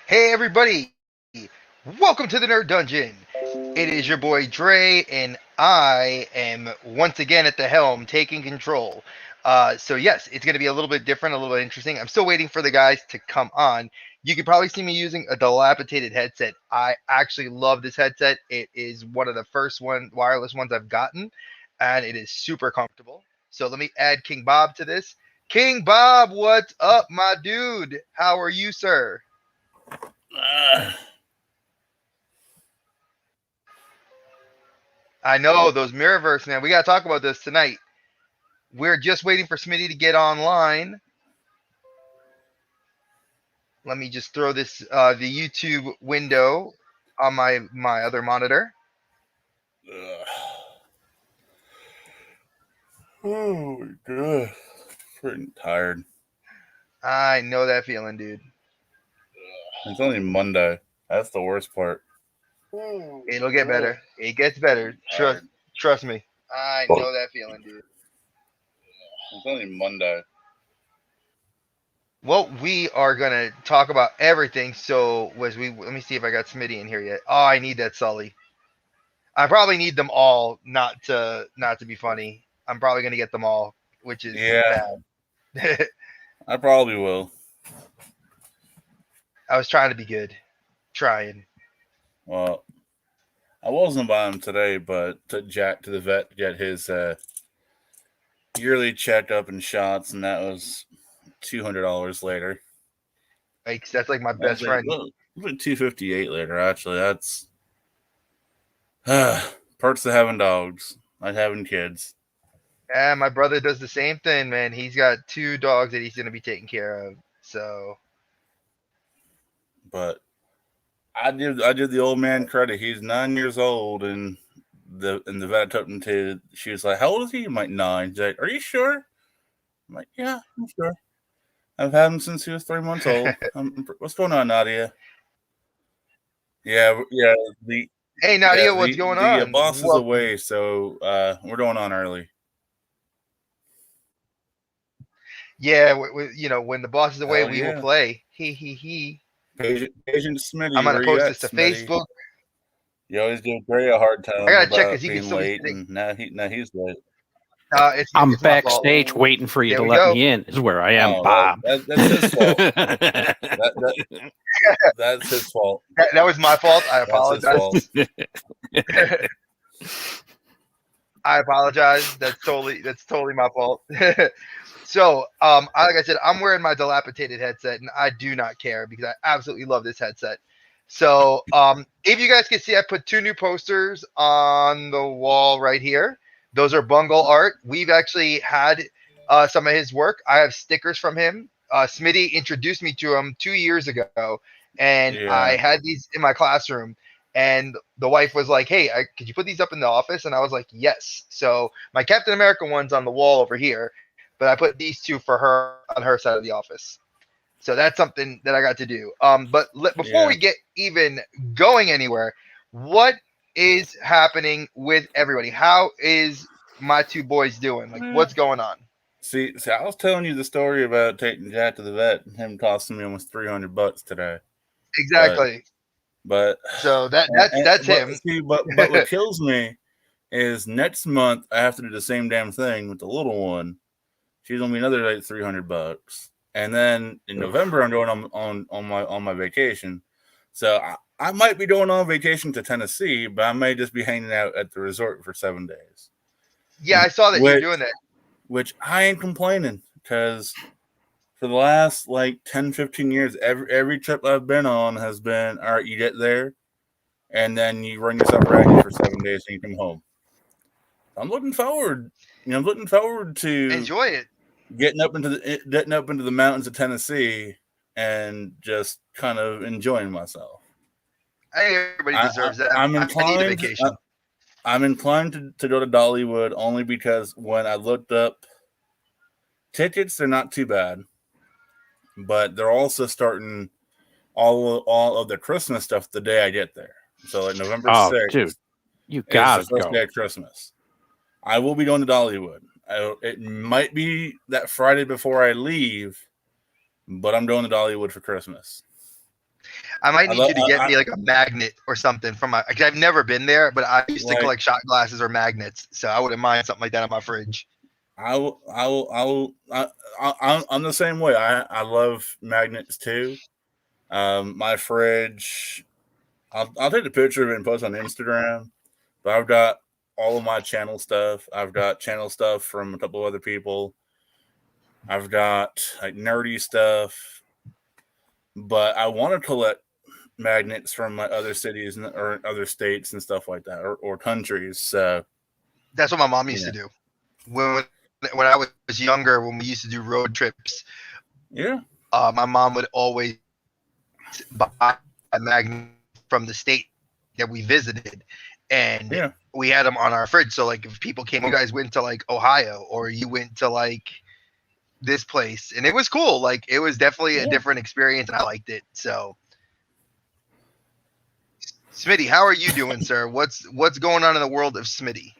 Hey everybody, welcome to the Nerd Dungeon. It is your boy Dre, and I am once again at the helm taking control. So yes, it's going to be a little bit different, a little bit interesting. I'm still waiting for the guys to come on. You can probably see me using a dilapidated headset. I actually love this headset. It is one of the first wireless ones I've gotten, and it is super comfortable. So let me add King Bob to this. King Bob, what's up, my dude? How are you, sir? Uh, I know those Mirrorverse, man. We got to talk about this tonight. We're just waiting for Smitty to get online. Let me just throw this the YouTube window on my other monitor. oh my god. Pretty tired. I know that feeling, dude. It's only Monday. That's the worst part. It'll get better. It gets better. Trust me. I know that feeling, dude. It's only Monday. Well, we are gonna talk about everything. So let me see if I got Smitty in here yet. Oh, I need that Sully. I probably need them all, not to be funny. I'm probably gonna get them all, which is bad. I probably will. I was trying to be good. Trying. Well, I wasn't by him today, but took Jack to the vet to get his yearly checkup and shots, and that was $200 later. Like that's like my That was best friend. like $258 later. Actually, that's perks of having dogs, like having kids. And my brother does the same thing, man. He's got two dogs that he's gonna be taking care of. So But I did the old man credit. He's 9 years old, and the vet took him to. She was like, "How old is he?" I'm like 9. She's like, "Are you sure?" I'm like, "Yeah, I'm sure. I've had him since he was 3 months old." What's going on, Nadia? Yeah. hey Nadia, what's going The on? boss is away, so we're going on early. Yeah, when the boss is away, Hell we will yeah. play. He. Agent Smitty, I'm gonna where you post at, this to Smitty? Facebook. You always give Gray a hard I time gotta check because about he can being still be late, sitting. and now he's late. I'm It's my fault. backstage waiting for you There to we let go. me in. Is where I am, Oh, Bob. that's his fault. That's his fault. That was my fault. I That's his apologize. fault. I apologize. That's totally my fault. So, like I said, I'm wearing my dilapidated headset, and I do not care because I absolutely love this headset. So, if you guys can see, I put two new posters on the wall right here. Those are Bungle art. We've actually had some of his work. I have stickers from him. Smitty introduced me to him 2 years ago, and I had these in my classroom. And the wife was like, "Hey, could you put these up in the office?" And I was like, "Yes." So my Captain America one's on the wall over here, but I put these two for her on her side of the office. So that's something that I got to do. But before we get even going anywhere, what is happening with everybody? How is my two boys doing? Like, what's going on? See, I was telling you the story about taking Jack to the vet and him costing me almost $300 today. Exactly. But so that's him. See, but what kills me is next month I have to do the same damn thing with the little one. She's gonna be another like $300, and then in November I'm going on my vacation. So I might be going on vacation to Tennessee, but I may just be hanging out at the resort for 7 days. Yeah, I saw that you're doing that. Which I ain't complaining because for the last like 10, 15 years, every trip I've been on has been, all right, you get there and then you run yourself ragged for 7 days and you come home. I'm looking forward. I'm looking forward to enjoy it, getting up into the mountains of Tennessee and just kind of enjoying myself. Everybody deserves that. I'm inclined. I need a vacation. I'm inclined to go to Dollywood only because when I looked up tickets, they're not too bad, but they're also starting all of the Christmas stuff the day I get there. So like November 6th, dude, you gotta is the first day of Christmas. I will be going to Dollywood. It might be that Friday before I leave, but I'm going to Dollywood for Christmas. I might I need lo- you to get me like a magnet or something from my. Cause I've never been there, but I used to Like- collect shot glasses or magnets, so I wouldn't mind something like that on my fridge. I'm the same way. I love magnets too. My fridge, I'll take a picture of it and post on Instagram. But I've got all of my channel stuff. I've got channel stuff from a couple of other people. I've got like nerdy stuff. But I want to collect magnets from my other cities or other states and stuff like that, or countries. So That's what my mom used to do. When I was younger, when we used to do road trips, yeah, my mom would always buy a magnet from the state that we visited, and we had them on our fridge. So like if people came, you guys went to like Ohio or you went to like this place, and it was cool. Like it was definitely a different experience, and I liked it. So, Smitty, how are you doing, sir? What's going on in the world of Smitty?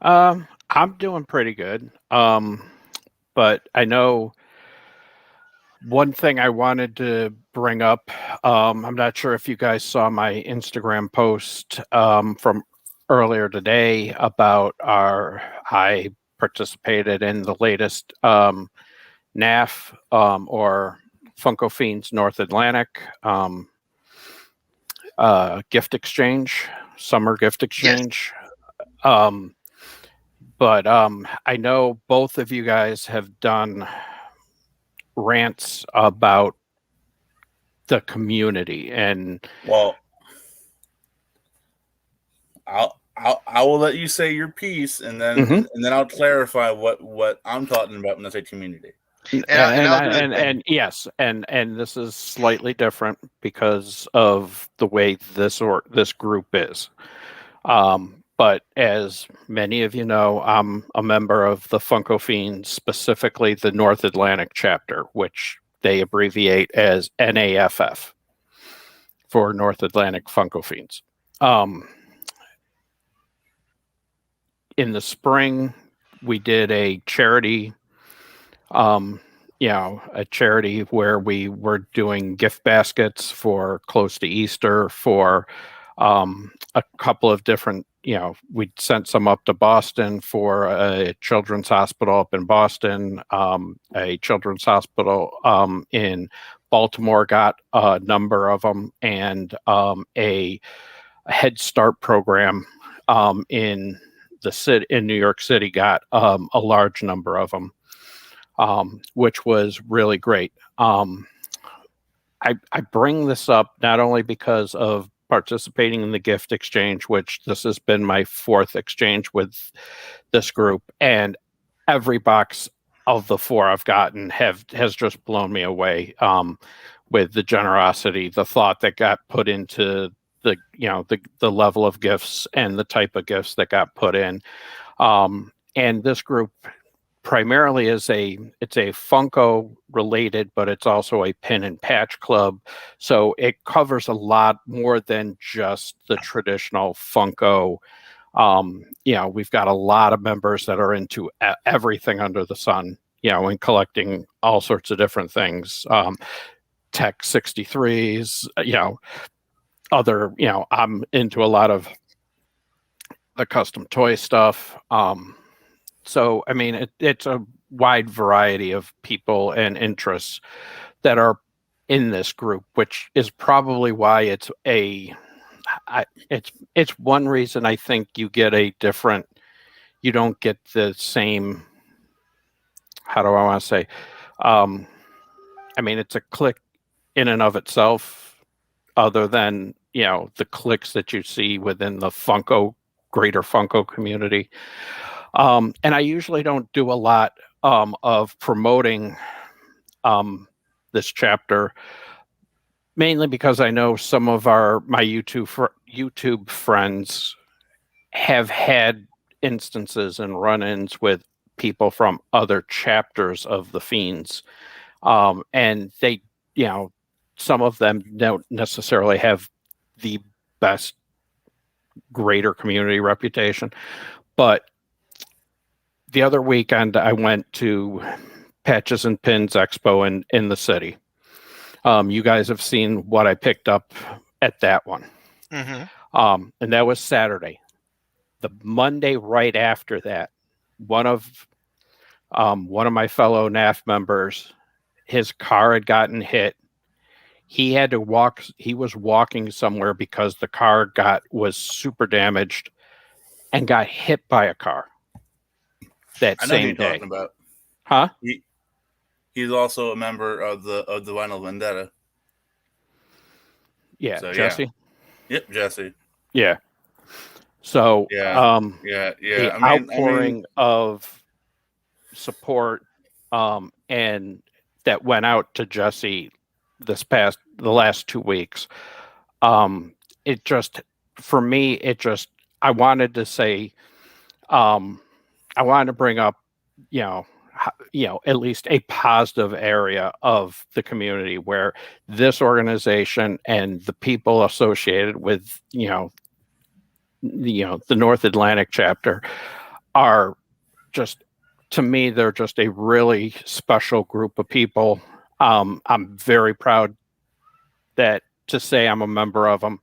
I'm doing pretty good. But I know one thing I wanted to bring up. I'm not sure if you guys saw my Instagram post from earlier today about I participated in the latest NAF or Funko Fiends North Atlantic gift exchange, summer gift exchange. Yes. But I know both of you guys have done rants about the community, and I will let you say your piece, and then and then I'll clarify what I'm talking about when I say community. And yes, and this is slightly different because of the way this group is. But as many of you know, I'm a member of the Funko Fiends, specifically the North Atlantic chapter, which they abbreviate as NAFF for North Atlantic Funko Fiends. In the spring, we did a charity, a charity where we were doing gift baskets for close to Easter for a couple of different, we sent some up to Boston for a children's hospital up in Boston, a children's hospital in Baltimore got a number of them, and a Head Start program in the city in New York City got a large number of them, which was really great. I bring this up not only because of participating in the gift exchange, which this has been my fourth exchange with this group, and every box of the 4 I've gotten has just blown me away with the generosity, the thought that got put into the level of gifts and the type of gifts that got put in. And this group primarily it's a Funko related, but it's also a pin and patch club. So it covers a lot more than just the traditional Funko. We've got a lot of members that are into everything under the sun, and collecting all sorts of different things. Tech 63s, other, I'm into a lot of the custom toy stuff. So, I mean, it's a wide variety of people and interests that are in this group, which is probably why it's one reason I think you don't get the same, how do I want to say? I mean, it's a Kliq in and of itself, other than, the Kliqs that you see within the greater Funko community. And I usually don't do a lot of promoting this chapter, mainly because I know some of my YouTube friends have had instances and run-ins with people from other chapters of the Fiends, and they, some of them don't necessarily have the best greater community reputation, but the other weekend I went to Patches and Pins Expo in the city. You guys have seen what I picked up at that one. Mm-hmm. And that was Saturday. The Monday right after that, one of my fellow NAF members, his car had gotten hit. He had to walk. He was walking somewhere because the car was super damaged and got hit by a car that I know who same you're day. talking about. Huh? He's also a member of the Vinyl Vendetta. Yeah, So, Jesse. Yeah. Yep, Jesse. Yeah. So the outpouring of support and that went out to Jesse the last 2 weeks. It just, for me, I wanted to say, I wanted to bring up, at least a positive area of the community where this organization and the people associated with, the North Atlantic chapter are just, to me, they're just a really special group of people. I'm very proud to say I'm a member of them.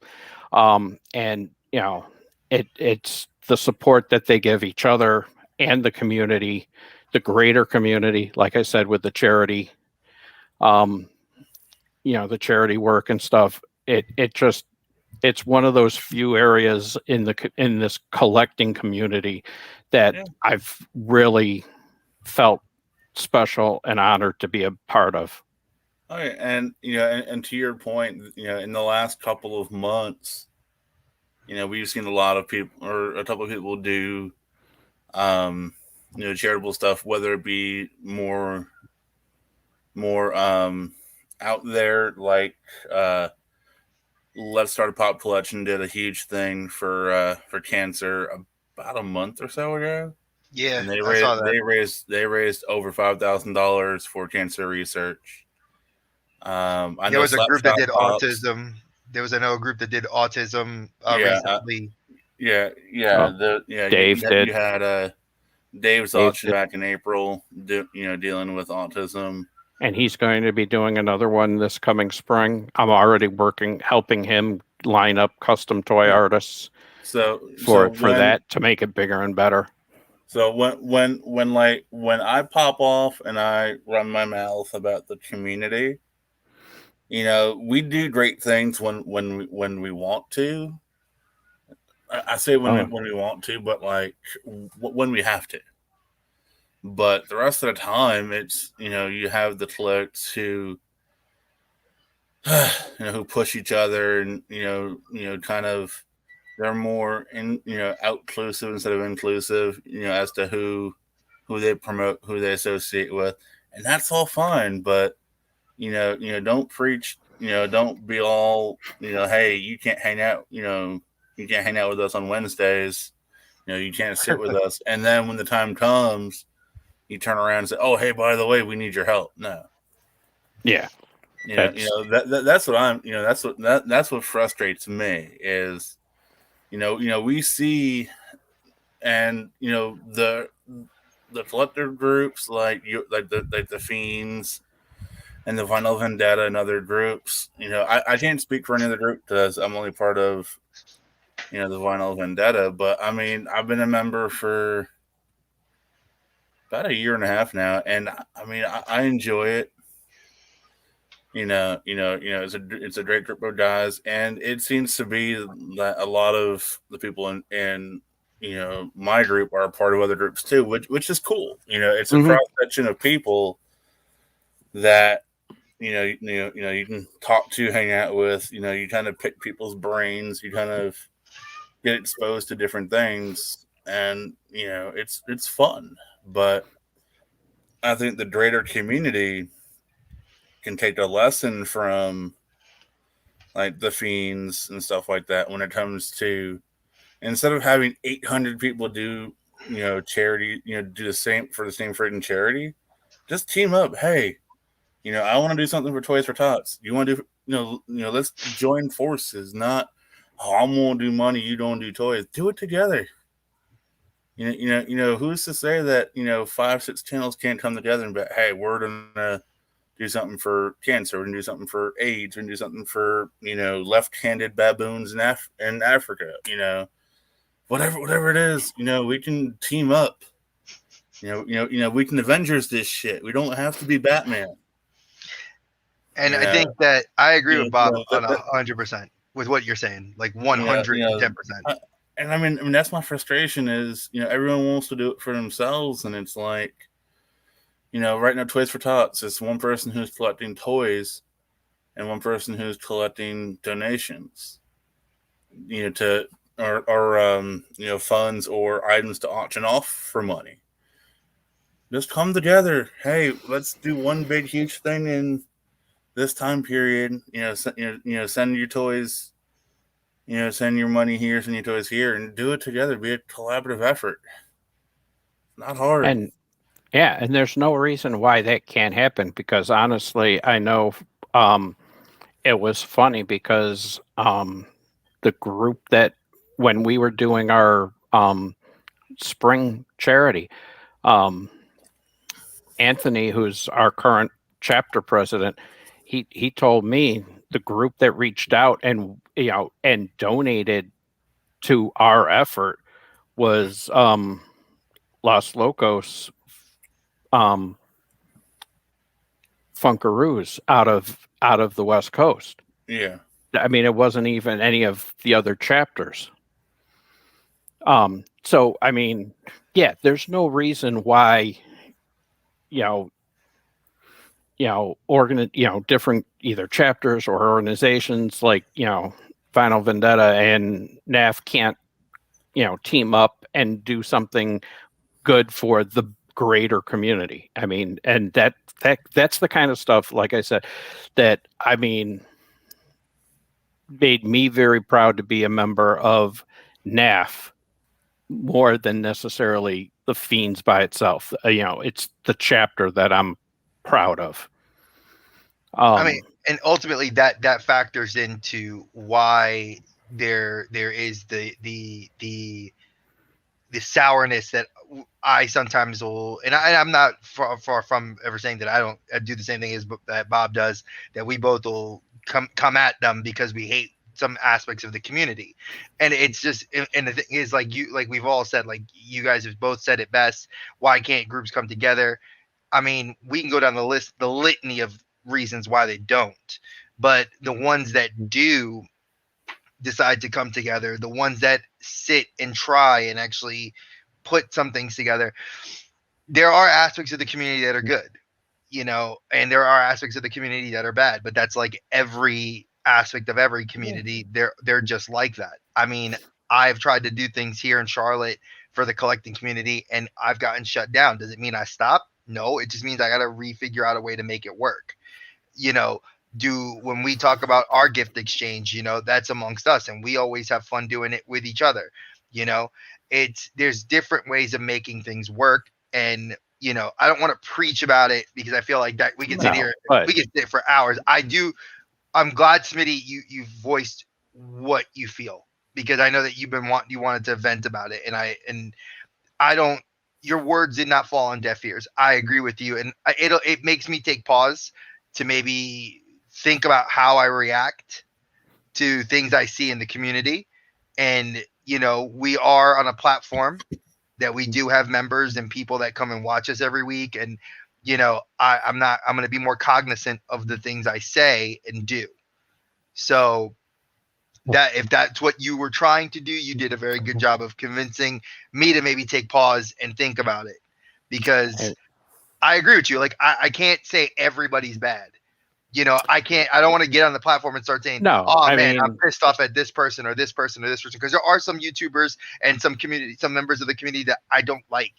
And it's the support that they give each other and the community, the greater community, like I said, with the charity, the charity work and stuff. It's one of those few areas in this collecting community that I've really felt special and honored to be a part of. Okay, and and to your point, in the last couple of months, we've seen a lot of people, or a couple of people do, charitable stuff, whether it be more out there, like Let's Start a Pop Collection did a huge thing for cancer about a month or so ago. Yeah, and I saw that. they raised over $5,000 for cancer research. There was a group that did autism. There was another group that did autism recently. Dave did. You had Dave's auction back in April, dealing with autism. And he's going to be doing another one this coming spring. I'm already helping him line up custom toy artists for that to make it bigger and better. So when I pop off and I run my mouth about the community, we do great things when we want to. I say when we want to, but when we have to. But the rest of the time, it's you have the Kliqs who who push each other, and kind of they're more outclusive instead of inclusive, as to who they promote, who they associate with, and that's all fine. But don't preach, don't be all, hey, you can't hang out, you can't hang out with us on Wednesdays, you can't sit with us, and then when the time comes, you turn around and say, oh, hey, by the way, we need your help. No. Yeah. That's what I'm, that's what frustrates me is, we see, and, the collector groups like the Fiends and the Vinyl Vendetta and other groups, I can't speak for any other group because I'm only part of, the Vinyl Vendetta, but I mean, I've been a member for about a year and a half now, and I mean, I enjoy it. It's a great group of guys, and it seems to be that a lot of the people in my group are a part of other groups too, which is cool. It's a cross section of people that you can talk to, hang out with. You kind of pick people's brains. You kind of get exposed to different things, and it's fun. But I think the greater community can take a lesson from like the Fiends and stuff like that when it comes to, instead of having 800 people do charity, do the same for the same freaking charity, just team up. Hey, I want to do something for Toys for Tots. You want to do, let's join forces. Not, oh, I'm gonna do money, you don't do toys. Do it together. Who's to say that 5-6 channels can't come together and be, hey, we're gonna do something for cancer. We're going to do something for AIDS. We're going to do something for, left-handed baboons in Africa, whatever it is, we can team up. We can Avengers this shit. We don't have to be Batman. And I think that I agree with Bob on 100% with what you're saying, like 110%. And I mean, that's my frustration is, everyone wants to do it for themselves. And it's like, right now, Toys for Tots, it's one person who's collecting toys and one person who's collecting donations, or funds or items to auction off for money. Just come together. Hey, let's do one big, huge thing in this time period. Send your toys. Send your money here, send your toys here, and do it together. Be a collaborative effort. Not hard. And there's no reason why that can't happen, because honestly, I know it was funny because the group that when we were doing our spring charity, Anthony, who's our current chapter president, he told me the group that reached out and donated to our effort was Los Locos Funkaroos out of the West Coast. Yeah. I mean, it wasn't even any of the other chapters. So I mean, yeah, there's no reason why different either chapters or organizations like Final Vendetta and NAF can't team up and do something good for the greater community. I mean, and that's the kind of stuff, like I said, that I mean made me very proud to be a member of NAF more than necessarily the Fiends by itself. It's the chapter that I'm proud of. I mean, and ultimately that factors into why there is the sourness that I sometimes will, and I'm not far from ever saying that I do the same thing as that Bob does, that we both will come at them because we hate some aspects of the community. And it's just, and the thing is, like we've all said, like you guys have both said it best, why can't groups come together? I mean, we can go down the litany of reasons why they don't, but the ones that do decide to come together, the ones that sit and try and actually put some things together, there are aspects of the community that are good, and there are aspects of the community that are bad, but that's like every aspect of every community. They're just like that. I mean, I've tried to do things here in Charlotte for the collecting community and I've gotten shut down. Does it mean I stop? No, it just means I got to refigure out a way to make it work. When we talk about our gift exchange, that's amongst us and we always have fun doing it with each other. There's different ways of making things work. And, I don't want to preach about it because I feel like that we can sit here, we can sit for hours. I'm glad, Smitty, you voiced what you feel, because I know that you wanted to vent about it. And I don't, your words did not fall on deaf ears. I agree with you. And it makes me take pause to maybe think about how I react to things I see in the community. And, we are on a platform that we do have members and people that come and watch us every week. And, I'm going to be more cognizant of the things I say and do. So that if that's what you were trying to do, you did a very good job of convincing me to maybe take pause and think about it, because I agree with you. Like, I can't say everybody's bad. I don't want to get on the platform and start saying, I'm pissed off at this person or this person or this person. Because there are some YouTubers and some members of the community that I don't like,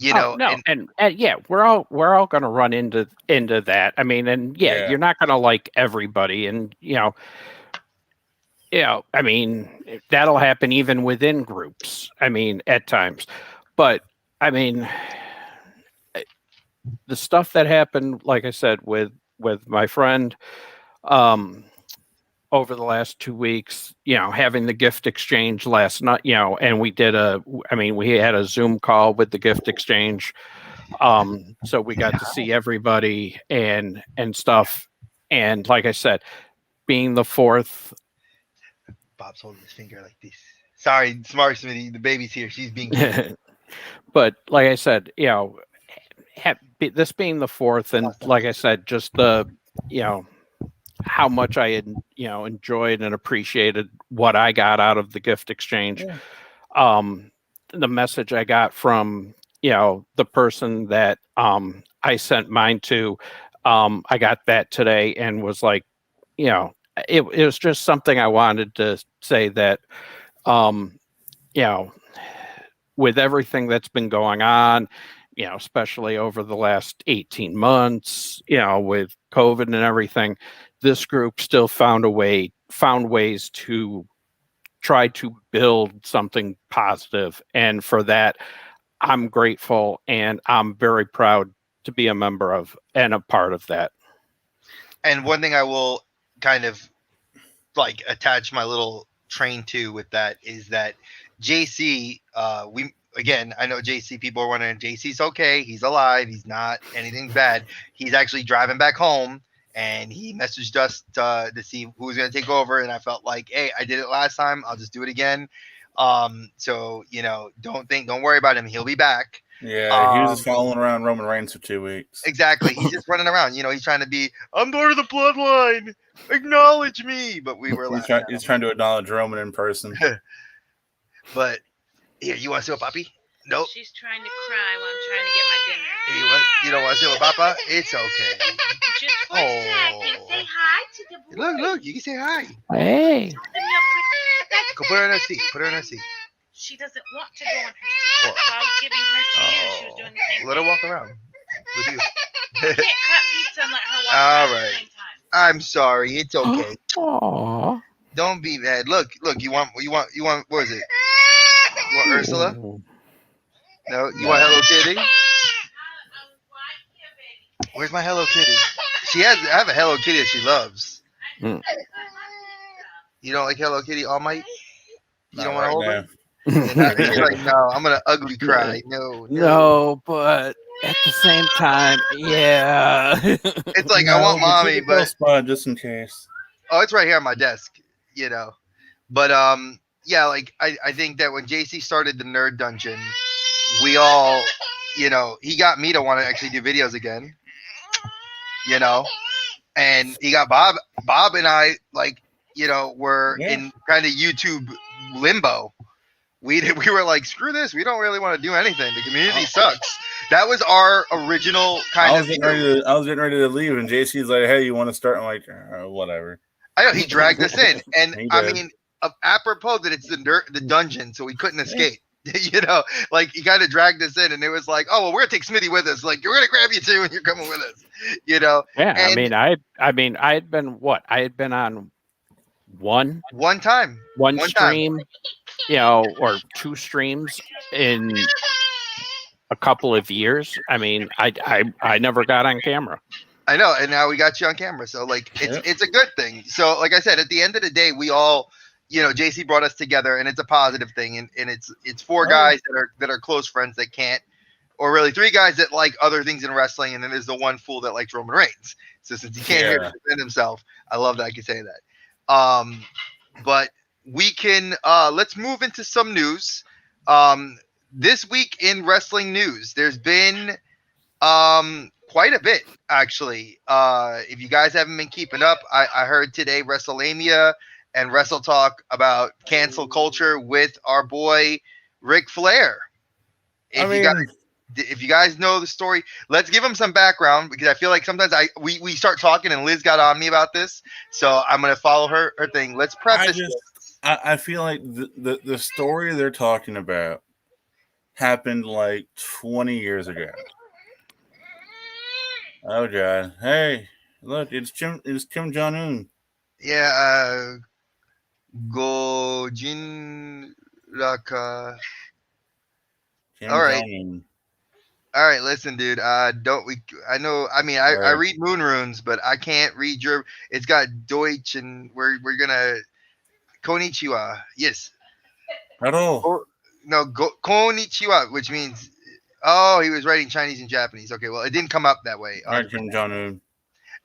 and yeah, we're all going to run into that. I mean, and you're not going to like everybody. And, I mean, that'll happen even within groups. I mean, at times, but I mean, the stuff that happened, like I said, with my friend, over the last 2 weeks, having the gift exchange last night, and we had a Zoom call with the gift exchange. So we got to see everybody and stuff. And like I said, being the fourth. Bob's holding his finger like this. Sorry, smart Smitty. The baby's here. She's being. But like I said, this being the fourth, and like I said, just the, how much I had, enjoyed and appreciated what I got out of the gift exchange. Yeah. The message I got from, the person that I sent mine to, I got that today and was like, it was just something I wanted to say that, with everything that's been going on, especially over the last 18 months, with COVID and everything, this group still found ways to try to build something positive. And for that, I'm grateful and I'm very proud to be a member of and a part of that. And one thing I will kind of like attach my little train to with that is that JC, I know JC, people are wondering, JC's okay, he's alive, he's not anything bad. He's actually driving back home and he messaged us to see who was going to take over. And I felt like, hey, I did it last time, I'll just do it again. So, don't worry about him. He'll be back. Yeah, he was just following around Roman Reigns for 2 weeks. Exactly. He's just running around. He's trying to be, I'm part of the bloodline. Acknowledge me. But we were he's trying to acknowledge Roman in person. But here, you want to see what Papi? Nope. She's trying to cry while I'm trying to get my dinner. Hey, you don't want to see what Papa? It's okay. Just for a second. Say hi to the boy. Look, you can say hi. Hey. Go put her in her seat. She doesn't want to go in her seat. So I was giving her to you. She was doing the same Let her thing. walk around with you. You can't cut pizza and let her walk All around right. at the same time. I'm sorry. It's okay. Aww. Don't be mad. Look. You want? What is it? You want Ursula? No. You want Hello Kitty? Where's my Hello Kitty? I have a Hello Kitty that she loves. Mm. You don't like Hello Kitty, All Might? You don't want to Right hold now. her? She's like, no, I'm gonna ugly cry. No, but at the same time, yeah. It's like I want mommy, but spot just in case. Oh, it's right here on my desk. But yeah, like I think that when JC started the Nerd Dungeon, we all, he got me to want to actually do videos again. And he got Bob. Bob and I, were in kind of YouTube limbo. We were like, screw this. We don't really want to do anything. The community sucks. That was our original kind of. I was getting ready to leave, and JC's like, "Hey, you want to start?" I'm like, "Whatever." I know he dragged us in, and I mean, apropos that it's the dungeon, so we couldn't escape. He kind of dragged us in, and it was like, "Oh, well, we're gonna take Smitty with us. Like, we're gonna grab you too, and you're coming with us." Yeah, and I had been on one time, stream, or two streams in a couple of years. I mean, I never got on camera. I know, and now we got you on camera, so it's a good thing. So, like I said, at the end of the day, we all, JC brought us together, and it's a positive thing, and it's four guys that are close friends that can't, or really three guys that like other things in wrestling, and then there's the one fool that likes Roman Reigns. So since he can't hear defend himself, I love that I can say that. But we can let's move into some news. This week in wrestling news, there's been quite a bit, actually. If you guys haven't been keeping up, I heard today Wrestlemania and Wrestle Talk about cancel culture with our boy Ric Flair. If you guys know the story, let's give him some background, because I feel like sometimes we start talking and Liz got on me about this, so I'm gonna follow her thing. Let's preface. I feel like the story they're talking about happened like 20 years ago. Oh God! Hey, look, it's Kim Jong-un. Yeah, Gojin Raka. Kim All right. Jong-un. All right, listen, dude. I read moon runes, but I can't read your. It's got Deutsch, and we're gonna Konnichiwa. Yes. Hello. Konnichiwa, which means Oh, he was writing Chinese and Japanese. Okay, well, it didn't come up that way. All right, Kim Jong-un.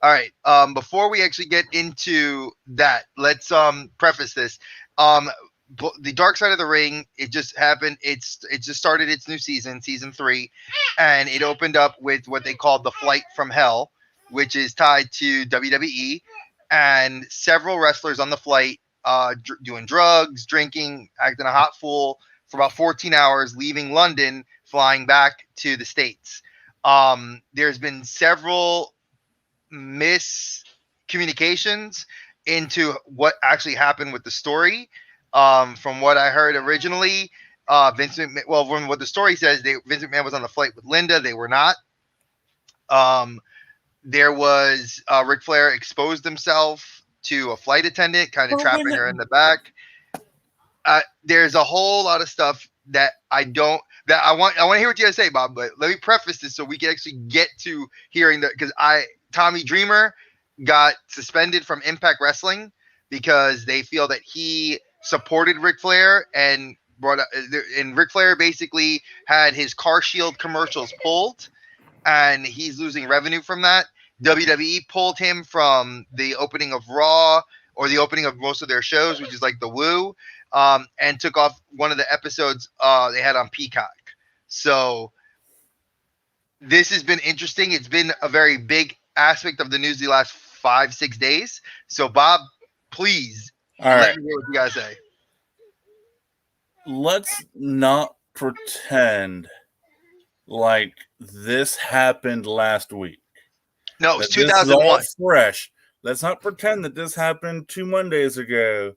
All right. Before we actually get into that, let's preface this. The Dark Side of the Ring, it just happened. It just started its new season 3, and it opened up with what they called the Flight from Hell, which is tied to WWE, and several wrestlers on the flight doing drugs, drinking, acting a hot fool for about 14 hours, leaving London, flying back to the States. There's been several miscommunications into what actually happened with the story. From what I heard originally, Vince McMahon, well, from what the story says, Vince McMahon was on the flight with Linda. They were not. There was Ric Flair exposed himself to a flight attendant, kind of trapping her in the back. There's a whole lot of stuff that I want to hear what you guys say, Bob. But let me preface this so we can actually get to hearing that, because Tommy Dreamer got suspended from Impact Wrestling because they feel that he supported Ric Flair and Ric Flair basically had his Car Shield commercials pulled, and he's losing revenue from that. WWE pulled him from the opening of Raw, or the opening of most of their shows, which is like the Woo, and took off one of the episodes they had on Peacock. So this has been interesting. It's been a very big aspect of the news the last 5-6 days. So Bob, please let me hear what you guys say. Let's not pretend like this happened last week. No, it's 2001. Fresh. Let's not pretend that this happened 2 Mondays ago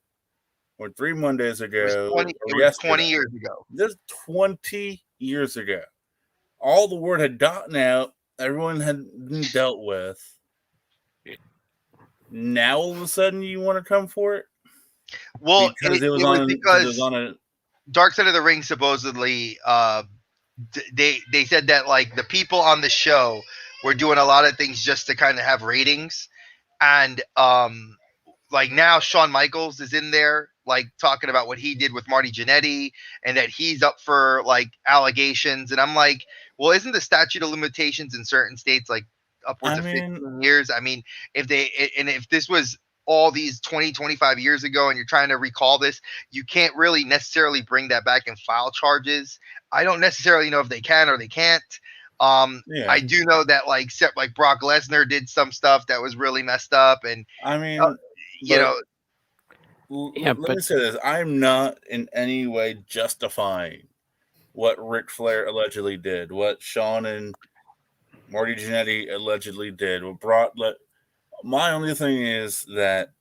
or 3 Mondays ago. It was 20 years ago. This 20 years ago. All the word had gotten out. Everyone had been dealt with. Now all of a sudden you want to come for it? Well, because it was on a Dark Side of the Ring supposedly they said that like the people on the show were doing a lot of things just to kind of have ratings, and like now Shawn Michaels is in there like talking about what he did with Marty Jannetty and that he's up for like allegations, and I'm like, well, isn't the statute of limitations in certain states like upwards of 15 years? I mean, if this was all these 20-25 years ago and you're trying to recall this, you can't really necessarily bring that back and file charges. I don't necessarily know if they can or they can't. I do know that like Brock Lesnar did some stuff that was really messed up, and I mean, let me say this: I'm not in any way justifying what Ric Flair allegedly did, what Shawn and Marty Jannetty allegedly did, what Brock. My only thing is that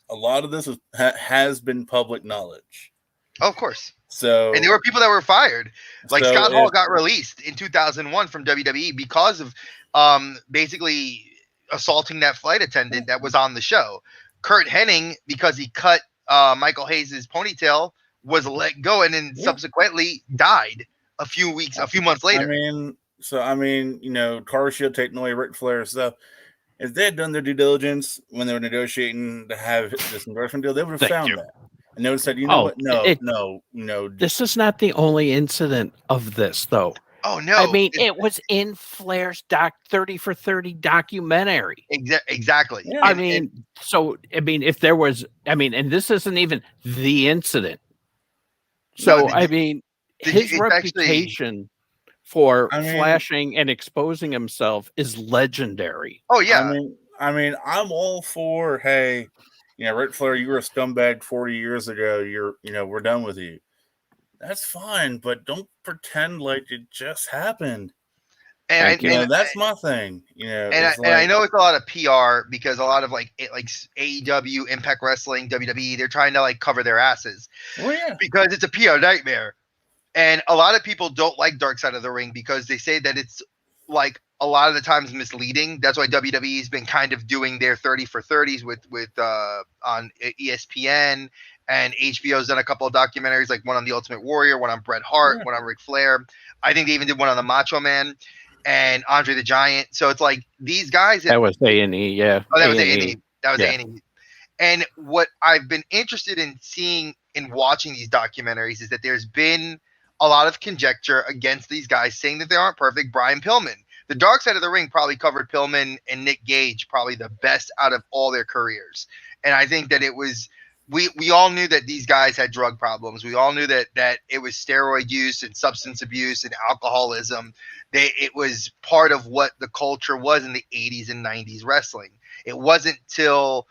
a lot of this has been public knowledge. Oh, of course. So, and there were people that were fired. Like Scott Hall got released in 2001 from WWE because of basically assaulting that flight attendant that was on the show. Kurt Hennig, because he cut Michael Hayes' ponytail, was let go and then subsequently died a few months later. I mean, you know, Car Shield taking away Ric Flair stuff. If they had done their due diligence when they were negotiating to have this endorsement deal, they would have found that. And they would have said, you know what? No. This is not the only incident of this, though. Oh, no. I mean, it was in Flair's 30 for 30 documentary. Exactly. Yeah. If there was, and this isn't even the incident. So, his reputation for flashing and exposing himself is legendary. Oh, yeah. I'm all for, hey, you know, Ric Flair, you were a scumbag 40 years ago. We're done with you. That's fine, but don't pretend like it just happened. And that's my thing. You know, and I know it's a lot of PR because a lot of like AEW, Impact Wrestling, WWE, they're trying to like cover their asses. Oh yeah, because it's a PR nightmare. And a lot of people don't like Dark Side of the Ring because they say that it's like a lot of the times misleading. That's why WWE's been kind of doing their 30 for 30s with on ESPN, and HBO's done a couple of documentaries, like one on the Ultimate Warrior, one on Bret Hart, one on Ric Flair. I think they even did one on the Macho Man and Andre the Giant. So it's like these guys. That was A&E, yeah. Oh, that was A&E. That was A&E. And what I've been interested in seeing in watching these documentaries is that there's been a lot of conjecture against these guys saying that they aren't perfect. Brian Pillman. The Dark Side of the Ring probably covered Pillman and Nick Gage probably the best out of all their careers. And I think that it was we all knew that these guys had drug problems. We all knew that it was steroid use and substance abuse and alcoholism. It was part of what the culture was in the 80s and 90s wrestling. It wasn't till,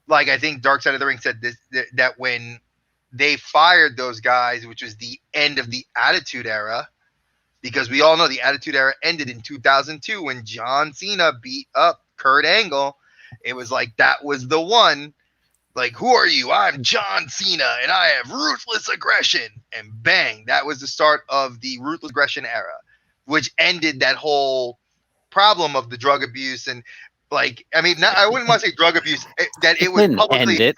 like, I think Dark Side of the Ring said this, that when they fired those guys, which was the end of the Attitude Era, because we all know the Attitude Era ended in 2002 when John Cena beat up Kurt Angle. It was like, that was the one. Like, who are you? I'm John Cena, and I have ruthless aggression. And bang, that was the start of the ruthless aggression era, which ended that whole problem of the drug abuse. And, like, I mean, I wouldn't want to say drug abuse, that it was publicly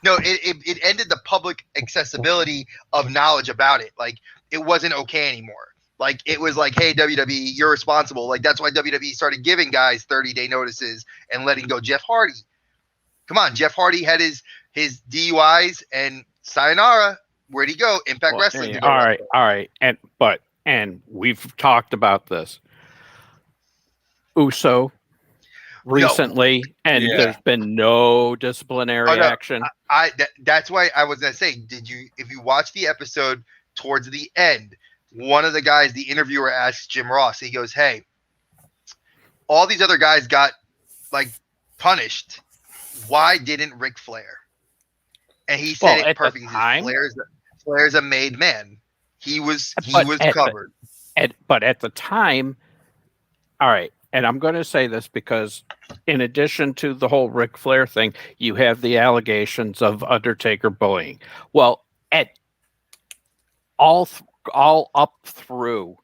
no, it ended the public accessibility of knowledge about it. Like, it wasn't okay anymore. Like, it was like, hey, WWE, you're responsible. Like, that's why WWE started giving guys 30-day notices and letting go Jeff Hardy. Come on, Jeff Hardy had his DUIs, and sayonara. Where'd he go? Impact Wrestling. All right. And we've talked about this. Uso recently, and there's been no disciplinary action. That's why I was gonna say, if you watch the episode towards the end, one of the guys, the interviewer asks Jim Ross, he goes, hey, all these other guys got, like, punished. Why didn't Ric Flair? And he said it perfectly. Flair's a made man. He was covered. But at the time, all right, and I'm going to say this because in addition to the whole Ric Flair thing, you have the allegations of Undertaker bullying. Well, at all up through,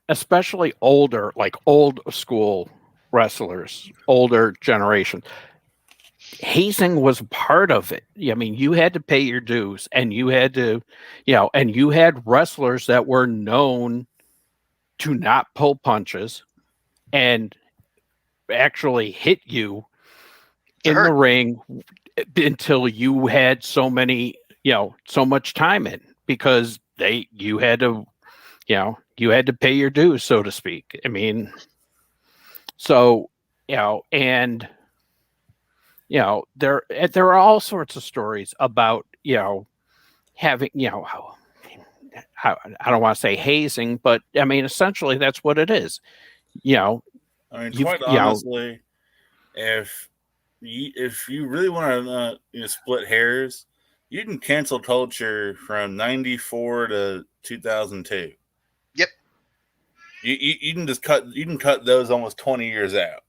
especially older, like old school wrestlers, older generation, hazing was part of it. I mean, you had to pay your dues, and you had to, and you had wrestlers that were known to not pull punches and actually hit you in the ring until you had so much time in, because you had to pay your dues, so to speak. I mean, so, and, there are all sorts of stories about, having, I don't want to say hazing, but I mean, essentially that's what it is. I mean, quite honestly, if you really want to split hairs, you can cancel culture from 94 to 2002. Yep. You can just cut those almost 20 years out.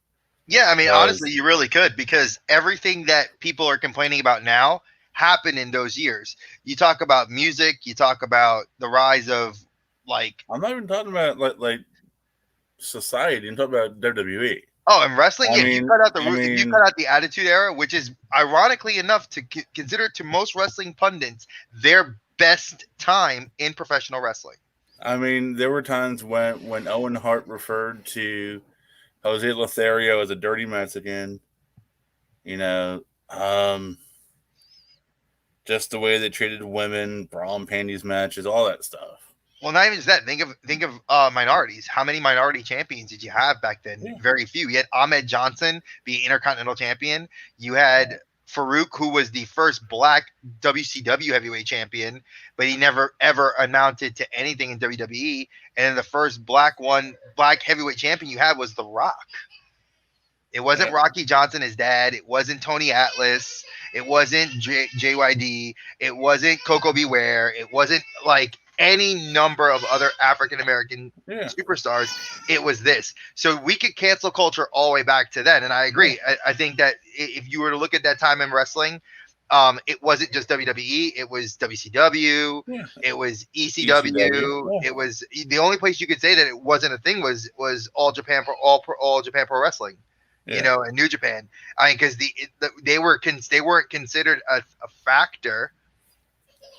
Yeah, I mean, honestly, you really could, because everything that people are complaining about now happened in those years. You talk about music, you talk about the rise of, like, I'm not even talking about like society. I'm talking about WWE. Oh, and wrestling, if you cut out the Attitude Era, which is ironically enough to consider to most wrestling pundits their best time in professional wrestling. I mean, there were times when Owen Hart referred to Jose Lothario as a dirty Mexican. Just the way they treated women, bra and panties matches, all that stuff. Well, not even just that. Think of minorities. How many minority champions did you have back then? Yeah. Very few. You had Ahmed Johnson be Intercontinental Champion. You had Farouk, who was the first black WCW heavyweight champion, but he never ever amounted to anything in WWE. And then the first black heavyweight champion you had was The Rock. It wasn't Rocky Johnson, his dad. It wasn't Tony Atlas. It wasn't JYD. It wasn't Coco Beware. It wasn't like any number of other African-American superstars. It was this. So we could cancel culture all the way back to then. And I agree. I think that if you were to look at that time in wrestling, it wasn't just WWE. It was WCW. Yeah. It was ECW. Yeah. It was the only place you could say that it wasn't a thing was All Japan Pro Wrestling. Yeah. And New Japan. I mean, because they weren't considered a factor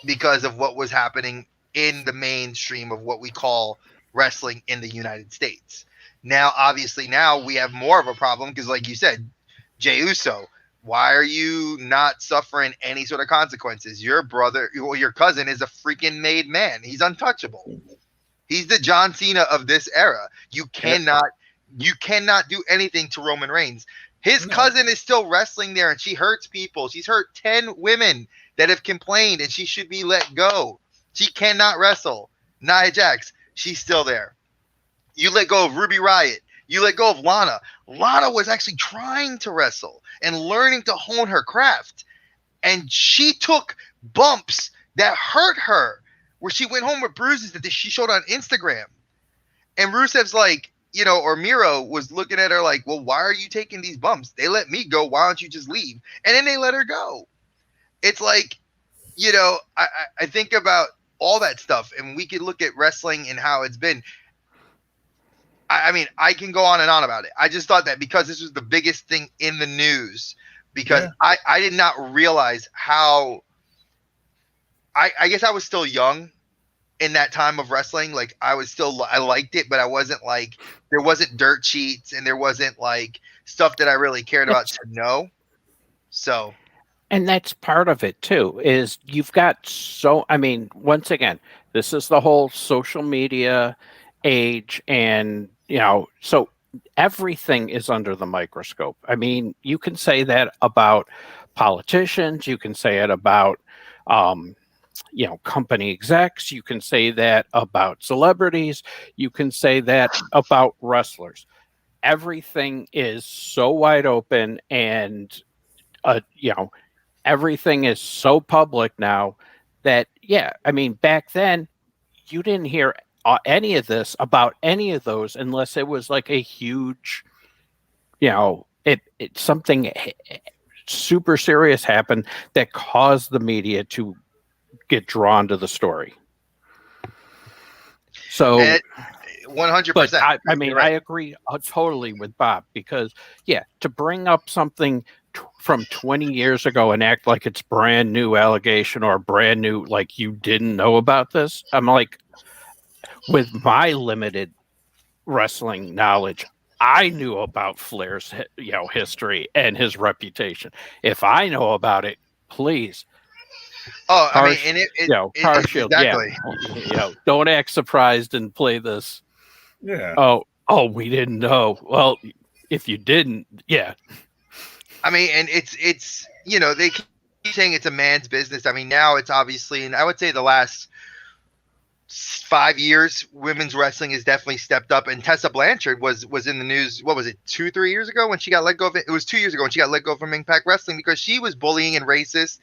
because of what was happening in the mainstream of what we call wrestling in the United States. Now, obviously, we have more of a problem because, like you said, Jey Uso, Why are you not suffering any sort of consequences? Your brother, or your cousin, is a freaking made man. He's untouchable. He's the John Cena of this era. You cannot do anything to Roman Reigns. His cousin is still wrestling there, and she hurts people. She's hurt 10 women that have complained, and she should be let go. She cannot wrestle. Nia Jax, she's still there. You let go of Ruby Riott. You let go of Lana. Lana was actually trying to wrestle and learning to hone her craft. And she took bumps that hurt her, where she went home with bruises that she showed on Instagram. And Rusev's like, or Miro was looking at her like, well, why are you taking these bumps? They let me go. Why don't you just leave? And then they let her go. It's like, I think about all that stuff, and we could look at wrestling and how it's been. I mean, I can go on and on about it. I just thought that because this was the biggest thing in the news, because I did not realize how, I guess I was still young in that time of wrestling. Like I liked it, but I wasn't like, there wasn't dirt sheets and there wasn't like stuff that I really cared about to know. So. And that's part of it too, is you've got once again, this is the whole social media age, and so everything is under the microscope. I mean, you can say that about politicians, you can say it about company execs, you can say that about celebrities, you can say that about wrestlers. Everything is so wide open, and everything is so public now that, back then you didn't hear any of this about any of those unless it was like a huge, something super serious happened that caused the media to get drawn to the story. So 100%. But I agree totally with Bob, because to bring up something from 20 years ago and act like it's brand new allegation or brand new, like you didn't know about this. I'm like, with my limited wrestling knowledge, I knew about Flair's history and his reputation. If I know about it, please. Oh, partial. Exactly. Don't act surprised and play this. Yeah. Oh, we didn't know. Well, if you didn't, I mean, and it's they keep saying it's a man's business. I mean, now it's obviously, and I would say the last 5 years, women's wrestling has definitely stepped up. And Tessa Blanchard was in the news. What was it, 2-3 years ago when she got let go of it? It was 2 years ago when she got let go from Impact Wrestling because she was bullying and racist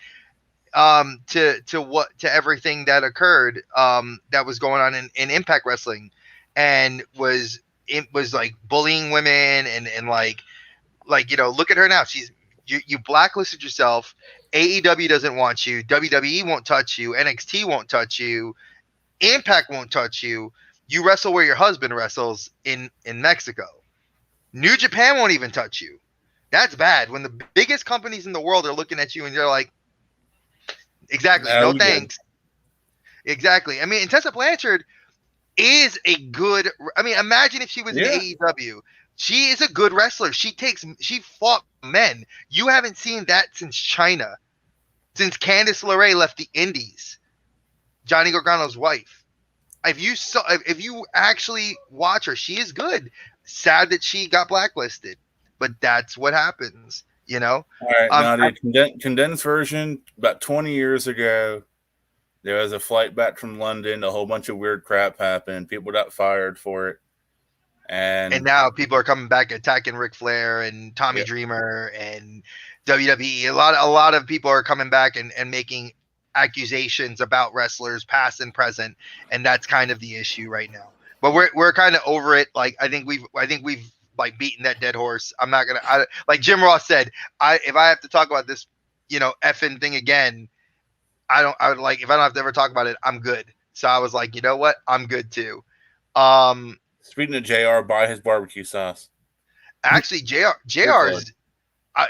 to everything that occurred that was going on in Impact Wrestling, and was like bullying women and like look at her now. You blacklisted yourself. AEW doesn't want you. WWE won't touch you. NXT won't touch you. Impact won't touch you. You wrestle where your husband wrestles in Mexico. New Japan won't even touch you. That's bad. When the biggest companies in the world are looking at you and you're like, exactly, no thanks. Exactly. I mean, and Tessa Blanchard is a good. I mean, imagine if she was in AEW. She is a good wrestler. She fought men. You haven't seen that since China, since Candice LeRae left the Indies, Johnny Gargano's wife. If you actually watch her, she is good. Sad that she got blacklisted, but that's what happens, All right, now the condensed version. About 20 years ago, there was a flight back from London. A whole bunch of weird crap happened. People got fired for it. And now people are coming back attacking Ric Flair and Tommy Dreamer and WWE. A lot of people are coming back and making accusations about wrestlers past and present, and that's kind of the issue right now. But we're kind of over it. Like I think we've like beaten that dead horse. I'm not gonna like Jim Ross said. If I have to talk about this, effing thing again, if I don't have to ever talk about it, I'm good. So I was like, you know what, I'm good too. Speaking of JR, buy his barbecue sauce. Actually, JR's.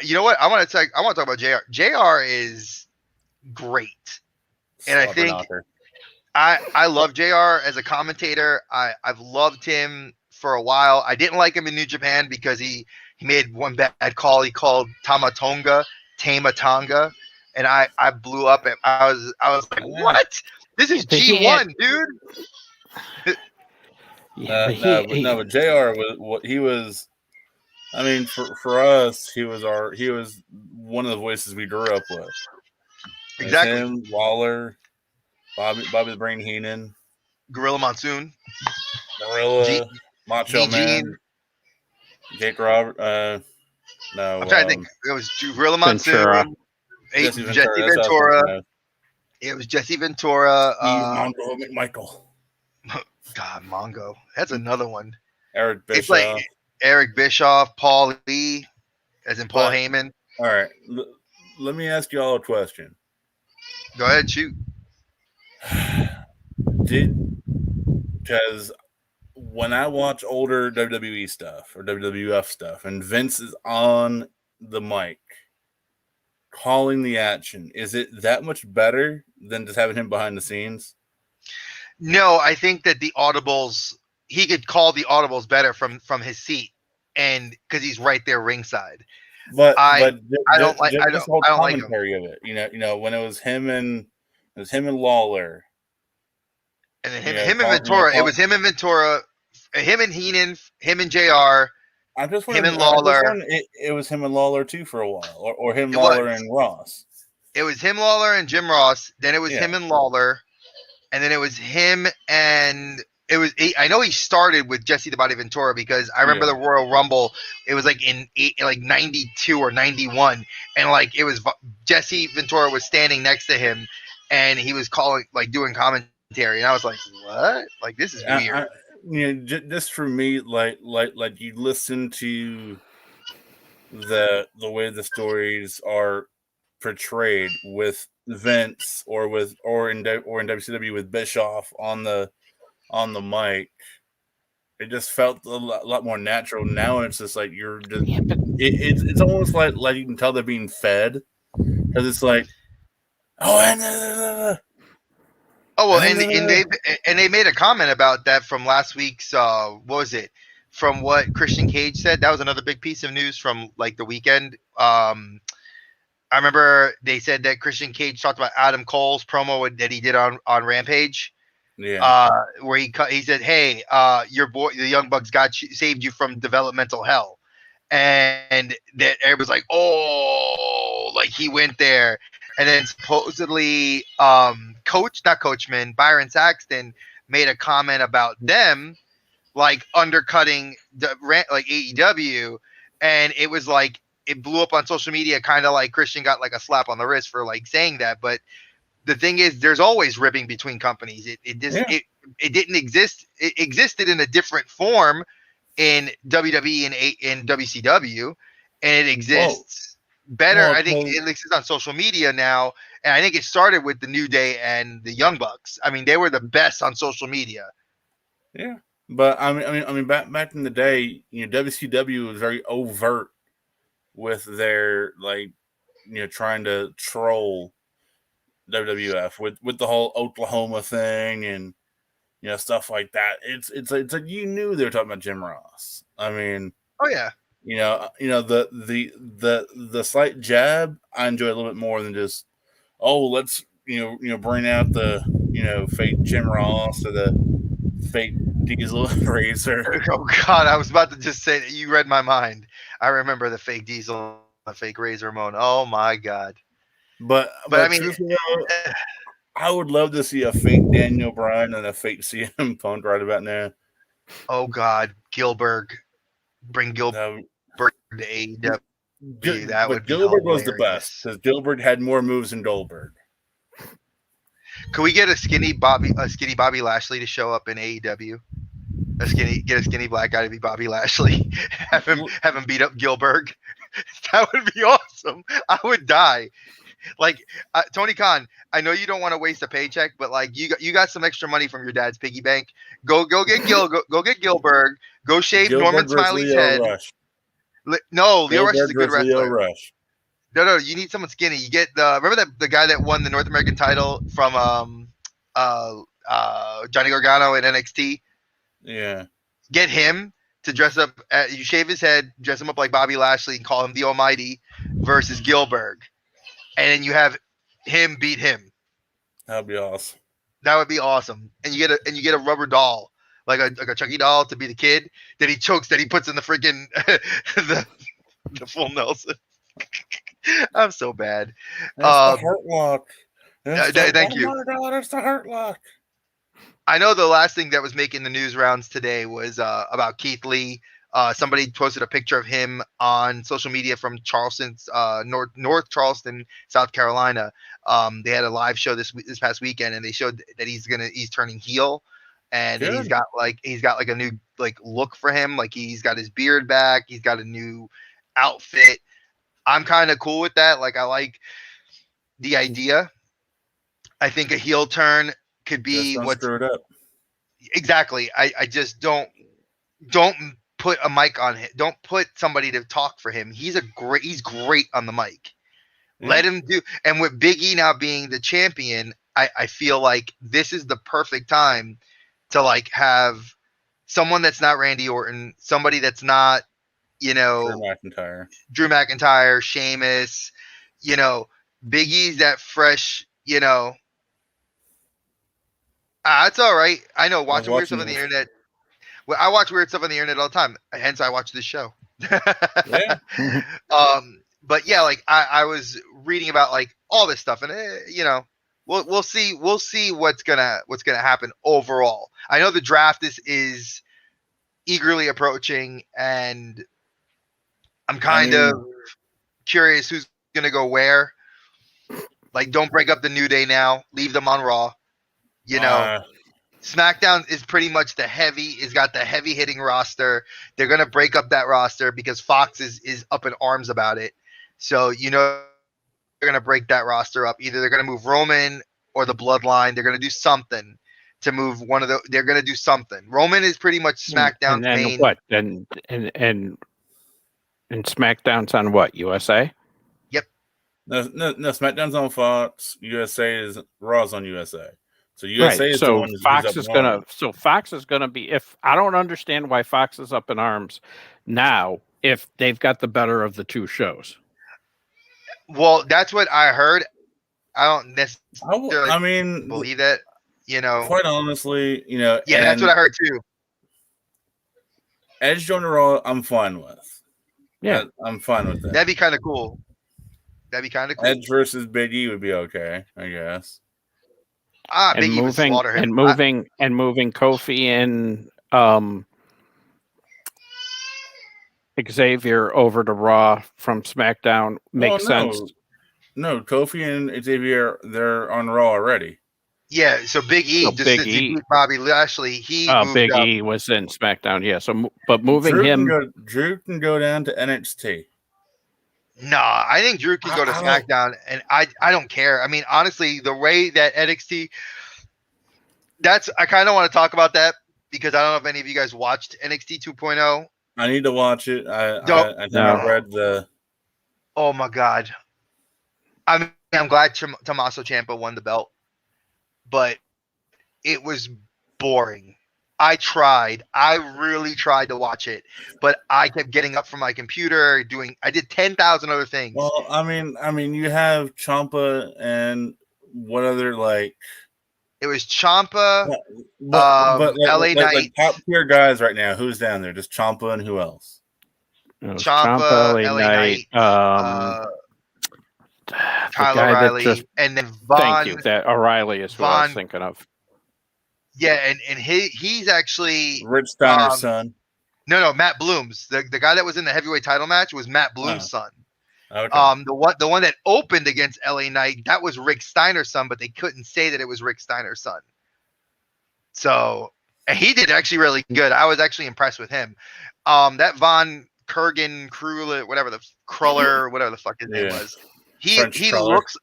You know what? I want to talk about JR. JR is great, and I think I love JR as a commentator. I've loved him for a while. I didn't like him in New Japan because he made one bad call. He called Tama Tonga Tama Tonga, and I blew up. I was like, what? This is G1, dude. But JR was what he was. I mean, for us, he was one of the voices we grew up with. Exactly. Him, Lawler, Bobby the Brain Heenan, Gorilla Monsoon, Gorilla, Macho Man, Gene. Jake Robert. No, I'm trying to think. It was Gorilla Monsoon, Ventura. Jesse Ventura. Ventura. It was Jesse Ventura. Mongo McMichael. God, Mongo. That's another one. Eric Bischoff. It's like Eric Bischoff, Paul Lee, as in Paul Heyman. All right. Let me ask y'all a question. Go ahead, shoot. Because when I watch older WWE stuff or WWF stuff and Vince is on the mic calling the action, is it that much better than just having him behind the scenes? No, I think that the audibles, he could call the audibles better from his seat, and because he's right there ringside. But I don't like commentary of it. You know when it was him and Lawler, and then him and Ventura. It was him and Ventura, him and Heenan, him and JR. Him and Lawler. It was him and Lawler too for a while, or him, Lawler, and Ross. It was him, Lawler, and Jim Ross. Then it was him and Lawler, and then it was him and it was. I know he started with Jesse the Body Ventura because I remember the Royal Rumble. It was like in 92 or 91, and like it was Jesse Ventura was standing next to him, and he was doing commentary, and I was like, what? Like this is weird. Just for me, like you listen to the way the stories are portrayed with Vince or in WCW with Bischoff on the mic. It just felt a lot more natural. Now it's just like you're just it's almost like you can tell they're being fed because it's like and they made a comment about that from last week's what was it? From what Christian Cage said. That was another big piece of news from like the weekend. I remember they said that Christian Cage talked about Adam Cole's promo that he did on Rampage. Yeah. Where he said, "Hey, your boy, the Young Bucks saved you from developmental hell," and that everybody's like, "Oh, like he went there." And then supposedly, Coachman, Byron Saxton made a comment about them, like undercutting like AEW, and it was like it blew up on social media, kind of like Christian got like a slap on the wrist for like saying that. But the thing is, there's always ribbing between companies. It didn't exist. It existed in a different form in WWE and in WCW, and it exists. Better, I think it exists on social media now, and I think it started with the New Day and the Young Bucks. I mean, they were the best on social media. Yeah, but I mean, back in the day, WCW was very overt with their trying to troll WWF with the whole Oklahoma thing and stuff like that. It's like you knew they were talking about Jim Ross. I mean, oh yeah. The slight jab I enjoy a little bit more than just let's bring out the fake Jim Ross or the fake Diesel Razor. Oh God, I was about to just say that you read my mind. I remember the fake Diesel, the fake Razor Ramon. Oh my God. But I mean, I would love to see a fake Daniel Bryan and a fake CM Punk right about now. Oh God, Gilbert. Bring Gilbert to AEW. That would be Gilbert hilarious. Was the best because Gilbert had more moves than Goldberg. Could we get a skinny Bobby Lashley to show up in AEW? Get a skinny black guy to be Bobby Lashley. have him beat up Gilbert. That would be awesome. I would die. Like Tony Khan, I know you don't want to waste a paycheck, but like you got some extra money from your dad's piggy bank. Go get go get Gilbert. Go shave Norman Smiley's head. No, Leo Rush is a good wrestler. No, you need someone skinny. You get remember the guy that won the North American title from Johnny Gargano in NXT? Yeah. Get him to dress up. You shave his head, dress him up like Bobby Lashley, and call him the Almighty versus Gilbert. and then you have him beat him. That'd be awesome. That would be awesome. And you get a rubber doll, like a Chucky doll to be the kid that he chokes, that he puts in the freaking the full Nelson. I'm so bad. That's the Hurt Lock. Thank you. Oh my God, it's the Hurt Lock. I know the last thing that was making the news rounds today was about Keith Lee. Somebody posted a picture of him on social media from Charleston's North Charleston, South Carolina. They had a live show this past weekend, and they showed that he's turning heel, and he's got like a new look for him. Like he's got his beard back, he's got a new outfit. I'm kind of cool with that. Like I like the idea. I think a heel turn could be what's screwed up. Exactly. I just don't put a mic on him. Don't put somebody to talk for him. He's great on the mic. Yeah. Let him do. And with Big E now being the champion, I feel like this is the perfect time to like have someone that's not Randy Orton, somebody that's not, Drew McIntyre, Sheamus, Big E's that fresh, it's all right. I know watching weird stuff on the internet. Well, I watch weird stuff on the internet all the time. Hence, I watch this show. Yeah. But yeah, like I was reading about like all this stuff, and we'll see what's gonna happen overall. I know the draft is eagerly approaching, and I'm kind of curious who's gonna go where. Like, don't break up the New Day now. Leave them on Raw. SmackDown is pretty much got the heavy hitting roster. They're gonna break up that roster because Fox is up in arms about it. So they're gonna break that roster up. Either they're gonna move Roman or the Bloodline. They're gonna do something to move one of the. They're gonna do something. Roman is pretty much SmackDown's main. What? And SmackDown's on what? USA? Yep. No. SmackDown's on Fox. USA is Raw's on USA. So USA is the one who's Fox is gonna. So Fox is gonna be. If I don't understand why Fox is up in arms now, if they've got the better of the two shows. Well, that's what I heard. I don't necessarily believe that. Quite honestly, Yeah, that's what I heard too. Edge joining Raw, I'm fine with. Yeah, I'm fine with that. That'd be kind of cool. Edge versus Big E would be okay, I guess. Big E would slaughter him. And moving Kofi and Xavier over to Raw from SmackDown makes sense. No, Kofi and Xavier, they're on Raw already. Yeah, so Big E beat Bobby Lashley. Big E was in SmackDown, yeah. So, but moving Drew can go down to NXT. No, I think Drew can go to SmackDown, and I don't care. I mean, honestly, the way that NXT, I kind of want to talk about that because I don't know if any of you guys watched NXT 2.0. I need to watch it. I think I read the. Oh my God, I'm glad Tommaso Ciampa won the belt, but it was boring. I really tried to watch it, but I kept getting up from my computer I did 10,000 other things. Well, I mean, you have Ciampa and what other it was Ciampa, but LA Knight, top tier guys right now. Who's down there? Just Ciampa and who else? Ciampa, LA Knight, Kyle O'Reilly, and then Vaughn. Thank you. That O'Reilly is who I was thinking of. Yeah, and he's actually Rich Steiner's son. No, Matt Bloom's the guy that was in the heavyweight title match was Matt Bloom's son. Okay. The one that opened against LA Knight, that was Rick Steiner's son, but they couldn't say that it was Rick Steiner's son. So, and he did actually really good. I was actually impressed with him. That Von Kurgan Kruller, whatever the fuck his name was. He looks.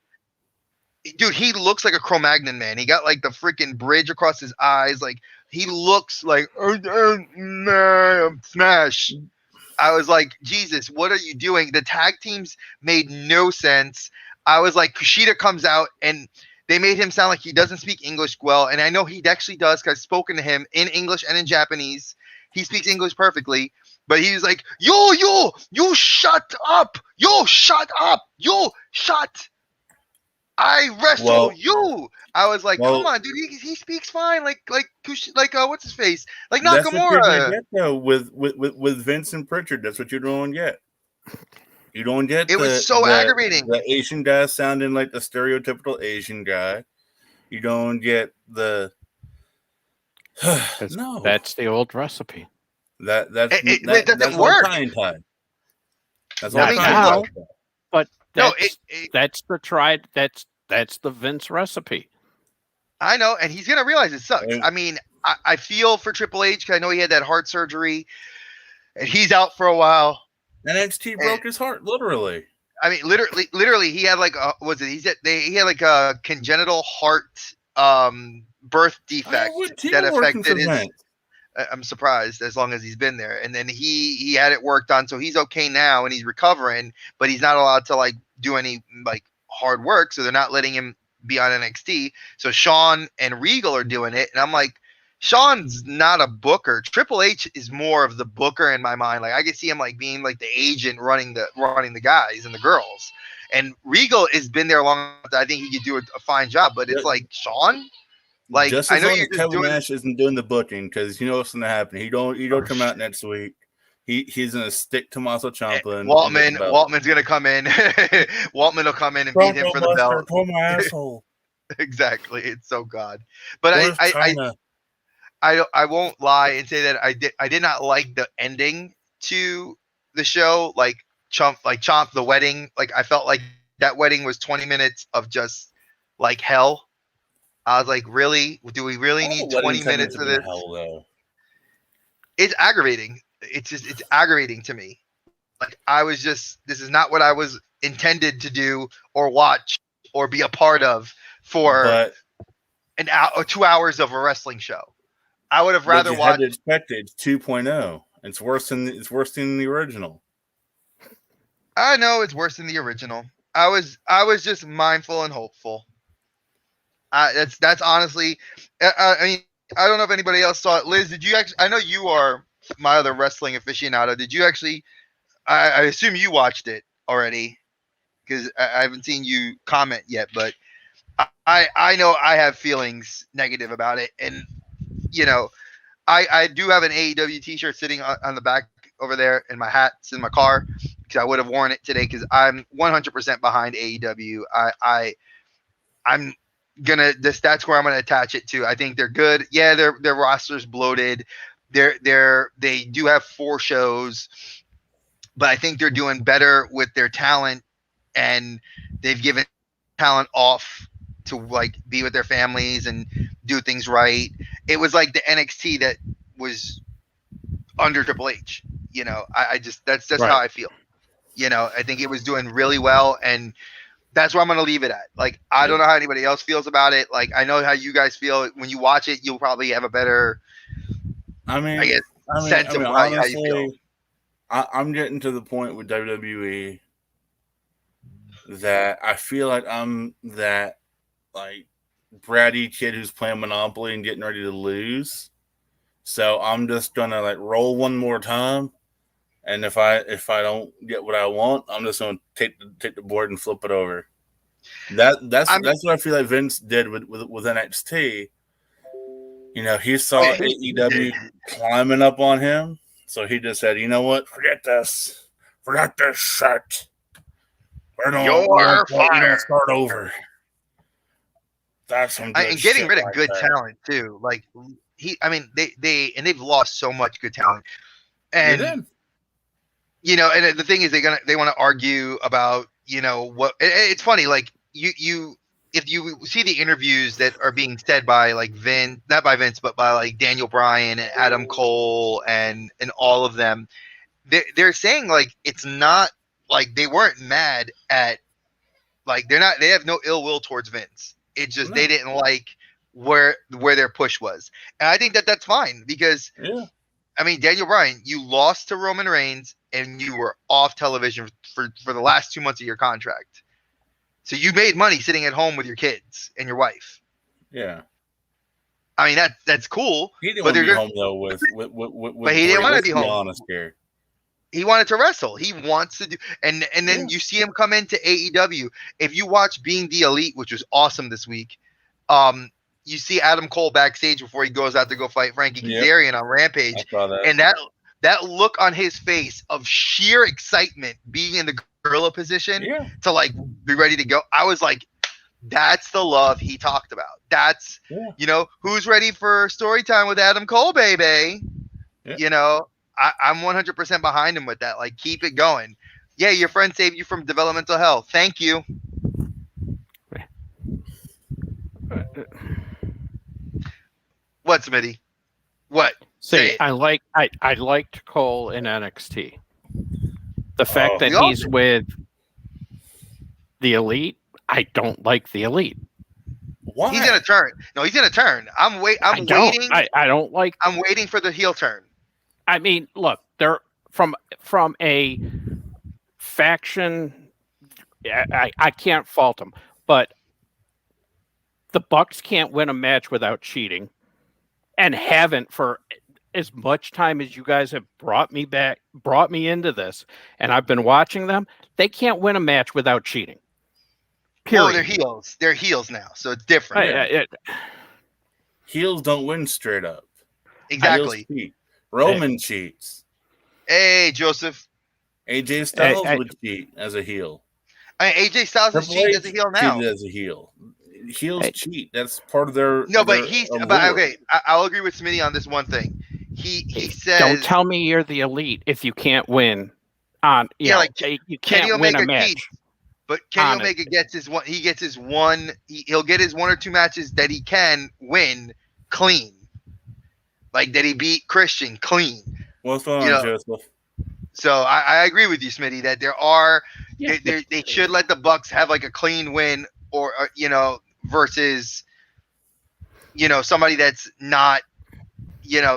Dude, he looks like a Cro-Magnon man. He got like the freaking bridge across his eyes. Like he looks like Smash. I was like, Jesus, what are you doing? The tag teams made no sense. I was like, Kushida comes out and they made him sound like he doesn't speak English well. And I know he actually does because I've spoken to him in English and in Japanese. He speaks English perfectly. But he was like, you shut up. You shut up. You shut I wrestle Well- you. I was like, well- come on, dude. He speaks fine. Like what's his face? Like That's what you're gonna Nakamura. get though with Vince and Pritchard. That's what you're going to get. You don't get It was so aggravating. The Asian guy sounding like the stereotypical Asian guy. You don't get the no. That's the old recipe. It doesn't that's work. all tie. That's I all mean, tie. look, But No, that's the tried. That's the Vince recipe. I know, and he's gonna realize it sucks. Yeah. I mean, I feel for Triple H because I know he had that heart surgery, and he's out for a while. NXT broke his heart, literally. I mean, literally, he had like he had like a congenital heart birth defect that affected his. I'm surprised as long as he's been there, and then he had it worked on, so he's okay now and he's recovering, but he's not allowed to like do any like hard work, so they're not letting him be on NXT. So Shawn and Regal are doing it, and I'm like, Shawn's not a booker. Triple H is more of the booker in my mind. Like I can see him like being like the agent running the guys and the girls. And Regal has been there long enough that I think he could do a fine job. But it's like Shawn, like just I know as you're just Kevin doing. Nash isn't doing the booking because you know what's going to happen. He don't come out next week. He's going to stick Tommaso Ciampa. Waltman's going to come in. Waltman will come in and beat him for the belt. Pull my asshole. Exactly. It's so God. But I won't lie and say that I did not like the ending to the show, like Chomp the wedding. Like I felt like that wedding was 20 minutes of just like hell. I was like, really? Do we really need 20 minutes of this? Hell, though. It's aggravating. It's aggravating to me. Like this is not what I was intended to do or watch or be a part of for an hour, 2 hours of a wrestling show. I would have rather watched. Expected 2.0. It's worse than the original. I know it's worse than the original. I was just mindful and hopeful. That's honestly. I mean, I don't know if anybody else saw it. Liz, did you actually? I know you are my other wrestling aficionado. Did you actually? I assume you watched it already, because I haven't seen you comment yet. But I know I have feelings negative about it, and you know, I do have an AEW T-shirt sitting on the back over there, and my hat's in my car because I would have worn it today because I'm 100% behind AEW. I'm gonna that's where I'm gonna attach it to. I think they're good. Yeah, their roster's bloated. They do have 4 shows, but I think they're doing better with their talent, and they've given talent off to like be with their families and do things right. It was like the NXT that was under Triple H. You know, I just that's right. How I feel. You know, I think it was doing really well, and that's where I'm going to leave it at. Like, I don't know how anybody else feels about it. Like, I know how you guys feel when you watch it. You'll probably have a better, sense of how you feel. I'm getting to the point with WWE that I feel like I'm that like bratty kid who's playing Monopoly and getting ready to lose. So I'm just gonna like roll one more time, and if I don't get what I want, I'm just gonna take the board and flip it over. That's what I feel like Vince did with NXT. You know, he saw AEW climbing up on him, so he just said, "You know what? Forget this shit. We're gonna start over." That's some good and getting shit rid of right good there. talent too. Like they've lost so much good talent, and you know, and the thing is they want to argue about, you know, what it's funny. Like you if you see the interviews that are being said by like Vince, not by Vince, but by like Daniel Bryan and Adam Cole and all of them, they're saying like it's not like they weren't mad at, like they have no ill will towards Vince. It's just they didn't like where their push was, and I think that's fine because I mean, Daniel Bryan, you lost to Roman Reigns and you were off television for the last 2 months of your contract. So you made money sitting at home with your kids and your wife. Yeah. I mean, that's cool. He didn't want to be home though with but he didn't want to be home. Honest here. He wanted to wrestle. He wants to do, and then you see him come into AEW. If you watch Being the Elite, which was awesome this week, you see Adam Cole backstage before he goes out to go fight Frankie Kazarian on Rampage, I saw that. and that look on his face of sheer excitement, being in the gorilla position to like be ready to go. I was like, that's the love he talked about. That's who's ready for story time with Adam Cole, baby. Yeah. I'm 100% behind him with that. Like, keep it going. Yeah, your friend saved you from developmental hell. Thank you. What, Smitty? What? See, I liked Cole in NXT. The fact that he's with the Elite, I don't like the Elite. Why? He's gonna turn. No, he's gonna turn. I'm waiting. I don't like. I'm waiting for the heel turn. I mean, look, they're from a faction. I can't fault them, but the Bucks can't win a match without cheating, and haven't for as much time as you guys have brought me into this, and I've been watching them. They can't win a match without cheating. Period. Well, they're heels. They're heels now, so it's different. Heels don't win straight up. Exactly. Cheat. Roman cheats. Hey, Joseph. AJ Styles would cheat as a heel. AJ Styles is cheating as a heel now. Cheated as a heel. Heels cheat. That's part of their. No, but okay. I'll agree with Smitty on this one thing. He says, "Don't tell me you're the Elite if you can't win on. You can't win a match." Cheat, but Kenny Omega gets his one. He gets his one. He'll get his 1 or 2 matches that he can win clean. Like, did he beat Christian clean? What's going on, Joseph? So I agree with you, Smitty, that there are they should let the Bucks have like a clean win, or versus somebody that's not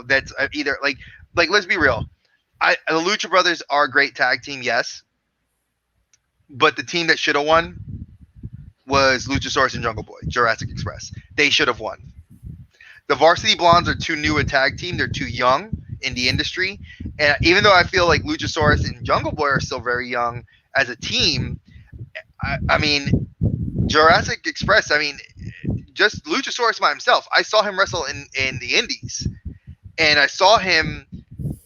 that's either like let's be real. The Lucha Brothers are a great tag team, yes, but the team that should have won was Luchasaurus and Jungle Boy, Jurassic Express. They should have won. The Varsity Blondes are too new a tag team. They're too young in the industry. And even though I feel like Luchasaurus and Jungle Boy are still very young as a team, I mean, Jurassic Express, I mean, just Luchasaurus by himself. I saw him wrestle in the Indies. And I saw him,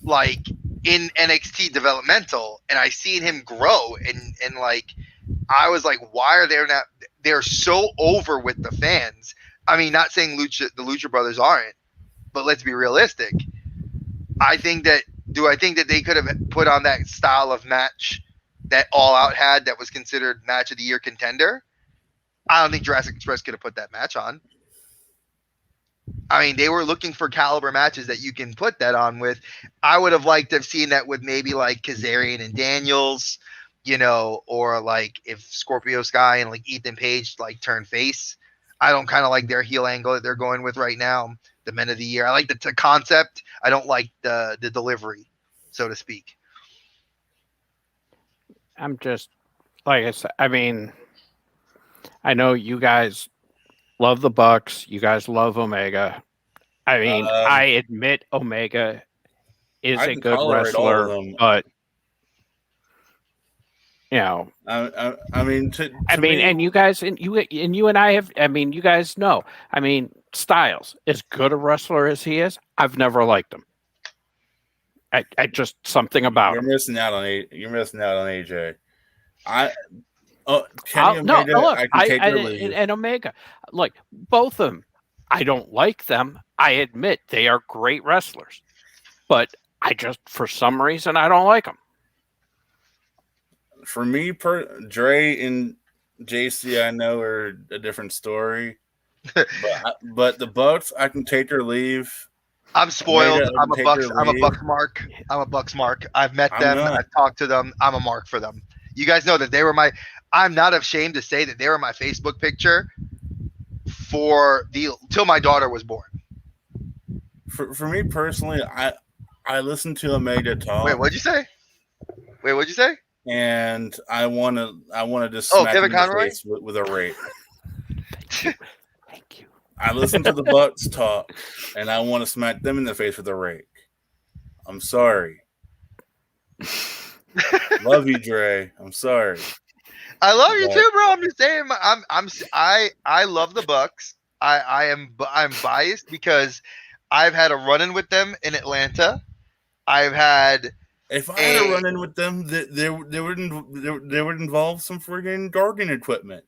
like, in NXT developmental. And I seen him grow. And like, I was like, why are they not – they're so over with the fans. I mean, not saying the Lucha Brothers aren't, but let's be realistic. I think that they could have put on that style of match that All Out had that was considered match of the year contender? I don't think Jurassic Express could have put that match on. I mean, they were looking for caliber matches that you can put that on with. I would have liked to have seen that with maybe like Kazarian and Daniels, or like if Scorpio Sky and like Ethan Page like turn face. I don't kind of like their heel angle that they're going with right now. The Men of the Year. I like the concept. I don't like the delivery, so to speak. I'm just, like I said, I mean, I know you guys love the Bucks. You guys love Omega. I mean, I admit Omega is a good wrestler, but I mean, and you guys, and you and I have. I mean, you guys know. I mean, Styles, as good a wrestler as he is, I've never liked him. I just something about you're him. Missing out on AJ. And Omega, like both of them, I don't like them. I admit they are great wrestlers, but I just for some reason I don't like them. For me, Dre and JC, I know are a different story. but the Bucks, I can take or leave. I'm spoiled. I'm a Bucks mark. I'm a Bucks mark. I've met them. I've talked to them. I'm a mark for them. You guys know that they were I'm not ashamed to say that they were my Facebook picture till my daughter was born. For me personally, I listened to Omega talk. Wait, what'd you say? And I want to just smack him in the face with a rake. Thank you. I listened to the Bucks talk, and I want to smack them in the face with a rake. I'm sorry. Love you, Dre. I'm sorry. I love you But- too, bro. I'm just saying. I love the Bucks. I'm biased because I've had a run-in with them in Atlanta. I've had. If I had a run-in with them, they would involve some friggin' gardening equipment.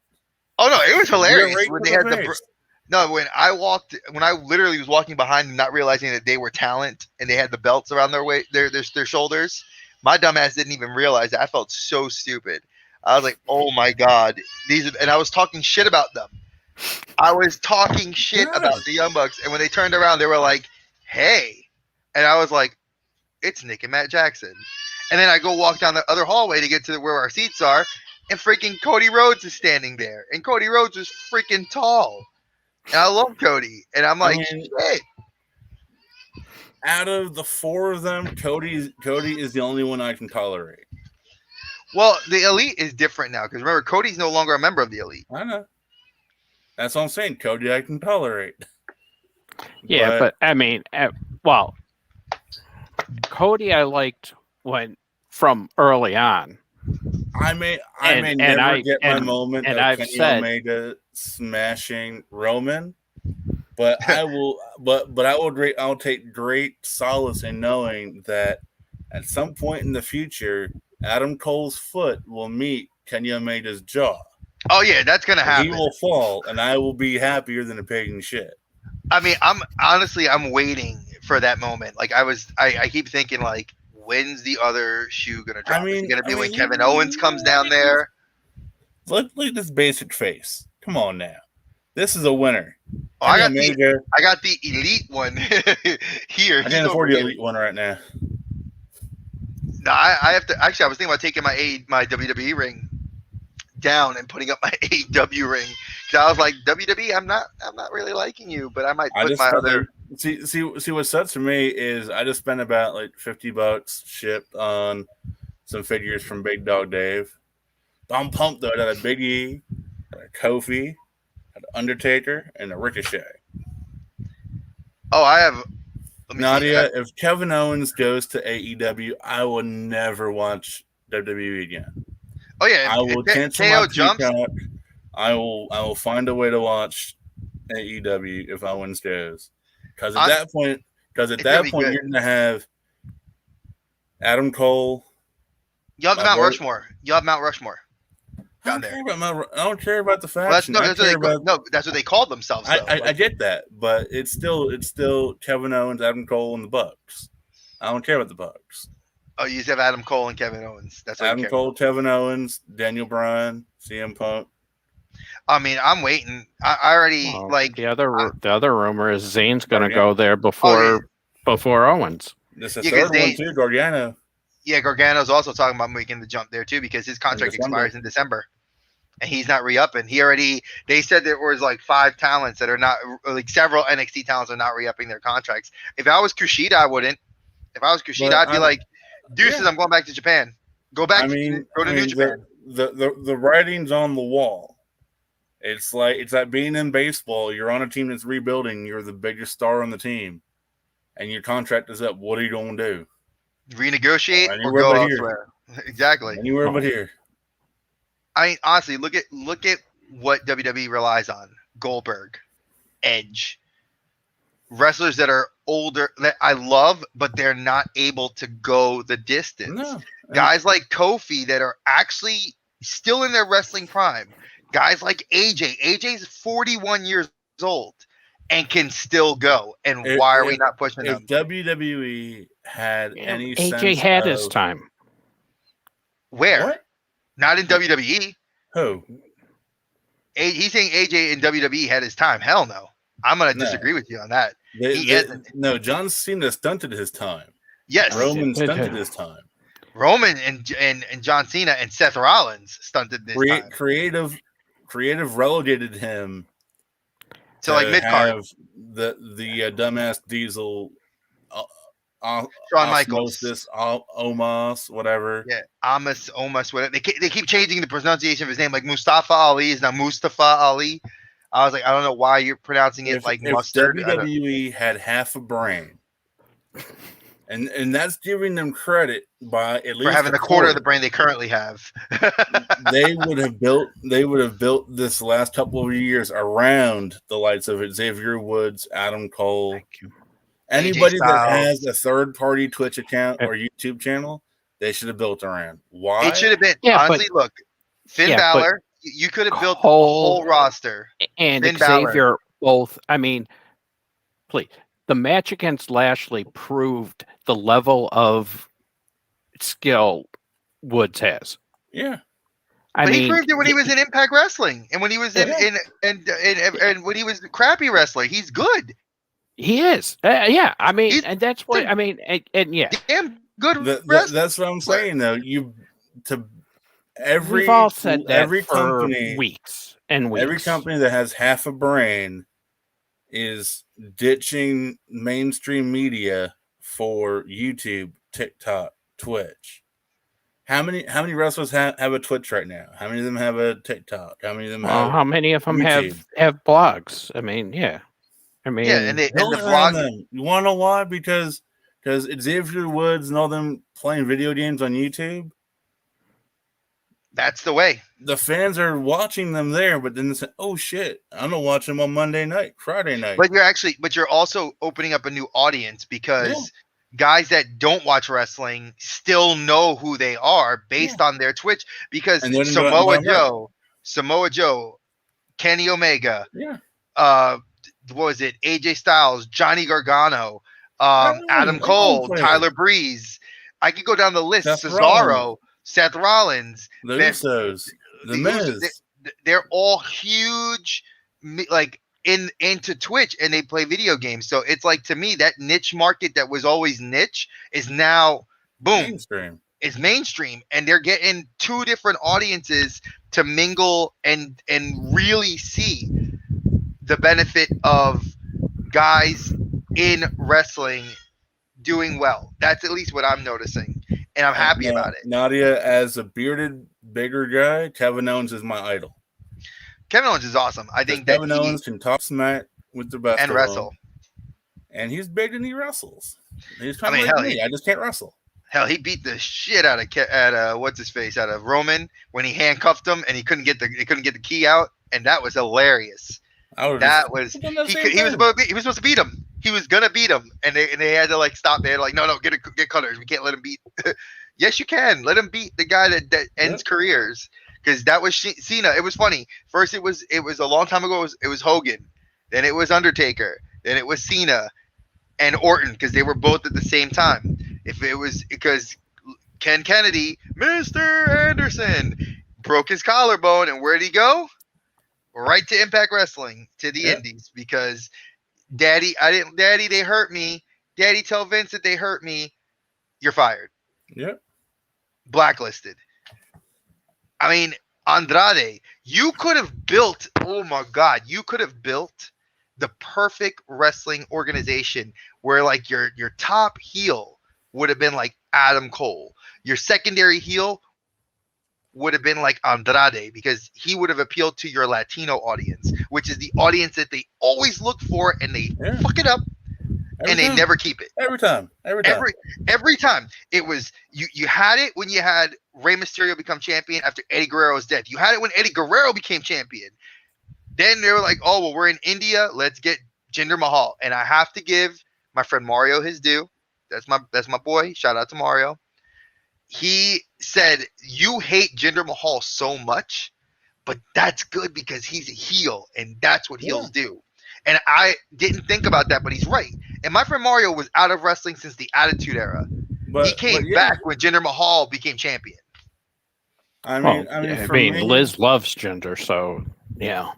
Oh no, it was hilarious Right when to they the had the. face. No, when I literally was walking behind them, not realizing that they were talent and they had the belts around their shoulders. My dumbass didn't even realize that. I felt so stupid. I was like, "Oh my god, and I was talking shit about them. I was talking shit about the Young Bucks, and when they turned around, they were like, "Hey," and I was like, "It's Nick and Matt Jackson." And then I go walk down the other hallway to get to where our seats are, and freaking Cody Rhodes is standing there, and Cody Rhodes was freaking tall, and I love Cody, and I'm like, shit. Out of the four of them, Cody is the only one I can tolerate. Well, the Elite is different now because remember, Cody's no longer a member of the Elite. I know. That's what I'm saying. Cody, I can tolerate. Yeah, but I mean, well, Cody, I liked from early on. I may never get my moment and of I've Kenny said, Omega smashing Roman, but I will. I'll take great solace in knowing that at some point in the future, Adam Cole's foot will meet Kenny Omega's jaw. Oh yeah, that's gonna happen. He will fall, and I will be happier than a pig in shit. I mean, I'm waiting for that moment. Like I keep thinking like, when's the other shoe gonna drop? Is it gonna be when Kevin Owens comes down there? Look at this basic face. Come on now, this is a winner. Oh, I got the Elite one here. I can't afford the Elite one right now. No, I have to. Actually, I was thinking about taking my WWE ring down and putting up my AEW ring because I was like, WWE, I'm not really liking you, but I might put my other. See what sucks for me is I just spent about like $50 shipped on some figures from Big Dog Dave. I'm pumped though. I got a Big E, got a Kofi, got an Undertaker, and a Ricochet. Oh, I have. Nadia, if Kevin Owens goes to AEW, I will never watch WWE again. Oh yeah, I will cancel my Peacock. I will find a way to watch AEW if Owens goes. Because at that point, you're gonna have Adam Cole. You have Mount Rushmore. Down there. I don't care about the faction. That's what they called themselves. I get that, but it's still Kevin Owens, Adam Cole, and the Bucks. I don't care about the Bucks. Oh, you just have Adam Cole and Kevin Owens. That's what Adam Cole, Kevin Owens, Daniel Bryan, CM Punk. I mean, I'm waiting. I already the other rumor is Zayn's going to go there before Owens. This is the third one too, Gargano. Yeah, Gargano's also talking about making the jump there too because his contract expires in December, and he's not re-upping. They said there was like 5 talents that are not like several NXT talents are not re-upping their contracts. If I was Kushida, I wouldn't. If I was Kushida, I'd be like, deuces, I'm going back to Japan. Go to New Japan. The writing's on the wall. It's like being in baseball. You're on a team that's rebuilding. You're the biggest star on the team, and your contract is up. What are you going to do? Renegotiate or go elsewhere? Exactly. Anywhere but here. I mean, honestly, look at what WWE relies on: Goldberg, Edge, wrestlers that are older that I love, but they're not able to go the distance. No. Guys like Kofi that are actually still in their wrestling prime. Guys like AJ. AJ's 41 years old and can still go. And why are we not pushing him? If WWE had any AJ sense had his time. Where? What? Not in WWE. Who? He's saying AJ in WWE had his time. Hell no. I'm going to disagree with you on that. He hasn't. No, John Cena stunted his time. Yes. Roman stunted his time. Roman and John Cena and Seth Rollins stunted this time. Creative relegated him to like mid-card. The dumbass Diesel, Shawn Michaels, Omos, whatever. Yeah, Omos, whatever. They keep changing the pronunciation of his name. Like Mustafa Ali is now Mustafa Ali. I was like, I don't know why you're pronouncing it like mustard. If WWE had half a brain, And that's giving them credit by at least for having a quarter of the brain they currently have. They would have built this last couple of years around the likes of Xavier Woods, Adam Cole, anybody that has a third-party Twitch account or YouTube channel. They should have built around. Why? It should have been honestly. Look, Finn Balor. You could have built a whole roster. And Finn Xavier Balor. both. I mean, please. The match against Lashley proved the level of skill Woods has. Yeah. But he proved it when he was in Impact Wrestling and when he was in when he was crappy wrestler. He's good. He is. Yeah. I mean, and that's what I mean. And yeah. Damn good. That's what I'm saying, though. We've all said that every for company, weeks and weeks. Every company that has half a brain is ditching mainstream media for YouTube, TikTok, Twitch. How many wrestlers have a Twitch right now? How many of them have a TikTok? How many of them have how many of them YouTube? have blogs? I mean, yeah. I mean, and the blog. You want to know why? Because Xavier Woods and all them playing video games on YouTube. That's the way. The fans are watching them there, but then they say, "Oh shit, I'm gonna watch them on Monday night, Friday night." But you're also opening up a new audience because guys that don't watch wrestling still know who they are based on their Twitch. Because Samoa Joe, Kenny Omega, what was it? AJ Styles, Johnny Gargano, Adam Cole, Tyler Breeze. I could go down the list. Cesaro. Seth Rollins, the Usos, the Miz. They're all huge, like into Twitch, and they play video games. So it's like, to me, that niche market that was always niche is now boom, it's mainstream, and they're getting two different audiences to mingle and really see the benefit of guys in wrestling doing well. That's at least what I'm noticing. And I'm happy about it. Nadia, as a bearded, bigger guy, Kevin Owens is my idol. Kevin Owens is awesome. I think Kevin Owens can talk smack with the best and wrestle. And he's big and he wrestles. He's kind of like me. I just can't wrestle. Hell, he beat the shit out of what's his face, out of Roman when he handcuffed him and he couldn't get the key out, and that was hilarious. He was supposed to beat him. He was gonna beat him, and they had to stop. They're like, no, get cutters. We can't let him beat. Yes, you can let him beat the guy that ends careers, because that was Cena. It was funny. First, it was a long time ago. It was Hogan, then it was Undertaker, then it was Cena and Orton, because they were both at the same time. If it was because Ken Kennedy, Mr. Anderson, broke his collarbone, and where'd he go? Right to Impact Wrestling, to the Indies, because Daddy, they hurt me. Daddy, tell Vince that they hurt me. You're fired. Yep. Blacklisted. I mean, Andrade, you could have built, you could have built the perfect wrestling organization where your top heel would have been like Adam Cole. Your secondary heel would have been like Andrade, because he would have appealed to your Latino audience, which is the audience that they always look for, and they fuck it up they never keep it. Every time. It was you had it when you had Rey Mysterio become champion after Eddie Guerrero's death. You had it when Eddie Guerrero became champion. Then they were like, oh, well, we're in India, let's get Jinder Mahal. And I have to give my friend Mario his due. That's my boy. Shout out to Mario. He said, you hate Jinder Mahal so much, but that's good because he's a heel, and that's what heels do. And I didn't think about that, but he's right. And my friend Mario was out of wrestling since the Attitude Era. He came back when Jinder Mahal became champion. I mean, Liz loves Jinder, so yeah.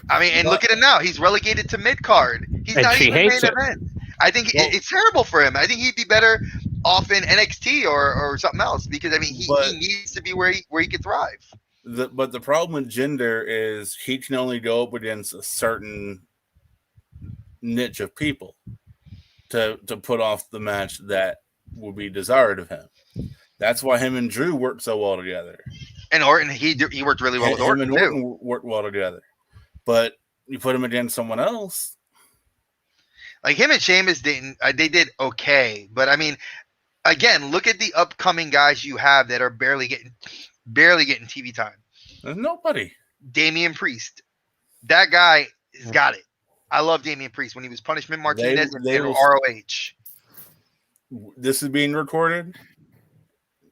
I mean, and look at him now. He's relegated to mid-card. He's not even main event. I think it's terrible for him. I think he'd be better off in NXT or something else, because I mean he needs to be where he can thrive. But the problem with Jinder is he can only go up against a certain niche of people to put off the match that will be desired of him. That's why him and Drew worked so well together. And Orton, he worked really well with Orton too. Orton worked well together. But you put him against someone else. Like him and Sheamus didn't. They did okay, but I mean, again, look at the upcoming guys you have that are barely getting TV time. There's nobody. Damian Priest, that guy has got it. I love Damian Priest when he was Punishment Martinez and ROH. This is being recorded.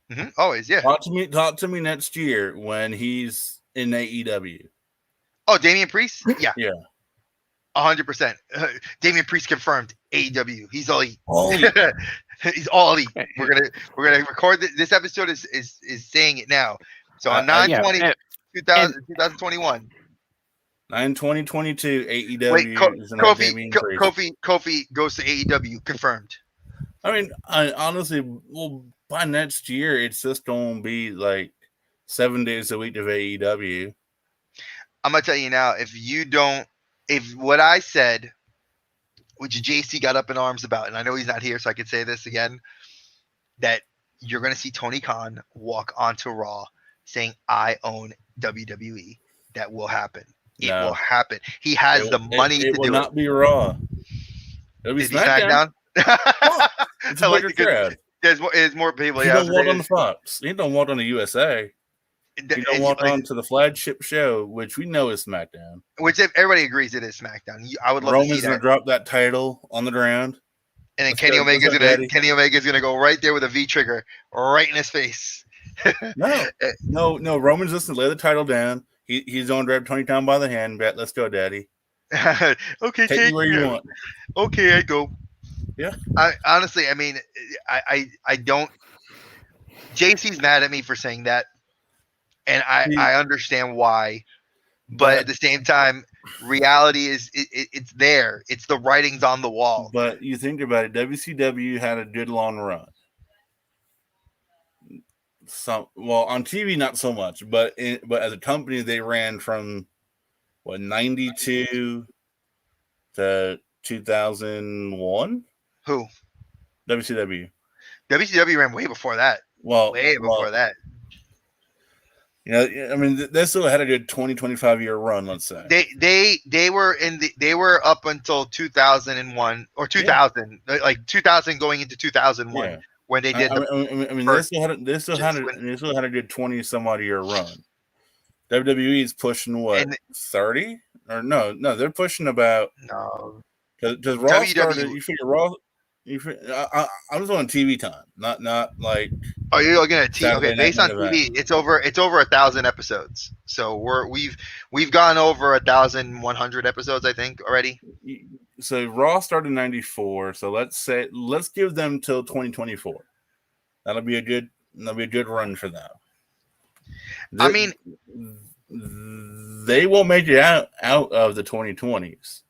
Mm-hmm. Always, yeah. Talk to me next year when he's in AEW. Oh, Damian Priest? Yeah. Yeah. 100%. Damian Priest confirmed AEW. He's all elite. Elite. He's all elite. We're gonna record this episode is saying it now. So on 9/20, 2021. 9/20/22 AEW. Wait, Kofi goes to AEW. Confirmed. I mean, honestly, well, by next year, it's just gonna be like 7 days a week of AEW. I'm gonna tell you now, if what I said, which JC got up in arms about, and I know he's not here, so I could say this again, that you're gonna see Tony Khan walk onto Raw saying, "I own WWE." That will happen. It will happen. He has the money to do it. It will not be Raw. It'll be SmackDown. It's a bigger crowd. There's more people. He don't walk on the Fox. He don't walk on the USA. He don't walk on to the flagship show, which we know is SmackDown. Which everybody agrees it is SmackDown. I would love Roman's to see that. Gonna drop that title on the ground, and then Kenny Omega's gonna go right there with a V trigger right in his face. No. Roman's just gonna lay the title down. He's gonna grab Tony Khan by the hand. Bet, let's go, Daddy. Okay, take me where you want. Okay, I go. Yeah. I honestly, I mean, I don't. JC's mad at me for saying that, and I understand why, but at the same time, reality is it's there. It's the writings on the wall. But you think about it, WCW had a good long run. On TV not so much, but as a company they ran from 92 to 2001. Who? WCW. WCW ran way before that. Way before that. You know, I mean, they still had a good 20-25 year run. Let's say they were up until 2001 or 2000, like 2000 going into 2001. Yeah. When they did, they still had a good 20 some odd year run. WWE is pushing what 30 or no, they're pushing about because Raw started. You figure Raw. I was on TV time, not like. Oh, you're looking at TV. Okay, based on TV, it's over 1,000 episodes. So we've gone over 1,100 episodes, I think, already. So Raw started in 94. So let's give them till 2024. That'll be a good run for them. I mean, they will make it out of the 2020s.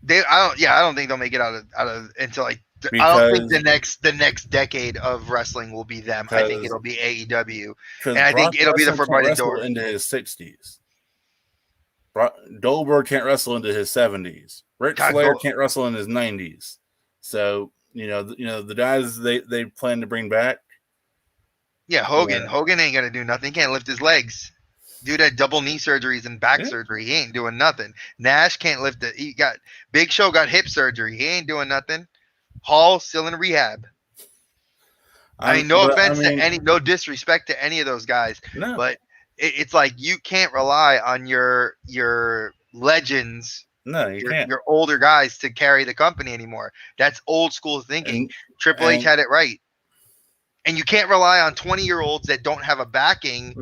I don't think they'll make it out of until like. I don't think the next decade of wrestling will be them. I think it'll be AEW, and I think it'll be the forbidden door into his 60s. Goldberg can't wrestle into his 70s. Ric Flair can't wrestle in his 90s. So you know the guys they plan to bring back. Yeah, Hogan. Yeah. Hogan ain't gonna do nothing. He can't lift his legs. Dude had double knee surgeries and back surgery. He ain't doing nothing. Nash can't lift it. Big Show got hip surgery. He ain't doing nothing. Hall still in rehab. No disrespect to any of those guys, but it's like you can't rely on your legends. No, you can't. Your older guys to carry the company anymore. That's old school thinking. Triple H had it right, and you can't rely on 20-year-olds that don't have a backing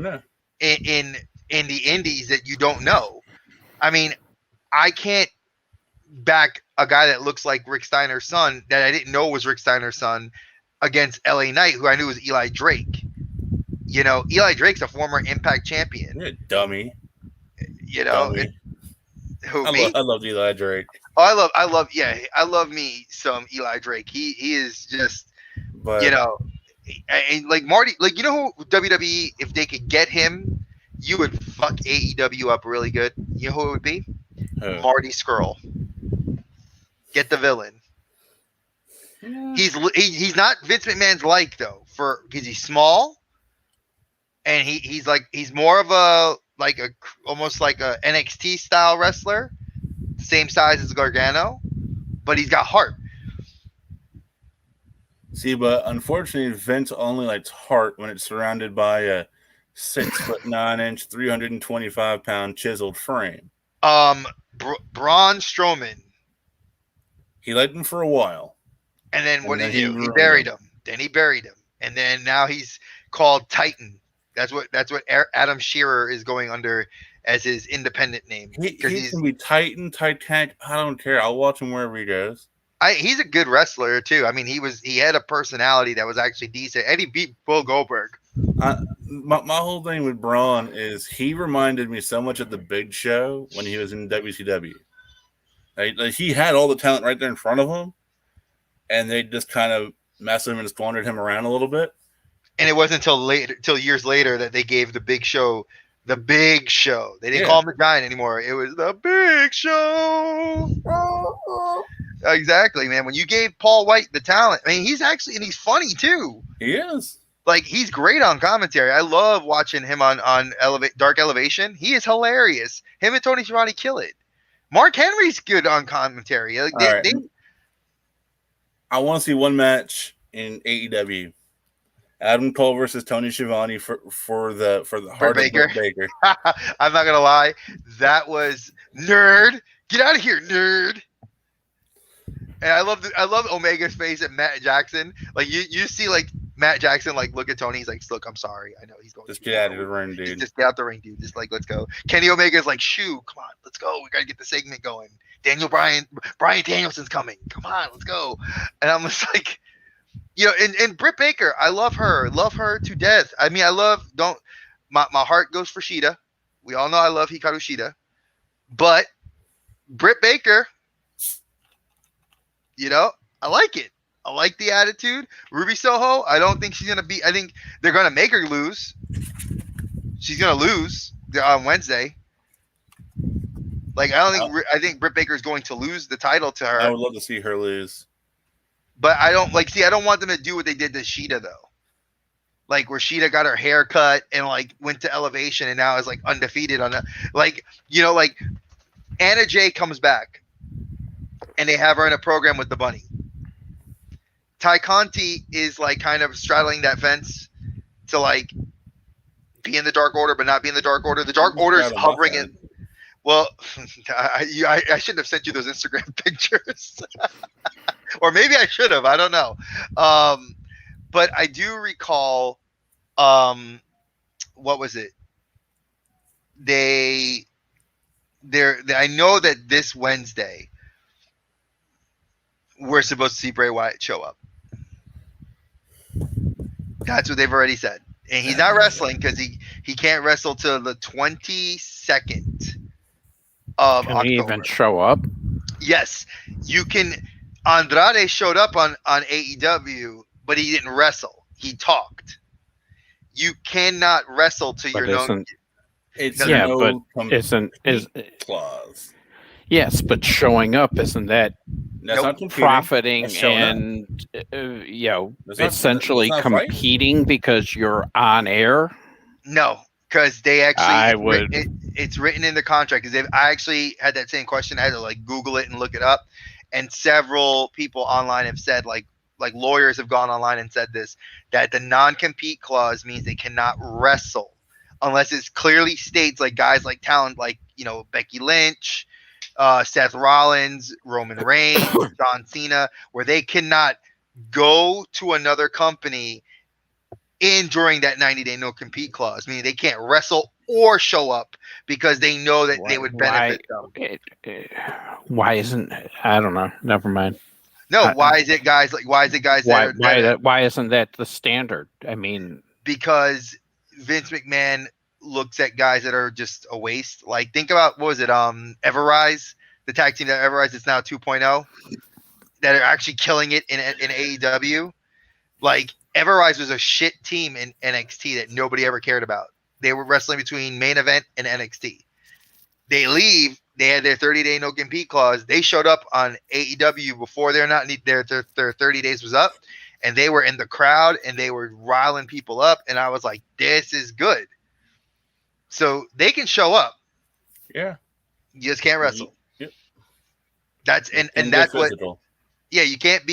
in the indies that you don't know. I mean, I can't back a guy that looks like Rick Steiner's son that I didn't know was Rick Steiner's son against LA Knight, who I knew was Eli Drake. You know, Eli Drake's a former Impact champion. You're a dummy. You know, I love Eli Drake. Oh, I love me some Eli Drake. He is just, like Marty, like, you know who WWE, if they could get him, you would fuck AEW up really good. You know who it would be? Marty Scurll. Get the villain. Yeah. He's not Vince McMahon's like though, because he's small, and he's more of almost like a NXT style wrestler, same size as Gargano, but he's got heart. See, but unfortunately, Vince only likes heart when it's surrounded by a 6'9", 325-pound chiseled frame. Braun Strowman. He liked him for a while. And then what did he do? He ruined buried him. Then he buried him. And then now he's called Titan. That's what Adam Shearer is going under as his independent name. He's going to be Titan, Titanic. I don't care. I'll watch him wherever he goes. He's a good wrestler too. I mean, he had a personality that was actually decent, and he beat Bill Goldberg. My whole thing with Braun is he reminded me so much of the Big Show when he was in WCW. Like he had all the talent right there in front of him, and they just kind of messed him and squandered him around a little bit. And it wasn't till years later that they gave the Big Show the Big Show. They didn't call him the Giant anymore. It was the Big Show. Exactly, man. When you gave Paul White the talent, I mean, he's funny too. He is. Like, he's great on commentary. I love watching him on Dark Elevation. He is hilarious. Him and Tony Schiavone kill it. Mark Henry's good on commentary. Like, I want to see one match in AEW. Adam Cole versus Tony Schiavone for the heart of Britt Baker. I'm not gonna lie, that was nerd. Get out of here, nerd. And I love Omega's face at Matt Jackson. Like you see like Matt Jackson like look at Tony. He's like, look, I'm sorry. I know he's going. Just get out of the ring, dude. Just get out the ring, dude. Just like let's go. Kenny Omega's like, shoo, come on, let's go. We gotta get the segment going. Brian Danielson's coming. Come on, let's go. And I'm just like, and Britt Baker, I love her to death. I mean, my heart goes for Shida. We all know I love Hikaru Shida, but Britt Baker. I like it. I like the attitude. Ruby Soho, I don't think she's going to be – I think they're going to make her lose. She's going to lose on Wednesday. Like, I think Britt Baker is going to lose the title to her. I would love to see her lose. But I don't want them to do what they did to Shida, though. Like, where Shida got her hair cut and, like, went to Elevation and now is, like, undefeated on a – like, like Anna Jay comes back. And they have her in a program with the Bunny. Ty Conti is like kind of straddling that fence to like be in the Dark Order, but not be in the Dark Order. The Dark Order is hovering in. Well, I shouldn't have sent you those Instagram pictures, or maybe I should have. I don't know. But I do recall. What was it? I know that this Wednesday. We're supposed to see Bray Wyatt show up. That's what they've already said. And he's not wrestling because he can't wrestle till the 22nd of October. Can he even show up? Yes. You can. Andrade showed up on AEW, but he didn't wrestle. He talked. You cannot wrestle till you're known. Clause. Yes, but showing up, isn't that profiting and essentially competing because you're on air? No, because they actually it's written in the contract. Because I actually had that same question. I had to like Google it and look it up, and several people online have said like lawyers have gone online and said this, that the non-compete clause means they cannot wrestle unless it clearly states like guys like talent like Becky Lynch. Seth Rollins, Roman Reigns, John Cena, where they cannot go to another company during that 90-day no-compete clause, meaning they can't wrestle or show up because they know that they would benefit them. Why isn't – I don't know. Never mind. No, why isn't that the standard? I mean – because Vince McMahon – looks at guys that are just a waste. Like think about what was it? Everrise, the tag team that Everrise is now 2.0, that are actually killing it in AEW. Like Everrise was a shit team in NXT that nobody ever cared about. They were wrestling between main event and NXT. They leave. They had their 30-day no compete clause. They showed up on AEW before their 30 days was up, and they were in the crowd and they were riling people up. And I was like, this is good. So they can show up. Yeah. You just can't wrestle. Yep. That's what. Yeah, you can't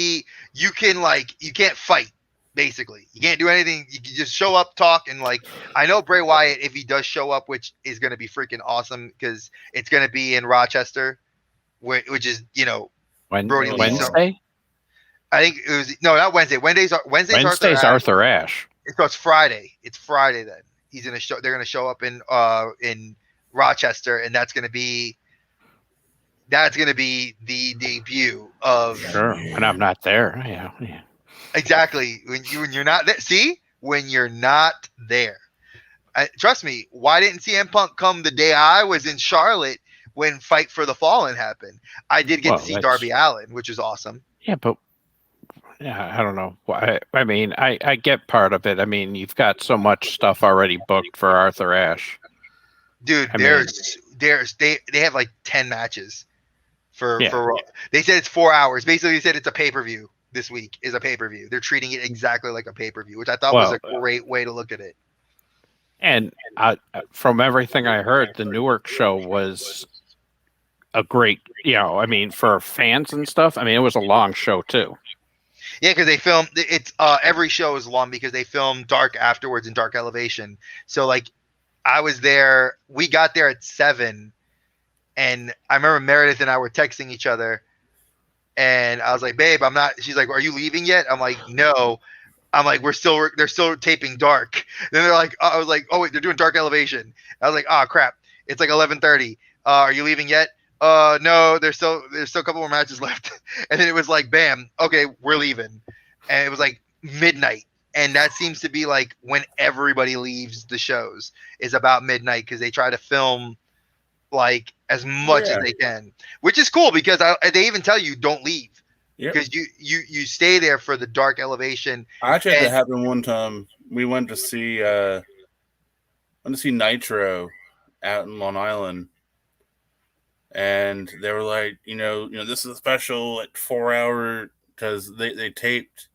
fight. Basically, you can't do anything. You can just show up, talk, and like I know Bray Wyatt, if he does show up, which is going to be freaking awesome because it's going to be in Rochester, which is Brody Lee. Wednesday. I think it was not Wednesday. Wednesday's Arthur Ashe. So it's Friday. It's Friday then. He's gonna show. They're gonna show up in Rochester, and that's gonna be the debut of. Sure, when I'm not there. Yeah. Exactly. When you're not there. See, when you're not there. Trust me. Why didn't CM Punk come the day I was in Charlotte when Fight for the Fallen happened? I did get to see Darby Allen, which is awesome. Yeah, but I don't know. I mean, I get part of it. I mean, you've got so much stuff already booked for Arthur Ashe. Dude, they have like 10 matches for they said it's 4 hours. Basically, they said it's a pay-per-view. This week is a pay-per-view. They're treating it exactly like a pay-per-view, which I thought was a great way to look at it. And from everything I heard, the Newark show was a great, I mean, for fans and stuff. I mean, it was a long show too. Yeah, because they filmed it's every show is long because they filmed Dark afterwards and Dark Elevation. So like, I was there. We got there at 7, and I remember Meredith and I were texting each other. And I was like, babe, I'm not. She's like, are you leaving yet? I'm like, no. I'm like, they're still taping Dark. Then they're like, I was like, oh wait, they're doing Dark Elevation. I was like, oh crap, it's like 11:30. Are you leaving yet? No, there's still a couple more matches left. And then it was like, bam, okay, we're leaving. And it was like midnight. And that seems to be like when everybody leaves the shows is about midnight because they try to film like as much as they can, which is cool because they even tell you don't leave because you stay there for the Dark Elevation. I actually had that happen one time. We went to see Nitro out in Long Island, and they were like, this is a special like 4-hour because they taped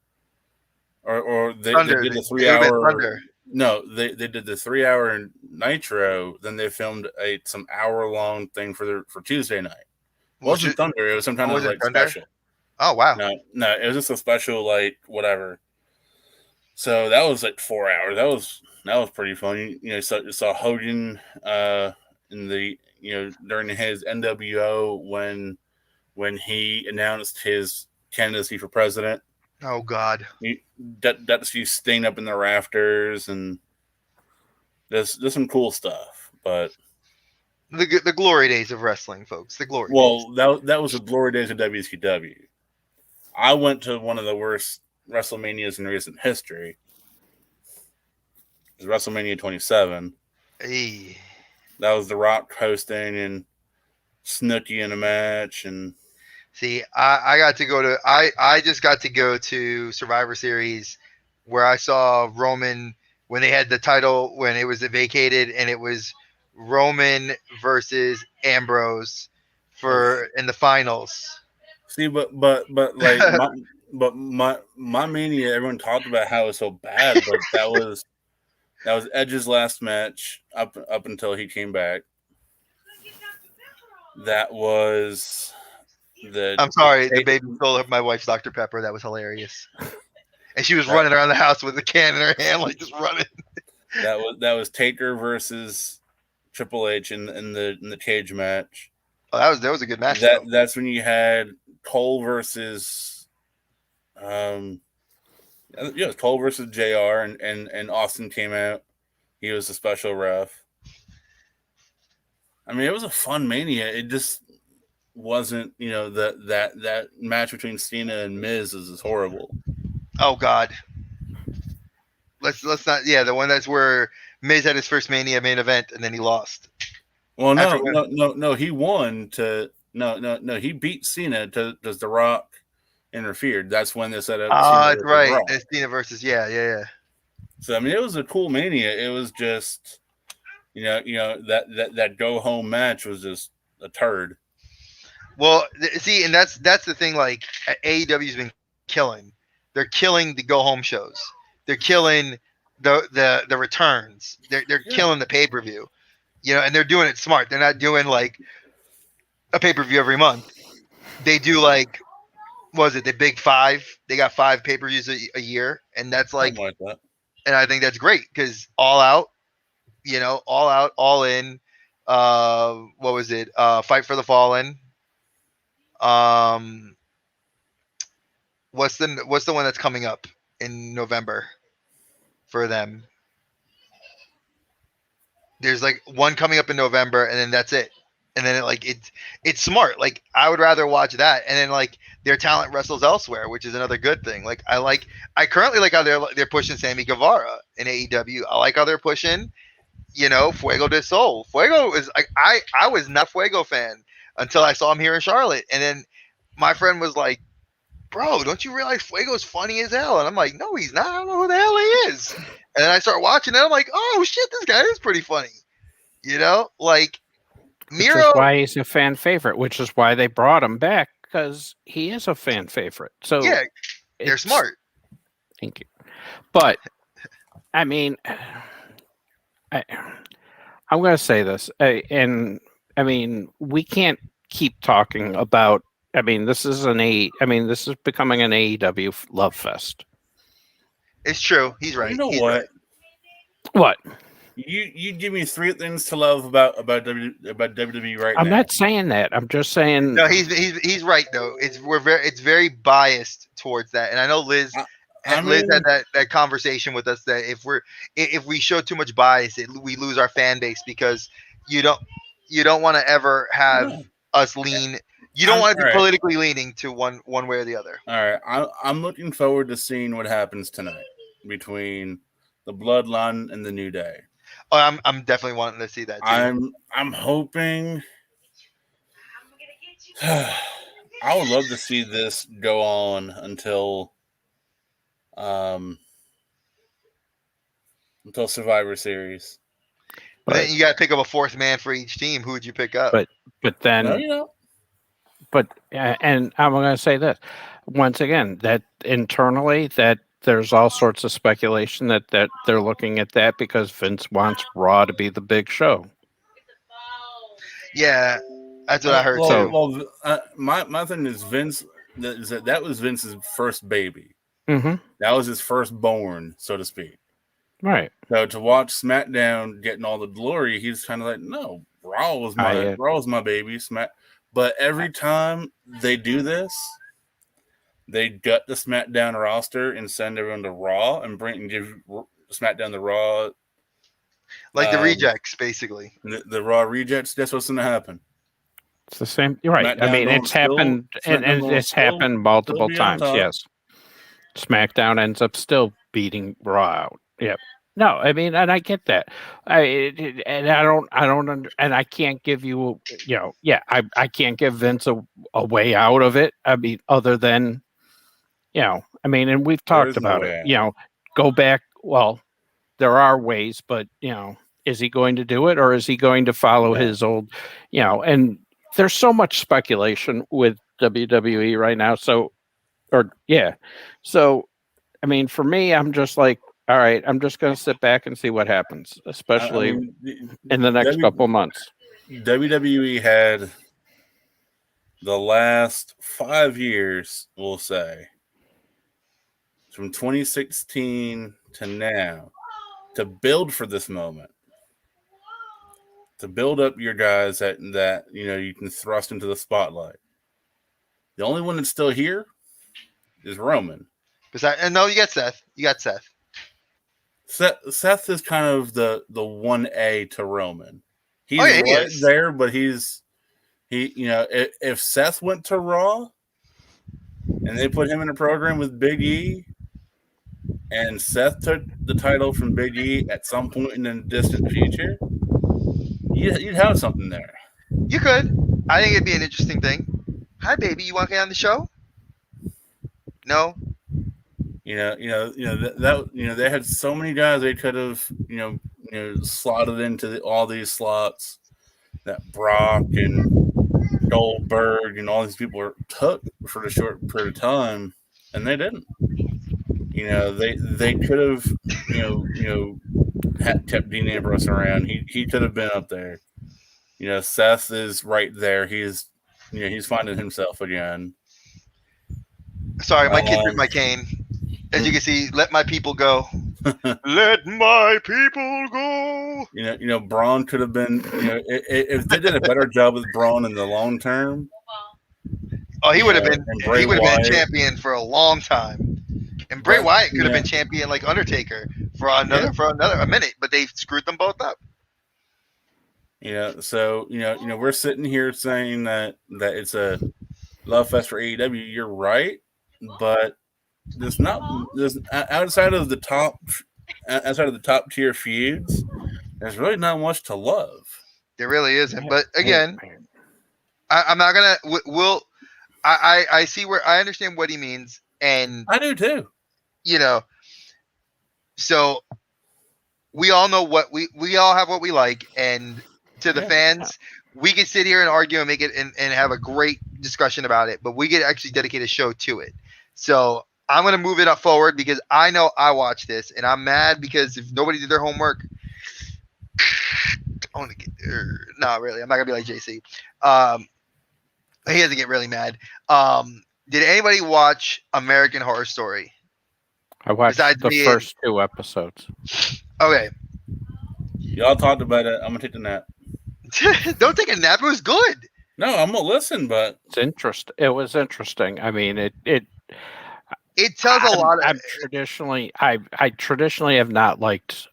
or they did the 3-hour. No, they did the 3-hour Nitro. Then they filmed some hour-long thing for Tuesday night. It wasn't Thunder. It was some kind of like special. Oh wow! No, it was just a special like whatever. So that was like 4 hours. That was pretty fun. You saw Hogan in the during his NWO when he announced his candidacy for president. Oh God! That's you staying up in the rafters, and there's some cool stuff. But the glory days of wrestling, folks. The glory. Well, that was the glory days of WCW. I went to one of the worst WrestleManias in recent history. It was WrestleMania 27. Hey. That was The Rock hosting and Snooki in a match and. See, I just got to go to Survivor Series where I saw Roman when they had the title when it was vacated and it was Roman versus Ambrose in the finals. See, but like my Mania, everyone talked about how it was so bad, but that was Edge's last match up until he came back. That was. I'm sorry, the baby stole my wife's Dr. Pepper. That was hilarious. And she was running around the house with a can in her hand, like just running. That was Taker versus Triple H in the cage match. Oh, that was a good match. That's when you had Cole versus Cole versus JR and Austin came out. He was a special ref. I mean, it was a fun Mania. It just wasn't, that match between Cena and Miz is horrible. Oh God. Let's not. Yeah, the one that's where Miz had his first Mania main event and then he lost. Well, no. He won he beat Cena because The Rock interfered. That's when they set up. That's right. It's Cena versus yeah. So I mean, it was a cool Mania. It was just, that go home match was just a turd. Well, see, and that's the thing. Like AEW's been killing. They're killing the go home shows. They're killing the returns. They're killing the pay per view. And they're doing it smart. They're not doing like a pay per view every month. they do like, what was it, the Big Five? They got 5 pay-per-views a year, and that's like, Something like that. and I think that's great because All Out, All Out, All In. What was it? Fight for the Fallen. What's the one that's coming up in November for them? There's like one coming up in November, and then that's it. And then it's smart. Like I would rather watch that, and then like their talent wrestles elsewhere, which is another good thing. Like I currently like how they're pushing Sammy Guevara in AEW. I like how they're pushing, Fuego del Sol. Fuego is like I was not Fuego fan until I saw him here in Charlotte, and then my friend was like, "Bro, don't you realize Fuego's funny as hell?" And I'm like, "No, he's not. I don't know who the hell he is." And then I start watching it. I'm like, "Oh shit, this guy is pretty funny." Like Miro. Which is why he's a fan favorite. Which is why they brought him back, because he is a fan favorite. So yeah, they're smart. Thank you. But I mean, I'm going to say this, and I mean, we can't keep talking about. I mean, this is becoming an AEW love fest. It's true. He's right. You know He's what? right. What? You give me 3 things to love about WWE right now. I'm not saying that. I'm just saying. No, he's right though. It's very biased towards that, and I know Liz. Liz had that conversation with us that if we show too much bias, we lose our fan base, because you don't want to ever have us lean. You don't want to be politically leaning to one way or the other. All right, I'm looking forward to seeing what happens tonight between the Bloodline and the New Day. Oh, I'm definitely wanting to see that too. I'm hoping. I would love to see this go on until Survivor Series. But then you got to pick up a 4th man for each team. Who would you pick up? But then, but and I'm going to say this once again, that internally that there's all sorts of speculation that they're looking at that because Vince wants Raw to be the big show. Yeah, that's what I heard too. My thing is Vince. That was Vince's first baby. Mm-hmm. That was his firstborn, so to speak. Right. So to watch SmackDown getting all the glory, he's kind of like, no, Raw was my baby. But every time they do this, they gut the SmackDown roster and send everyone to Raw and give SmackDown the Raw. Like the rejects, basically. The Raw rejects, that's what's going to happen. It's the same. You're right. I mean, it's happened, and it's happened multiple times, yes. SmackDown ends up still beating Raw out. Yep. No, I mean, and I get that. I can't give you, I can't give Vince a way out of it. I mean, other than, I mean, and we've talked about it, go back. Well, there are ways, but, is he going to do it, or is he going to follow his old, and there's so much speculation with WWE right now. So, I mean, for me, I'm just like, all right, I'm just going to sit back and see what happens, especially in the next couple months. WWE had the last 5 years, we'll say, from 2016 to now, to build for this moment, to build up your guys that you can thrust into the spotlight. The only one that's still here is Roman. And no, you got Seth. Seth is kind of the 1A to Roman. He's there, but if Seth went to Raw and they put him in a program with Big E, and Seth took the title from Big E at some point in the distant future, you'd have something there. You could. I think it'd be an interesting thing. Hi, baby. You want to get on the show? No. They had so many guys they could have, slotted into all these slots that Brock and Goldberg and all these people took for a short period of time, and they didn't. They could have, kept Dean Ambrose around. He could have been up there. Seth is right there. He's Yeah, he's finding himself again. Sorry, my kid threw my cane. As you can see, let my people go. Let my people go. You know, Braun could have been. You know, if they did a better job with Braun in the long term. Oh, he would have been. Bray He would have been Wyatt. a champion for a long time. And Bray Wyatt could have been champion like Undertaker for a minute, but they screwed them both up. Yeah, so you know, we're sitting here saying that it's a love fest for AEW. You're right, but there's outside of the top tier feuds. There's really not much to love. There really isn't. But again, I'm not gonna. I see where I understand what he means, and I do too. You know, so we all know what we all have what we like, and to the fans, we can sit here and argue and make it and have a great discussion about it, but we could actually dedicate a show to it. So I'm gonna move it up forward because I know I watched this and I'm mad because if nobody did their homework, I want to get not really. I'm not gonna be like JC. He doesn't get really mad. Did anybody watch American Horror Story? I watched the first 2 episodes. Okay. Y'all talked about it. I'm gonna take a nap. Don't take a nap. It was good. No, I'm gonna listen, but it was interesting. I mean, it tells a lot of. I traditionally have not liked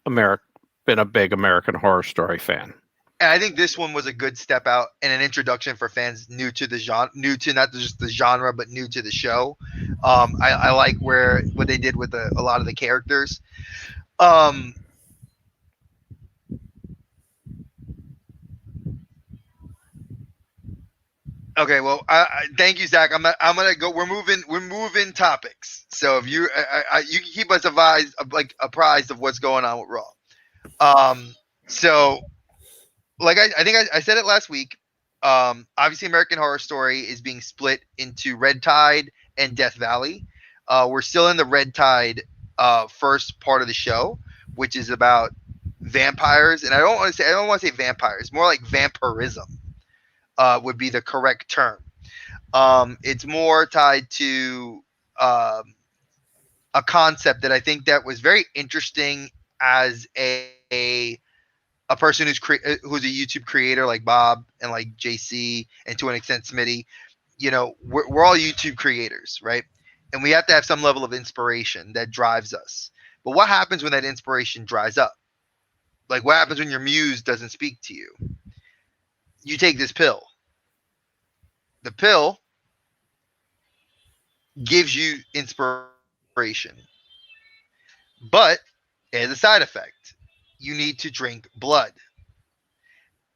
been a big American Horror Story fan. And I think this one was a good step out and an introduction for fans new to the genre, new to not just the genre, but new to the show. I like what they did with a lot of the characters. Okay, well, thank you, Zach. I'm gonna go. We're moving topics. So if you can keep us apprised of what's going on with Raw. So. Like I think I said it last week. Obviously, American Horror Story is being split into Red Tide and Death Valley. We're still in the Red Tide first part of the show, which is about vampires, and I don't want to say vampires. More like vampirism would be the correct term. It's more tied to a concept that I think that was very interesting as a person who's a YouTube creator like Bob and like JC and to an extent Smitty. You know, we're all YouTube creators, right? And we have to have some level of inspiration that drives us. But what happens when that inspiration dries up? Like what happens when your muse doesn't speak to you? You take this pill. The pill gives you inspiration, but it has a side effect. You need to drink blood.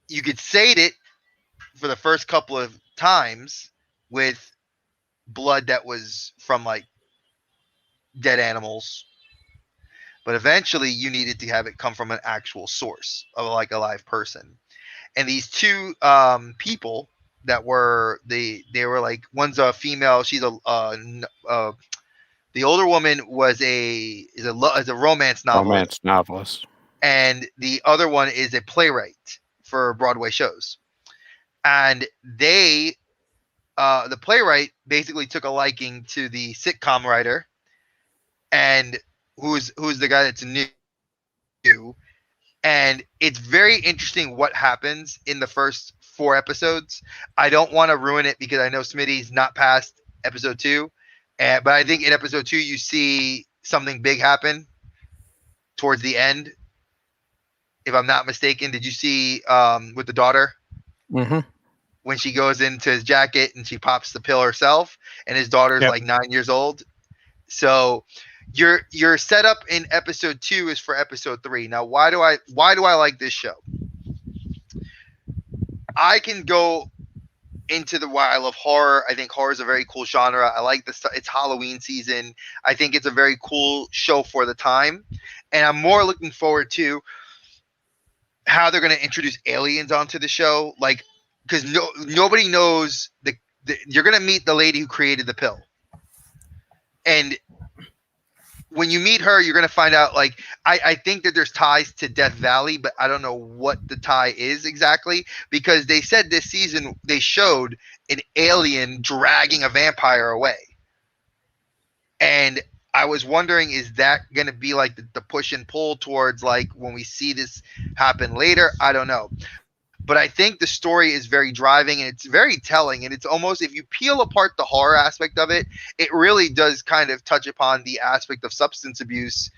You could sate it for the first couple of times with blood that was from like dead animals, but eventually you needed to have it come from an actual source of like a live person. And these two people that were they were like, one's a female, she's the older woman is a romance novelist. And the other one is a playwright for Broadway shows. And they, the playwright basically took a liking to the sitcom writer, and who's the guy that's new. And it's very interesting what happens in the first 4 episodes. I don't want to ruin it because I know Smitty's not past episode 2. But I think in episode 2, you see something big happen towards the end. If I'm not mistaken, did you see with the daughter? Mm-hmm. When she goes into his jacket and she pops the pill herself, and his daughter's like 9 years old. So your setup in episode 2 is for episode 3. Now, why do I like this show? I can go into why I love horror. I think horror is a very cool genre. I like this. It's Halloween season. I think it's a very cool show for the time, and I'm more looking forward to how they're going to introduce aliens onto the show, like, because nobody knows you're going to meet the lady who created the pill, and when you meet her, you're gonna find out. Like, I think that there's ties to Death Valley, but I don't know what the tie is exactly, because they said this season they showed an alien dragging a vampire away, and I was wondering, is that gonna be like the push and pull towards like when we see this happen later? I don't know. But I think the story is very driving and it's very telling. And it's almost, if you peel apart the horror aspect of it, it really does kind of touch upon the aspect of substance abuse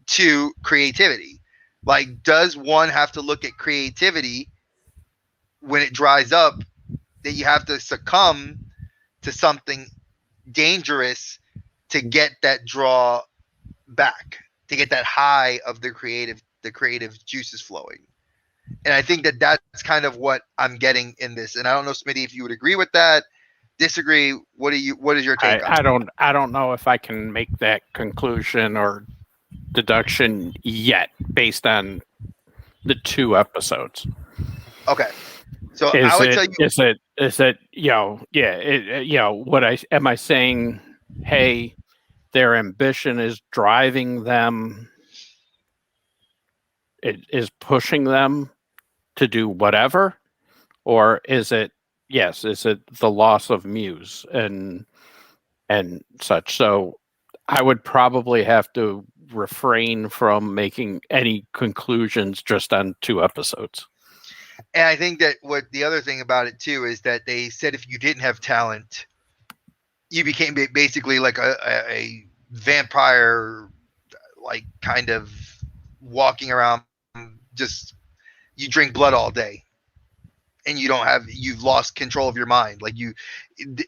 to creativity. Like, does one have to look at creativity when it dries up, that you have to succumb to something dangerous to get that draw back, to get that high of the creative juices flowing? And I think that that's kind of what I'm getting in this. And I don't know, Smitty, if you would agree with that, disagree. What is your take on it? I don't know if I can make that conclusion or deduction yet based on the 2 episodes. Okay. So I would tell you, is it, am I saying, hey, their ambition is driving them, it is pushing them to do whatever, or is it the loss of muse and such? So I would probably have to refrain from making any conclusions just on 2 episodes. and I think that what the other thing about it too is that they said if you didn't have talent, you became basically like a vampire, like kind of walking around, just you drink blood all day and you've lost control of your mind. Like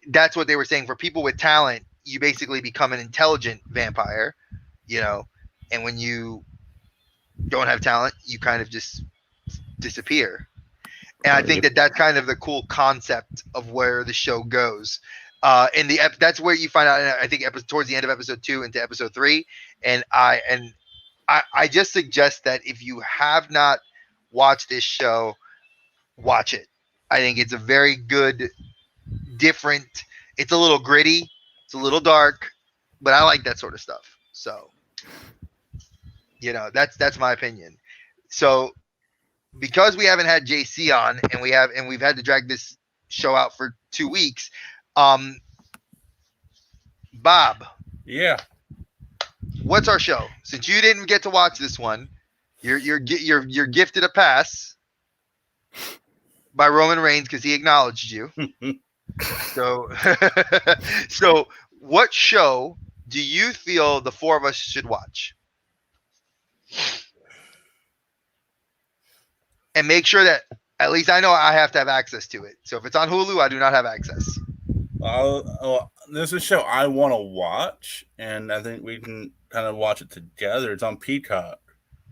that's what they were saying. For people with talent, you basically become an intelligent vampire, and when you don't have talent, you kind of just disappear. And I think that that's kind of the cool concept of where the show goes. That's where you find out, I think, towards the end of episode 2 into episode 3. And I just suggest that if you have not watched this show, watch it. I think it's a very good, different. It's a little gritty, it's a little dark, but I like that sort of stuff. So, that's my opinion. So, because we haven't had JC on, and we've had to drag this show out for 2 weeks, Bob. Yeah. What's our show? Since you didn't get to watch this one, you're gifted a pass by Roman Reigns because he acknowledged you. So what show do you feel the 4 of us should watch? And make sure that at least I know I have to have access to it. So if it's on Hulu, I do not have access. This is a show I want to watch, and I think we can kind of watch it together. It's on Peacock.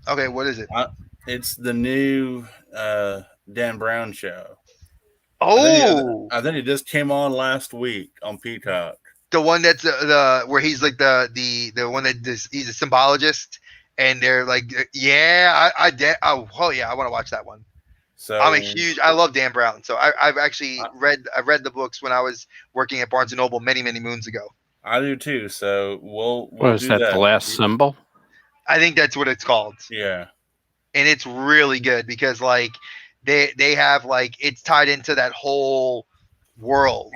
Okay, what is it? It's the new Dan Brown show. Oh, I think it just came on last week on Peacock. The one that's where he's like the one that he's a symbologist, and they're like, I want to watch that one. So I love Dan Brown. So I've actually read the books when I was working at Barnes & Noble many, many moons ago. I do too. So we'll what is that, the last symbol? I think that's what it's called. Yeah. And it's really good because like they have like it's tied into that whole world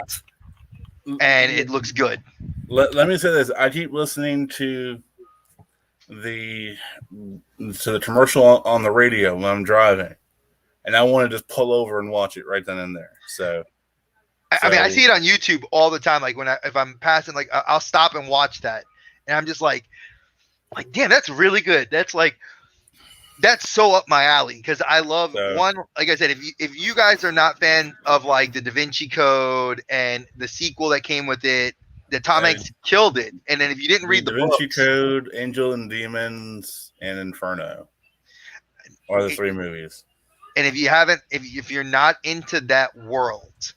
and it looks good. Let me say this. I keep listening to the commercial on the radio when I'm driving. And I want to just pull over and watch it right then and there. So, I mean, I see it on YouTube all the time. Like if I'm passing, like I'll stop and watch that, and I'm just like, damn, that's really good. That's so up my alley because I love one. Like I said, if you guys are not fans of like the Da Vinci Code and the sequel that came with it, that Tom Hanks killed it. And then if you didn't read the Da Vinci Code, Angel and Demons, and Inferno are the 3 movies. And if you're not into that world,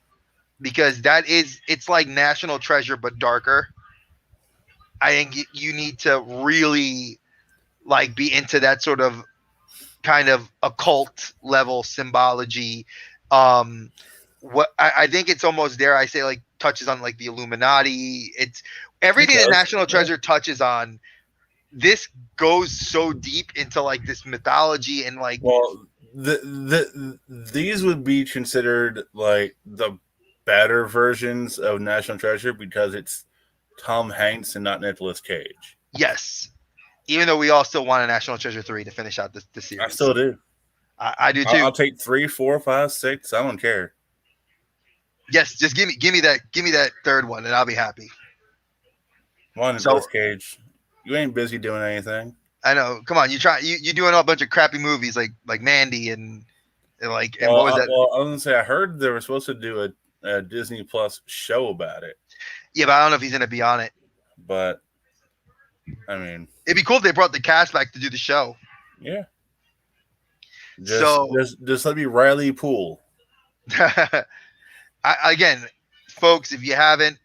because it's like National Treasure but darker. I think you need to really like be into that sort of kind of occult level symbology. What I think it's almost there. I say like touches on like the Illuminati. It's everything that National Treasure touches on this goes so deep into like this mythology and like. Well, these would be considered like the better versions of National Treasure because it's Tom Hanks and not Nicolas Cage. Yes, even though we all still want a National Treasure 3 to finish out the series. I still do. I do too. I'll take 3, 4, 5, 6. I don't care. Yes, just give me that third one, and I'll be happy. Come on, Nicolas Cage. You ain't busy doing anything. I know. Come on, you doing a bunch of crappy movies like Mandy and what was that? Well, I was gonna say I heard they were supposed to do a Disney Plus show about it. Yeah, but I don't know if he's gonna be on it. But I mean, it'd be cool if they brought the cast back to do the show. Yeah. Just let me Riley Poole. Again, folks, if you haven't,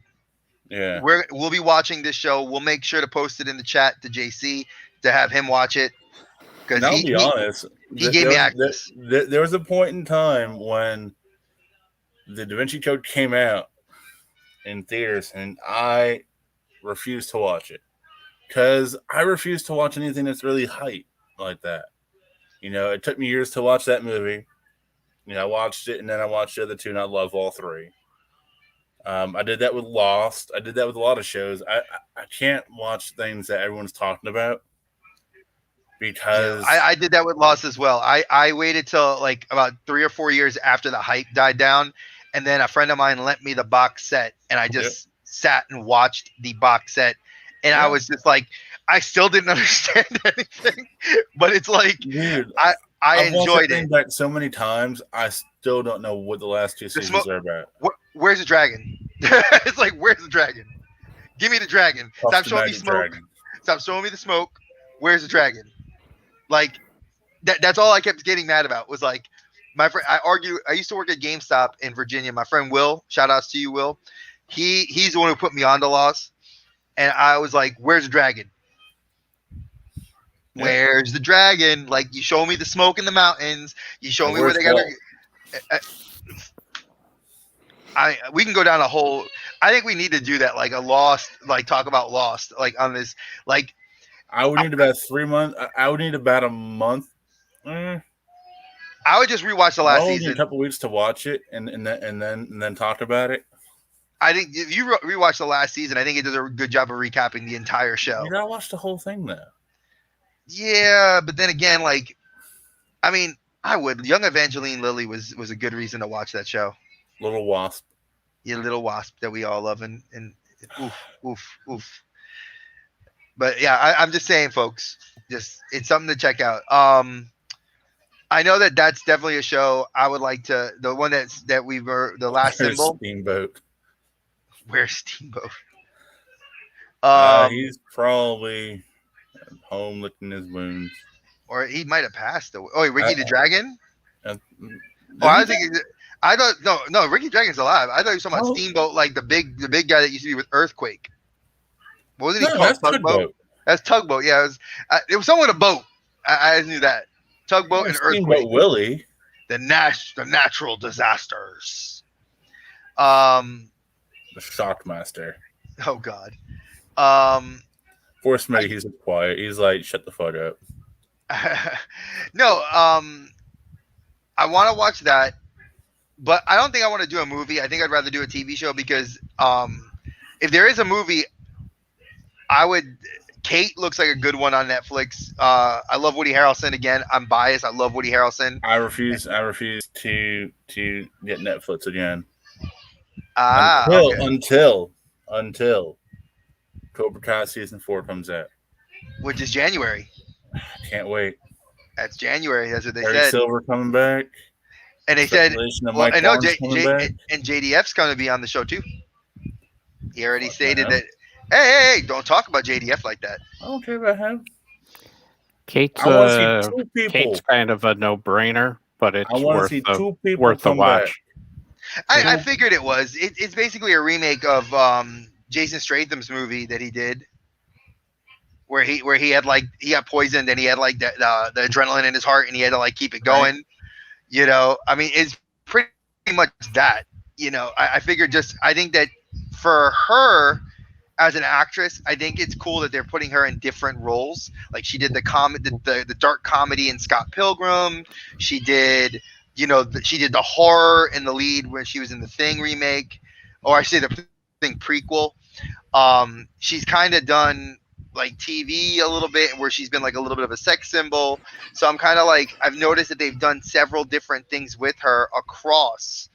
yeah, we'll be watching this show. We'll make sure to post it in the chat to JC to have him watch it. Because I'll be honest, he gave me access. There was a point in time when the Da Vinci Code came out in theaters, and I refused to watch it because I refuse to watch anything that's really hype like that. You know, it took me years to watch that movie. You know, I watched it, and then I watched the other two, and I love all three. I did that with Lost. I did that with a lot of shows. I can't watch things that everyone's talking about because I did that with Lost as well. I waited till like about 3 or 4 years after the hype died down, and then a friend of mine lent me the box set, and I just sat and watched the box set, and I was just like, I still didn't understand anything, but it's like, dude, I enjoyed it. Back so many times, I still don't know what the last two seasons are about. Where's the dragon? It's like, where's the dragon? Give me the dragon. Stop showing me smoke. Dragon. Stop showing me the smoke. Where's the dragon? Like, that's all I kept getting mad about was like, my friend. I used to work at GameStop in Virginia. My friend Will, shout outs to you, Will. He's the one who put me on to Lost, and I was like, where's the dragon? Where's the dragon? Like, you show me the smoke in the mountains. You show me where they got. We can go down a whole. I think we need to do that, like a Lost, like talk about Lost, like on this. Like, I would need about 3 months. I would need about a month. I would just rewatch the last season. A couple weeks to watch it, and then talk about it. I think if you rewatch the last season, I think it does a good job of recapping the entire show. You gotta watch the whole thing though. Yeah, but then again, like, I mean, I would. Young Evangeline Lilly was a good reason to watch that show. Little Wasp. Yeah, Little Wasp that we all love, and oof. But yeah, I'm just saying, folks, it's something to check out. I know that's definitely a show I would like to. The one that we were the last symbol. Steamboat. Where's Steamboat? He's probably home licking his wounds, or he might have passed away. Oh, Ricky the Dragon. I thought no, Ricky Dragon's alive. I thought you were talking about Steamboat, like the big guy that used to be with Earthquake. What wasn't he called? That's Tugboat. That's Tugboat. Yeah, it was someone with a boat. I knew that. Tugboat and Earthquake. Steamboat Willie. The natural disasters. The Shockmaster. Oh God. Poor Smitty, he's quiet. He's like, shut the fuck up. No, I want to watch that, but I don't think I want to do a movie. I think I'd rather do a TV show because if there is a movie, Kate looks like a good one on Netflix. I love Woody Harrelson. Again, I'm biased. I love Woody Harrelson. I refuse to get Netflix again. Until Cobra Kai season 4 comes out, which is January. Can't wait. That's January. That's what they Larry said. Silver coming back, and they said, "Well, I know and JDF's going to be on the show too." He already stated that. Hey, don't talk about JDF like that. I don't care about him. Kate's kind of a no-brainer, but it's worth the watch. I figured it was. It's basically a remake of Jason Statham's movie that he did, where he had like he got poisoned and he had like the adrenaline in his heart and he had to like keep it going. Right. You know, I mean, it's pretty much that. You know, I figured I think that for her, as an actress, I think it's cool that they're putting her in different roles. Like she did the dark comedy in Scott Pilgrim. She did, she did the horror in the lead when she was in the Thing remake, or I say the Thing prequel. She's kind of done like TV a little bit, where she's been like a little bit of a sex symbol. So I'm kind of like, I've noticed that they've done several different things with her across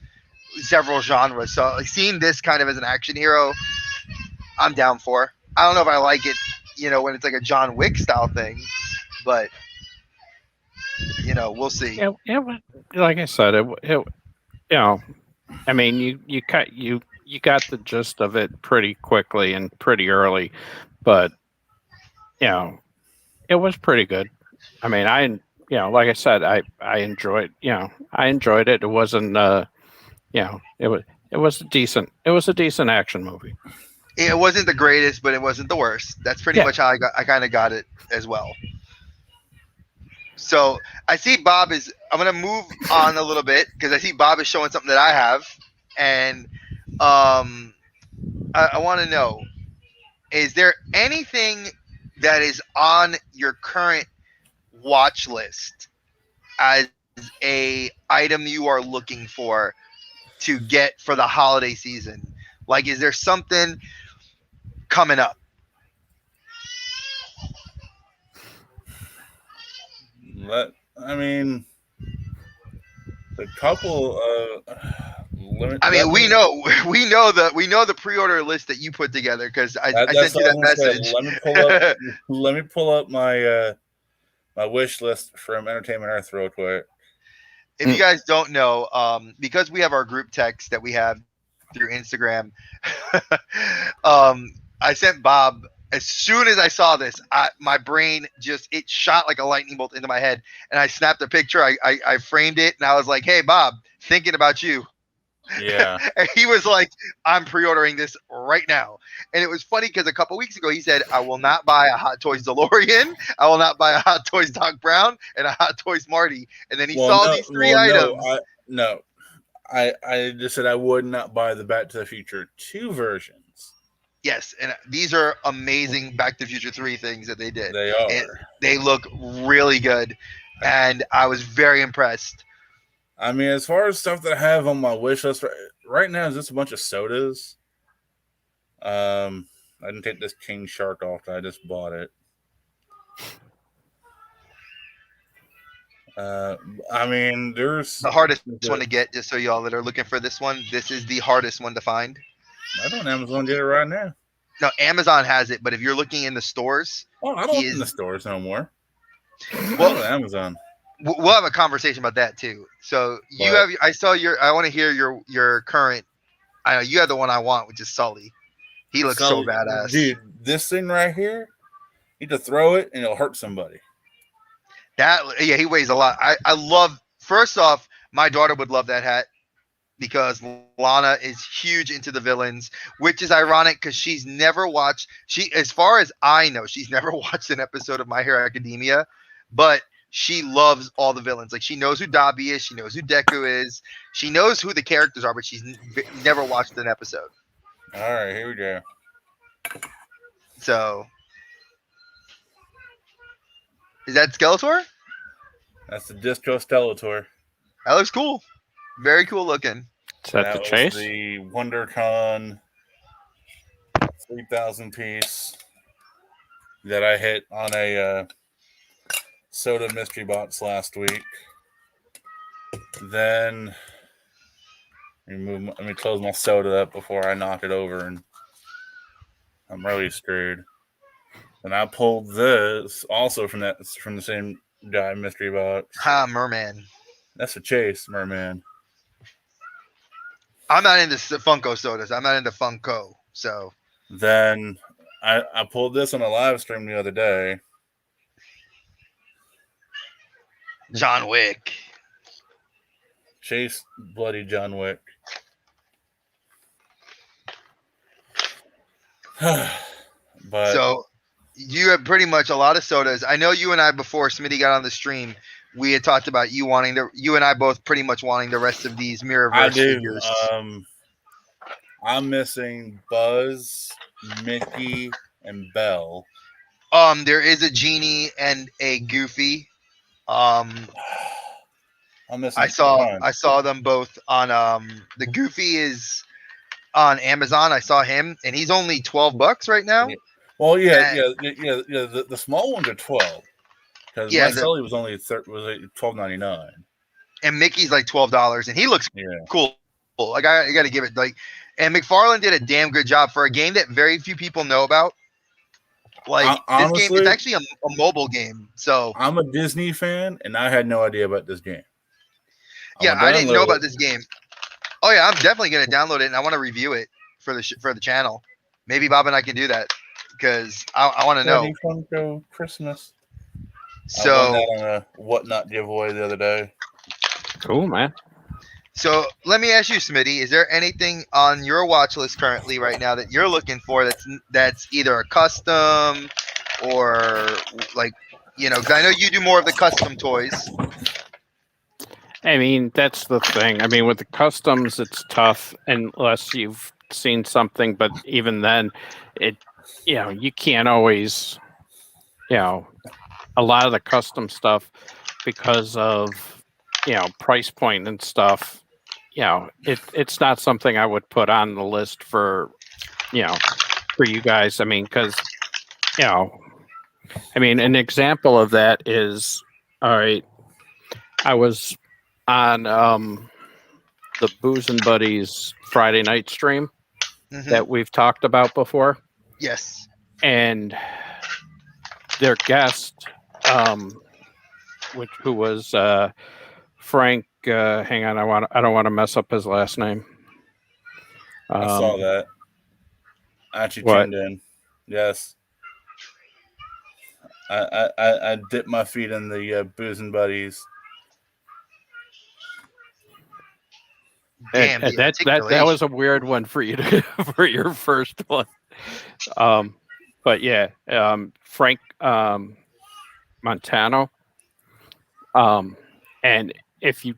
several genres. So like, seeing this kind of as an action hero, I'm down for. I don't know if I like it, when it's like a John Wick style thing, but we'll see. Like I said, I mean, you got the gist of it pretty quickly and pretty early, but it was pretty good. I mean, like I said, I enjoyed it. It wasn't it was a decent action movie. It wasn't the greatest, but it wasn't the worst. That's pretty much how I kind of got it as well. So I see I'm going to move on a little bit because I see Bob is showing something that I have. And I want to know, is there anything that is on your current watch list as a item you are looking for to get for the holiday season? Like, is there something coming up? I mean, a couple we know the pre-order list that you put together because I sent you that message. Let me pull up my my wish list from Entertainment Earth real quick. If you guys don't know, because we have our group text that we have through Instagram, I sent Bob, as soon as I saw this, my brain it shot like a lightning bolt into my head, and I snapped a picture. I framed it, and I was like, "Hey, Bob, thinking about you." Yeah. And he was like, "I'm pre-ordering this right now." And it was funny because a couple weeks ago he said, "I will not buy a Hot Toys DeLorean. I will not buy a Hot Toys Doc Brown and a Hot Toys Marty." And then he saw these three items. I just said I would not buy the Back to the Future 2 versions. Yes, and these are amazing Back to the Future 3 things that they did. They are. They look really good, and I was very impressed. I mean, as far as stuff that I have on my wish list right now, is just a bunch of sodas. I didn't take this King Shark off. I just bought it. I mean, there's the hardest one to get. Just so y'all that are looking for this one, this is the hardest one to find. I don't Amazon get it right now. No, Amazon has it, but if you're looking in the stores, I don't look in the stores no more. Well, Amazon. We'll have a conversation about that too. So I saw I want to hear your current. I know you have the one I want, which is Sully. He looks so badass, dude. This thing right here, you need to throw it and it'll hurt somebody. He weighs a lot. I love. First off, my daughter would love that hat because Lana is huge into the villains, which is ironic because she's never watched. As far as I know, she's never watched an episode of My Hero Academia, but she loves all the villains. Like, she knows who Dobby is. She knows who Deku is. She knows who the characters are, but she's never watched an episode. All right, here we go. So, is that Skeletor? That's the Disco Skeletor. That looks cool. Very cool looking. Is that the chase? The WonderCon 3,000 piece that I hit on a soda mystery box last week. Then let me close my soda up before I knock it over, and I'm really screwed. And I pulled this also from the same guy mystery box. Merman. That's a chase, Merman. I'm not into Funko sodas. I'm not into Funko. So then I pulled this on a live stream the other day. John Wick. Chase bloody John Wick. But so you have pretty much a lot of sodas. I know you and I, before Smitty got on the stream, we had talked about you and I both pretty much wanting the rest of these Mirrorverse figures. I'm missing Buzz, Mickey, and Belle. There is a Genie and a Goofy. I'm missing. I saw them both on the Goofy is on Amazon. I saw him, and he's only $12 right now. Yeah. Well, yeah. The small ones are 12 because my Sully was only $12.99, and Mickey's like $12, and he looks cool. Like I got to give it and McFarlane did a damn good job for a game that very few people know about. Like honestly, this game is actually a mobile game. So I'm a Disney fan, and I had no idea about this game. I didn't know about this game. Oh yeah, I'm definitely gonna download it, and I want to review it for the channel. Maybe Bob and I can do that because I want to know. Funko Christmas. So I won that on a whatnot giveaway the other day. Cool, man. So let me ask you, Smitty, is there anything on your watch list currently right now that you're looking for that's either a custom or like, because I know you do more of the custom toys. I mean, that's the thing. I mean, with the customs, it's tough unless you've seen something, but even then, you can't always, a lot of the custom stuff because of, price point and stuff. It's not something I would put on the list for you guys. I mean, because, an example of that is, all right, I was on the Booze and Buddies Friday night stream that we've talked about before. Yes. And their guest, who was Frank, hang on, I don't want to mess up his last name. I saw that. I actually tuned in. Yes. I dipped my feet in the Booze and Buddies. Damn, that was a weird one for you for your first one. But yeah, Frank Montano. And if you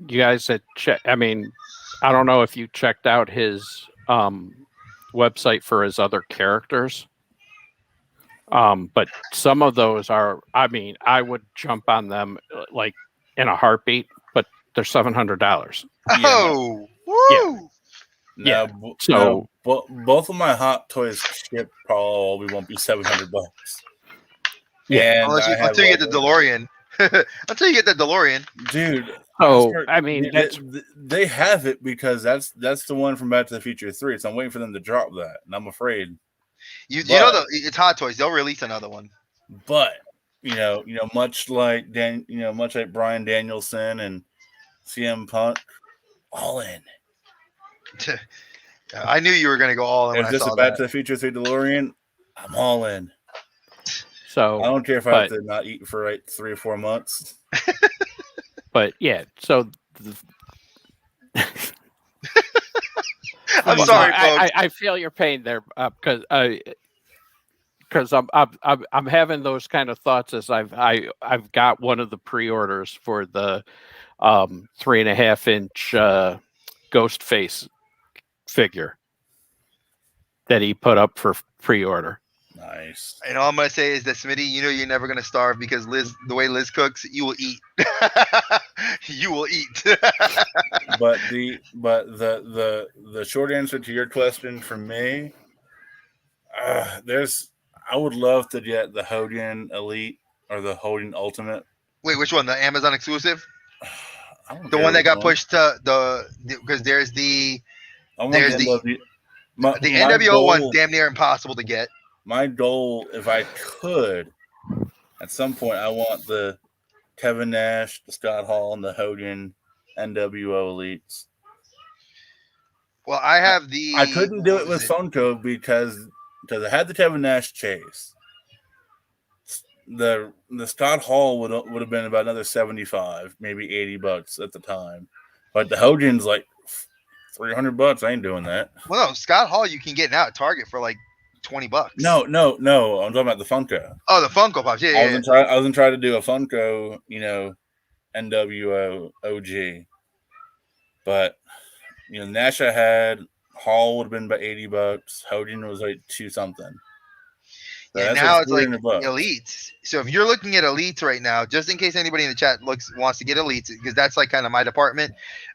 guys had checked, I don't know if you checked out his website for his other characters. But some of those are, I would jump on them like in a heartbeat, but they're $700. Oh, woo! Yeah. So both of my hot toys ship probably won't be $700. Yeah, until you get the DeLorean. Until you get the DeLorean, dude. Oh, they have it because that's the one from Back to the Future 3. So I'm waiting for them to drop that, and I'm afraid. It's Hot Toys. They'll release another one. But much like Bryan Danielson and CM Punk, all in. I knew you were going to go all in. If this is Back to the Future 3 DeLorean, I'm all in. So I don't care if I have to not eat for 3 or 4 months. But yeah, so I'm sorry, folks. I feel your pain there because I'm having those kind of thoughts as I've got one of the pre-orders for the 3.5-inch ghost face figure that he put up for pre-order. Nice. And all I'm gonna say is that Smitty, you're never gonna starve because the way Liz cooks, you will eat. You will eat. But the short answer to your question for me, I would love to get the Hogan Elite or the Hogan Ultimate. Wait, which one? The Amazon exclusive? The one that got pushed to because there's the NWO one's damn near impossible to get. My goal, if I could, at some point, I want the Kevin Nash, the Scott Hall, and the Hogan NWO Elites. Well, I have I couldn't do it with Funko because I had the Kevin Nash chase. The Scott Hall would have been about another $75, maybe $80 at the time, but the Hogan's like $300. I ain't doing that. Well, no, Scott Hall you can get now at Target for like $20. No. I'm talking about the Funko. Oh, the Funko Pops. Yeah, I was gonna try to do a Funko, NWO OG, but Nash I had, Hall would have been about $80. Hogan was like 2 something. So And that's now it's like $300. elites. So if you're looking at elites right now, just in case anybody in the chat wants to get elites, because that's like kind of my department.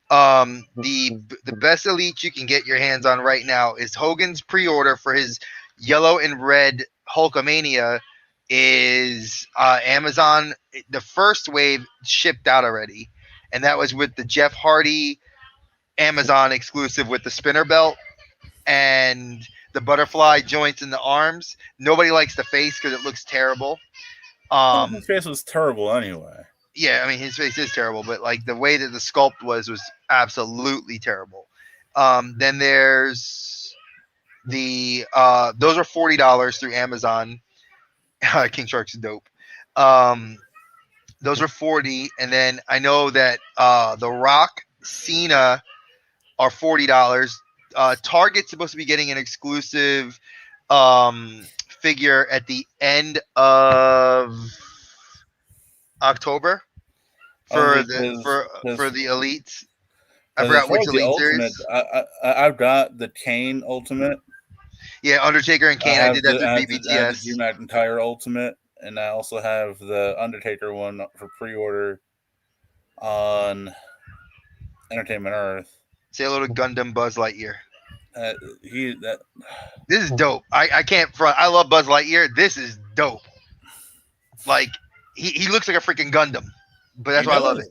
The best elites you can get your hands on right now is Hogan's pre-order for his yellow and red Hulkamania is Amazon. The first wave shipped out already, and that was with the Jeff Hardy Amazon exclusive with the spinner belt and the butterfly joints in the arms. Nobody likes the face because it looks terrible. His face was terrible anyway. Yeah, I mean his face is terrible, but like the way that the sculpt was absolutely terrible. Then there's the those are $40 through Amazon. King Shark's dope. Those are 40, and then I know that The Rock, Cena are $40. Target's supposed to be getting an exclusive figure at the end of October for the elites. I forgot which elite series. I've got the Kane Ultimate. Yeah, Undertaker and Kane. I did that through BBTS. I have the Drew McIntyre Ultimate, and I also have the Undertaker one for pre-order on Entertainment Earth. Say hello to Gundam Buzz Lightyear. This is dope. I can't front. I love Buzz Lightyear. This is dope. Like he looks like a freaking Gundam, but that's why I love it.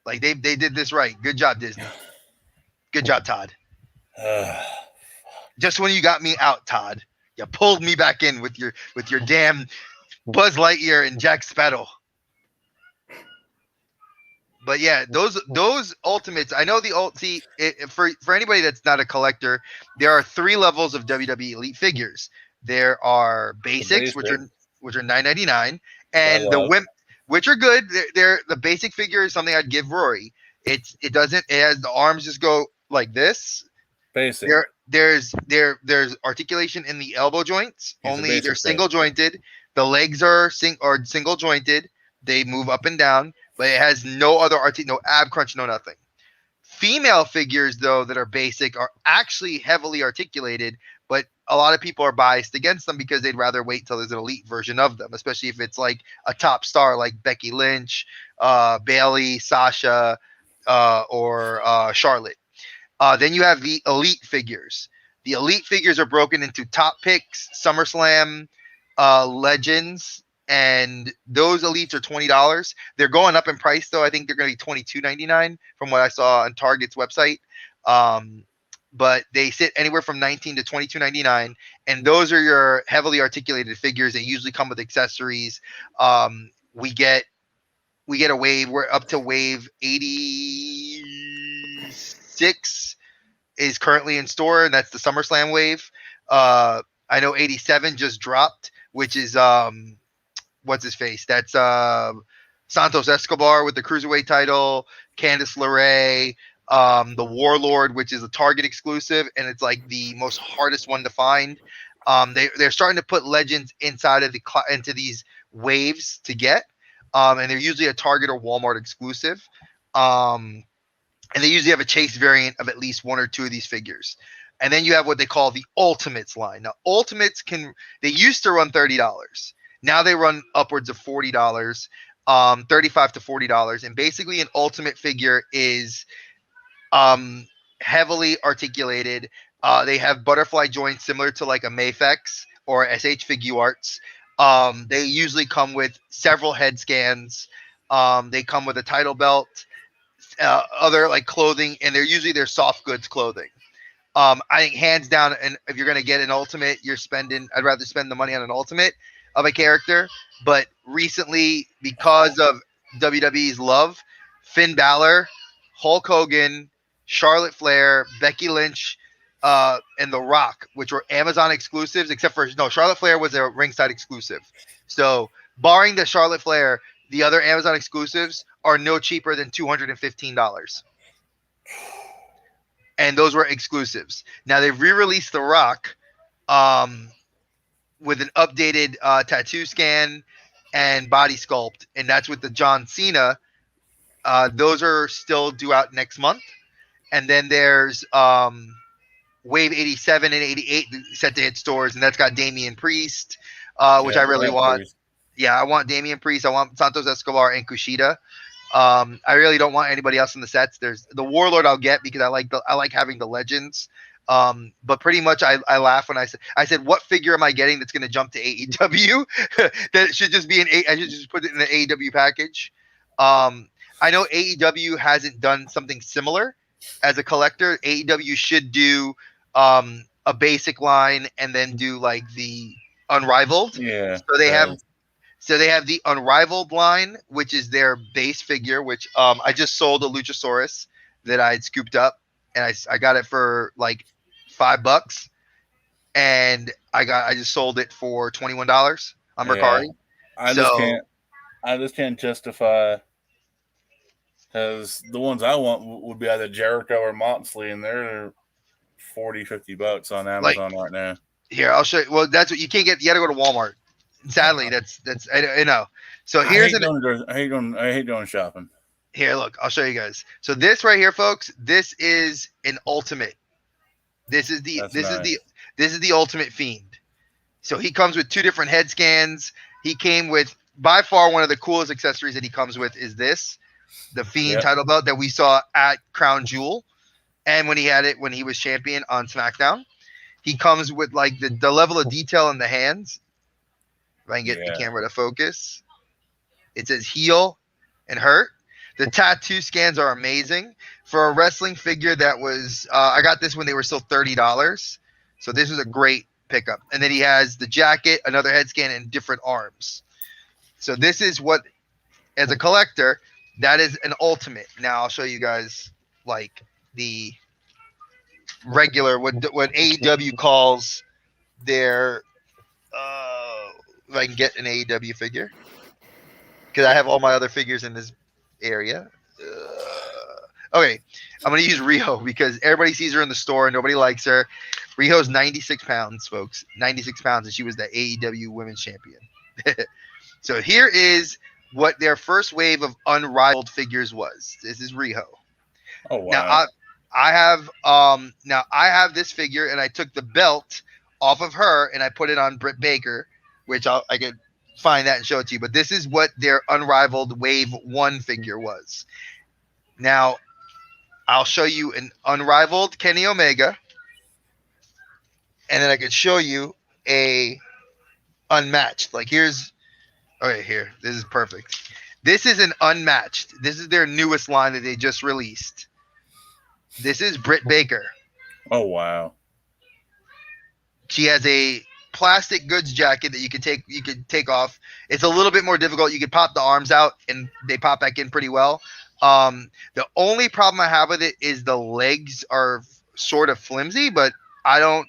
Like they did this right. Good job, Disney. Good job, Todd. Just when you got me out, Todd, you pulled me back in with your damn Buzz Lightyear and Jack Sparrow. But yeah, those ultimates. I know for anybody that's not a collector, there are 3 levels of WWE Elite figures. There are basics, which are $9.99, and the women, which are good. They're the basic figure is something I'd give Rory. It has the arms just go like this. Basic. There's articulation in the elbow joints. Only they're single jointed. The legs are single jointed. They move up and down. But it has no other no ab crunch, no nothing. Female figures, though, that are basic are actually heavily articulated, but a lot of people are biased against them because they'd rather wait till there's an elite version of them, especially if it's like a top star like Becky Lynch, Bayley, Sasha, or Charlotte. Then you have the elite figures. The elite figures are broken into top picks, SummerSlam, legends, and those elites are $20. They're going up in price though. I think they're going to be $22.99 from what I saw on Target's website. But they sit anywhere from $19 to $22.99, and those are your heavily articulated figures. They usually come with accessories. We get a wave. We're up to wave 86 is currently in store, and that's the SummerSlam wave. I know 87 just dropped, which is what's his face? That's Santos Escobar with the Cruiserweight title, Candice LeRae, the Warlord, which is a Target exclusive, and it's like the most hardest one to find. They're starting to put legends inside of into these waves to get, and they're usually a Target or Walmart exclusive. And they usually have a chase variant of at least 1 or 2 of these figures. And then you have what they call the Ultimates line. Now, Ultimates they used to run $30. Now they run upwards of $40, $35 to $40. And basically an Ultimate figure is heavily articulated. They have butterfly joints similar to like a Mafex or SH Figuarts. They usually come with several head scans. They come with a title belt, other like clothing, and they're soft goods clothing. I think hands down, and if you're going to get an Ultimate, I'd rather spend the money on an Ultimate of a character. But recently, because of WWE's love, Finn Balor, Hulk Hogan, Charlotte Flair, Becky Lynch, and The Rock, which were Amazon exclusives, Charlotte Flair was a ringside exclusive. So barring the Charlotte Flair, the other Amazon exclusives are no cheaper than $215. And those were exclusives. Now they've re-released The Rock with an updated tattoo scan and body sculpt, and that's with the John Cena. Those are still due out next month. And then there's Wave 87 and 88 set to hit stores, and that's got Damian Priest, which I really want. Priest. Yeah, I want Damian Priest. I want Santos Escobar and Kushida. I really don't want anybody else in the sets. There's the Warlord I'll get because I like having the legends. But pretty much I laugh when I said what figure am I getting that's going to jump to AEW? That should just be I should just put it in the AEW package. I know AEW hasn't done something similar as a collector. AEW should do a basic line and then do like the Unrivaled. Yeah. So they have the Unrivaled line, which is their base figure, which I just sold a Luchasaurus that I had scooped up, and I got it for like $5, and I just sold it for $21 on Mercari. I just can't justify, because the ones I want would be either Jericho or Moxley, and they're $40-$50 on Amazon right now. Here, I'll show you. Well, that's what you can't get. You got to go to Walmart. Sadly, that's I know. So here's I hate going shopping. Here, look, I'll show you guys. So this right here, folks, this is an ultimate. This is the ultimate Fiend. So he comes with 2 different head scans. He came with by far one of the coolest accessories that he comes with is the Fiend title belt that we saw at Crown Jewel, and when he had it when he was champion on SmackDown. He comes with like the level of detail in the hands. If I can get the camera to focus, it says heel and hurt. The tattoo scans are amazing for a wrestling figure that was. I got this when they were still $30, so this was a great pickup. And then he has the jacket, another head scan, and different arms. So this is what, as a collector, that is an ultimate. Now I'll show you guys like the regular what AEW calls their. If I can get an AEW figure, because I have all my other figures in this area. Okay, I'm going to use Riho because everybody sees her in the store and nobody likes her. Riho's 96 pounds, folks. 96 pounds, and she was the AEW Women's Champion. So here is what their first wave of Unrivaled figures was. This is Riho. Oh, wow. Now, I have this figure, and I took the belt off of her, and I put it on Britt Baker, which I could find that and show it to you. But this is what their Unrivaled Wave 1 figure was. Now, I'll show you an Unrivaled Kenny Omega, and then I could show you a Unmatched. Like here's, okay, here. This is perfect. This is an Unmatched. This is their newest line that they just released. This is Britt Baker. Oh, wow. She has a plastic goods jacket that you could take off. It's a little bit more difficult. You could pop the arms out and they pop back in pretty well. The only problem I have with it is the legs are sort of flimsy, but I don't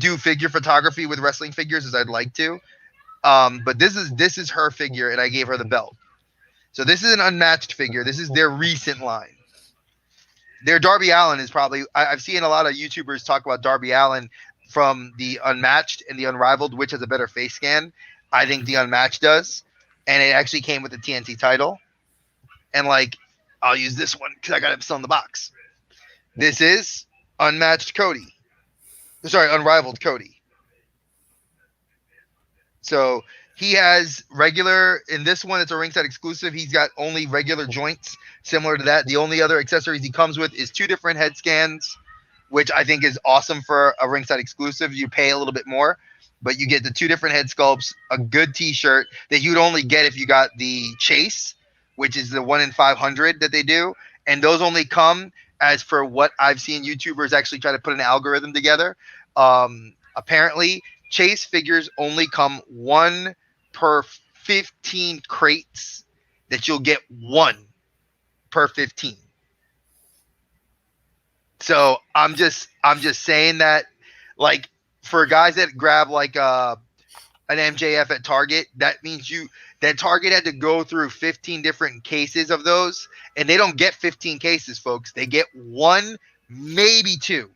do figure photography with wrestling figures as I'd like to. But this is her figure, and I gave her the belt. So this is an Unmatched figure. This is their recent line. Their Darby Allen is probably I've seen a lot of YouTubers talk about Darby Allen from the Unmatched and the Unrivaled, which has a better face scan. I think the Unmatched does, and it actually came with the TNT title. And like, I'll use this one because I got it still in the box. This is Unmatched Cody. Sorry, Unrivaled Cody. So he has regular in this one. It's a ringside exclusive. He's got only regular joints, similar to that. The only other accessories he comes with is 2 different head scans, which I think is awesome for a ringside exclusive. You pay a little bit more, but you get the 2 different head sculpts, a good t-shirt that you'd only get if you got the Chase, which is the 1 in 500 that they do. And those only come as for what I've seen YouTubers actually try to put an algorithm together. Apparently, Chase figures only come 1 per 15 crates that you'll get 1 per 15. So I'm just saying that, like, for guys that grab like an MJF at Target, that means that Target had to go through 15 different cases of those, and they don't get 15 cases, folks. They get 1, maybe 2.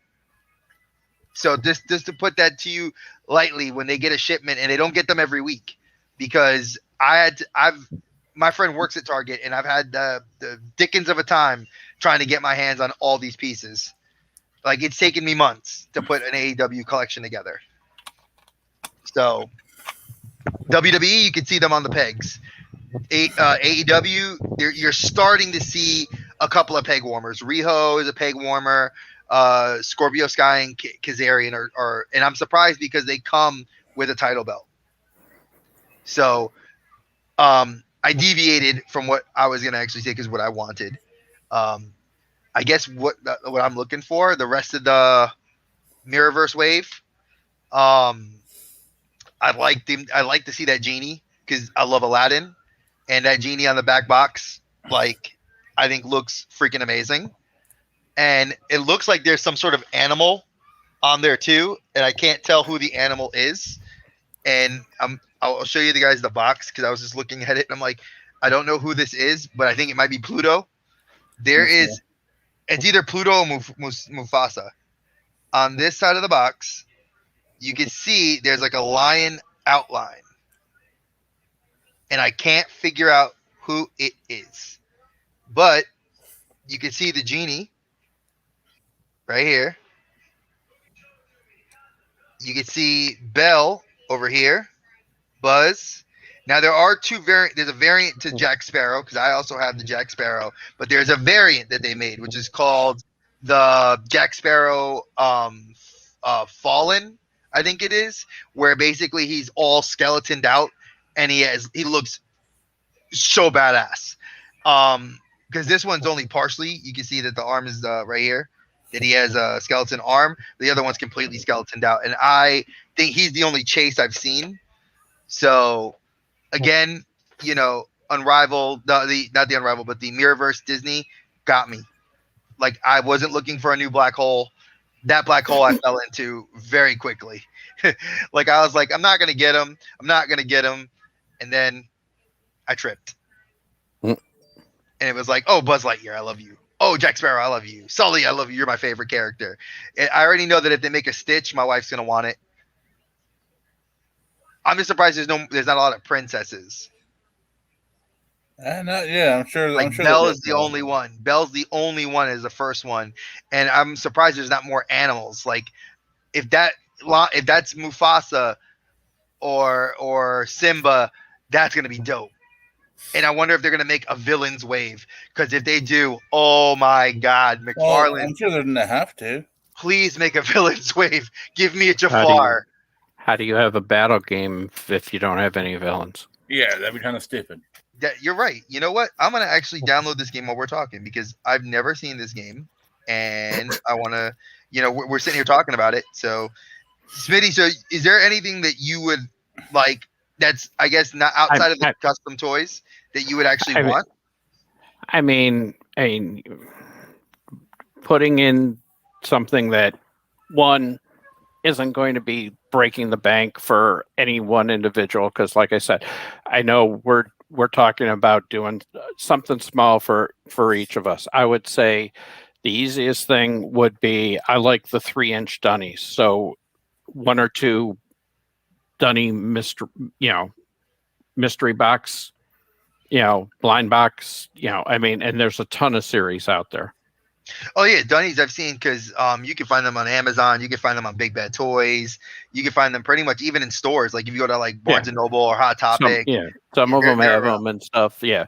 So just to put that to you lightly, when they get a shipment, and they don't get them every week, because my friend works at Target, and I've had the dickens of a time trying to get my hands on all these pieces. Like, it's taken me months to put an AEW collection together. So WWE, you can see them on the pegs. AEW, you're starting to see a couple of peg warmers. Riho is a peg warmer. Scorpio Sky and Kazarian are, and I'm surprised because they come with a title belt. So I deviated from what I was gonna actually say because what I wanted. I guess what I'm looking for, the rest of the Mirrorverse wave. I'd like to see that genie because I love Aladdin, and that genie on the back box, like, I think looks freaking amazing. And it looks like there's some sort of animal on there too, and I can't tell who the animal is. And I'll show you the guys the box because I was just looking at it and I'm like, I don't know who this is, but I think it might be Pluto. It's either Pluto or Mufasa. On this side of the box, you can see there's like a lion outline, and I can't figure out who it is. But you can see the genie right here. You can see Belle over here, Buzz. Now there are two variants. There's a variant to Jack Sparrow because I also have the Jack Sparrow, but there's a variant that they made which is called the Jack Sparrow Fallen, I think it is, where basically he's all skeletoned out and he looks so badass. Because this one's only partially. You can see that the arm is right here. That he has a skeleton arm. The other one's completely skeletoned out, and I think he's the only chase I've seen. So, again, Unrivaled, not the Unrivaled, but the Mirrorverse Disney got me. Like, I wasn't looking for a new black hole. That black hole I fell into very quickly. Like, I was like, I'm not gonna get him. And then I tripped. And it was like, oh, Buzz Lightyear, I love you. Oh, Jack Sparrow, I love you. Sully, I love you. You're my favorite character. And I already know that if they make a Stitch, my wife's gonna want it. I'm just surprised there's not a lot of princesses. I'm sure. Belle is the only one. Belle's the only one as the first one, and I'm surprised there's not more animals. Like, if that's Mufasa or Simba, that's gonna be dope. And I wonder if they're going to make a villains wave. Because if they do, oh my God, McFarlane. Well, I'm sure they're going to have to. Please make a villains wave. Give me a Jafar. How do you have a battle game if you don't have any villains? Yeah, that'd be kind of stupid. You're right. You know what? I'm going to actually download this game while we're talking. Because I've never seen this game. And I want to, we're sitting here talking about it. So, Smitty, so is there anything that you would like that's, I guess, not outside of the custom toys that you would actually want? I mean, putting in something that, one, isn't going to be breaking the bank for any one individual, because, like I said, I know we're talking about doing something small for each of us. I would say the easiest thing would be, I like the 3-inch dunnies, so 1 or 2 Dunny mystery box, blind box, and there's a ton of series out there. Oh yeah, Dunnies I've seen because you can find them on Amazon, you can find them on Big Bad Toys, you can find them pretty much even in stores. Like if you go to like Barnes and Noble or Hot Topic, some of them have them and stuff. Yeah,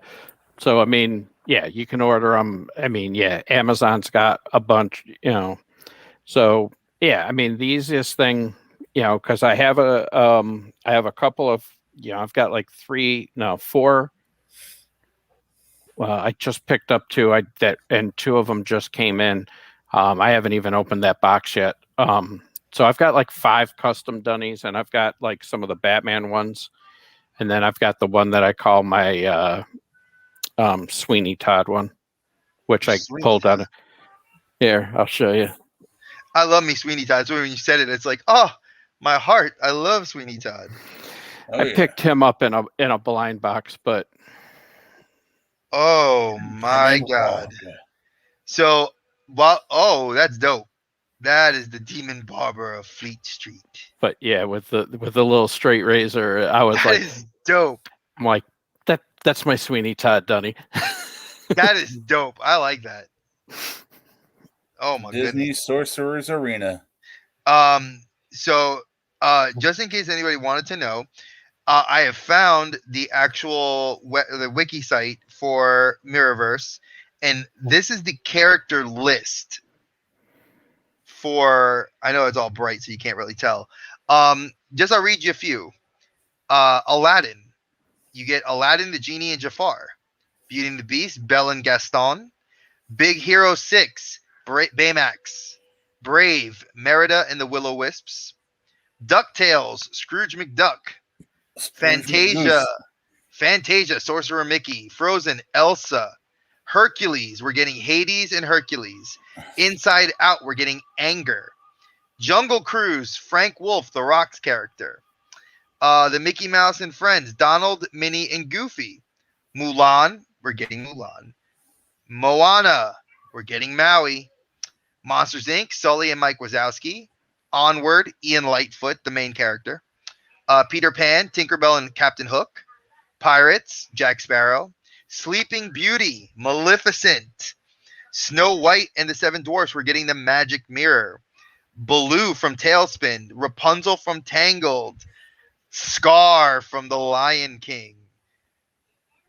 so you can order them. Amazon's got a bunch. So the easiest thing. Because I have a couple of, I've got like 4. Well, I just picked up 2. And 2 of them just came in. I haven't even opened that box yet. So I've got like 5 custom Dunnies, and I've got like some of the Batman ones, and then I've got the one that I call my Sweeney Todd one, which I pulled out of here. I'll show you. I love me Sweeney Todd. So when you said it, it's like, oh. My heart, I love Sweeney Todd. I picked him up in a blind box, but oh my God! So, that's dope. That is the Demon Barber of Fleet Street. But yeah, with the little straight razor, I was that is dope. I'm like, that's my Sweeney Todd Dunny. That is dope. I like that. Oh my Disney goodness. Sorcerer's Arena. So just in case anybody wanted to know, I have found the actual the wiki site for Mirrorverse, and this is the character list for. I know it's all bright, so you can't really tell. Just I'll read you a few. Aladdin. You get Aladdin, the Genie, and Jafar. Beauty and the Beast, Belle and Gaston. Big Hero 6, Baymax. Brave, Merida and the Will-O-Wisps. DuckTales, Scrooge McDuck. Fantasia, Sorcerer Mickey. Frozen, Elsa. Hercules, we're getting Hades and Hercules. Inside Out, we're getting Anger. Jungle Cruise, Frank Wolf, The Rock's character. The Mickey Mouse and Friends, Donald, Minnie, and Goofy. Mulan, we're getting Mulan. Moana, we're getting Maui. Monsters Inc., Sully and Mike Wazowski. Onward, Ian Lightfoot, the main character. Peter Pan, Tinkerbell and Captain Hook. Pirates, Jack Sparrow. Sleeping Beauty, Maleficent. Snow White and the Seven Dwarfs, we're getting the Magic Mirror. Baloo from Tailspin. Rapunzel from Tangled. Scar from The Lion King.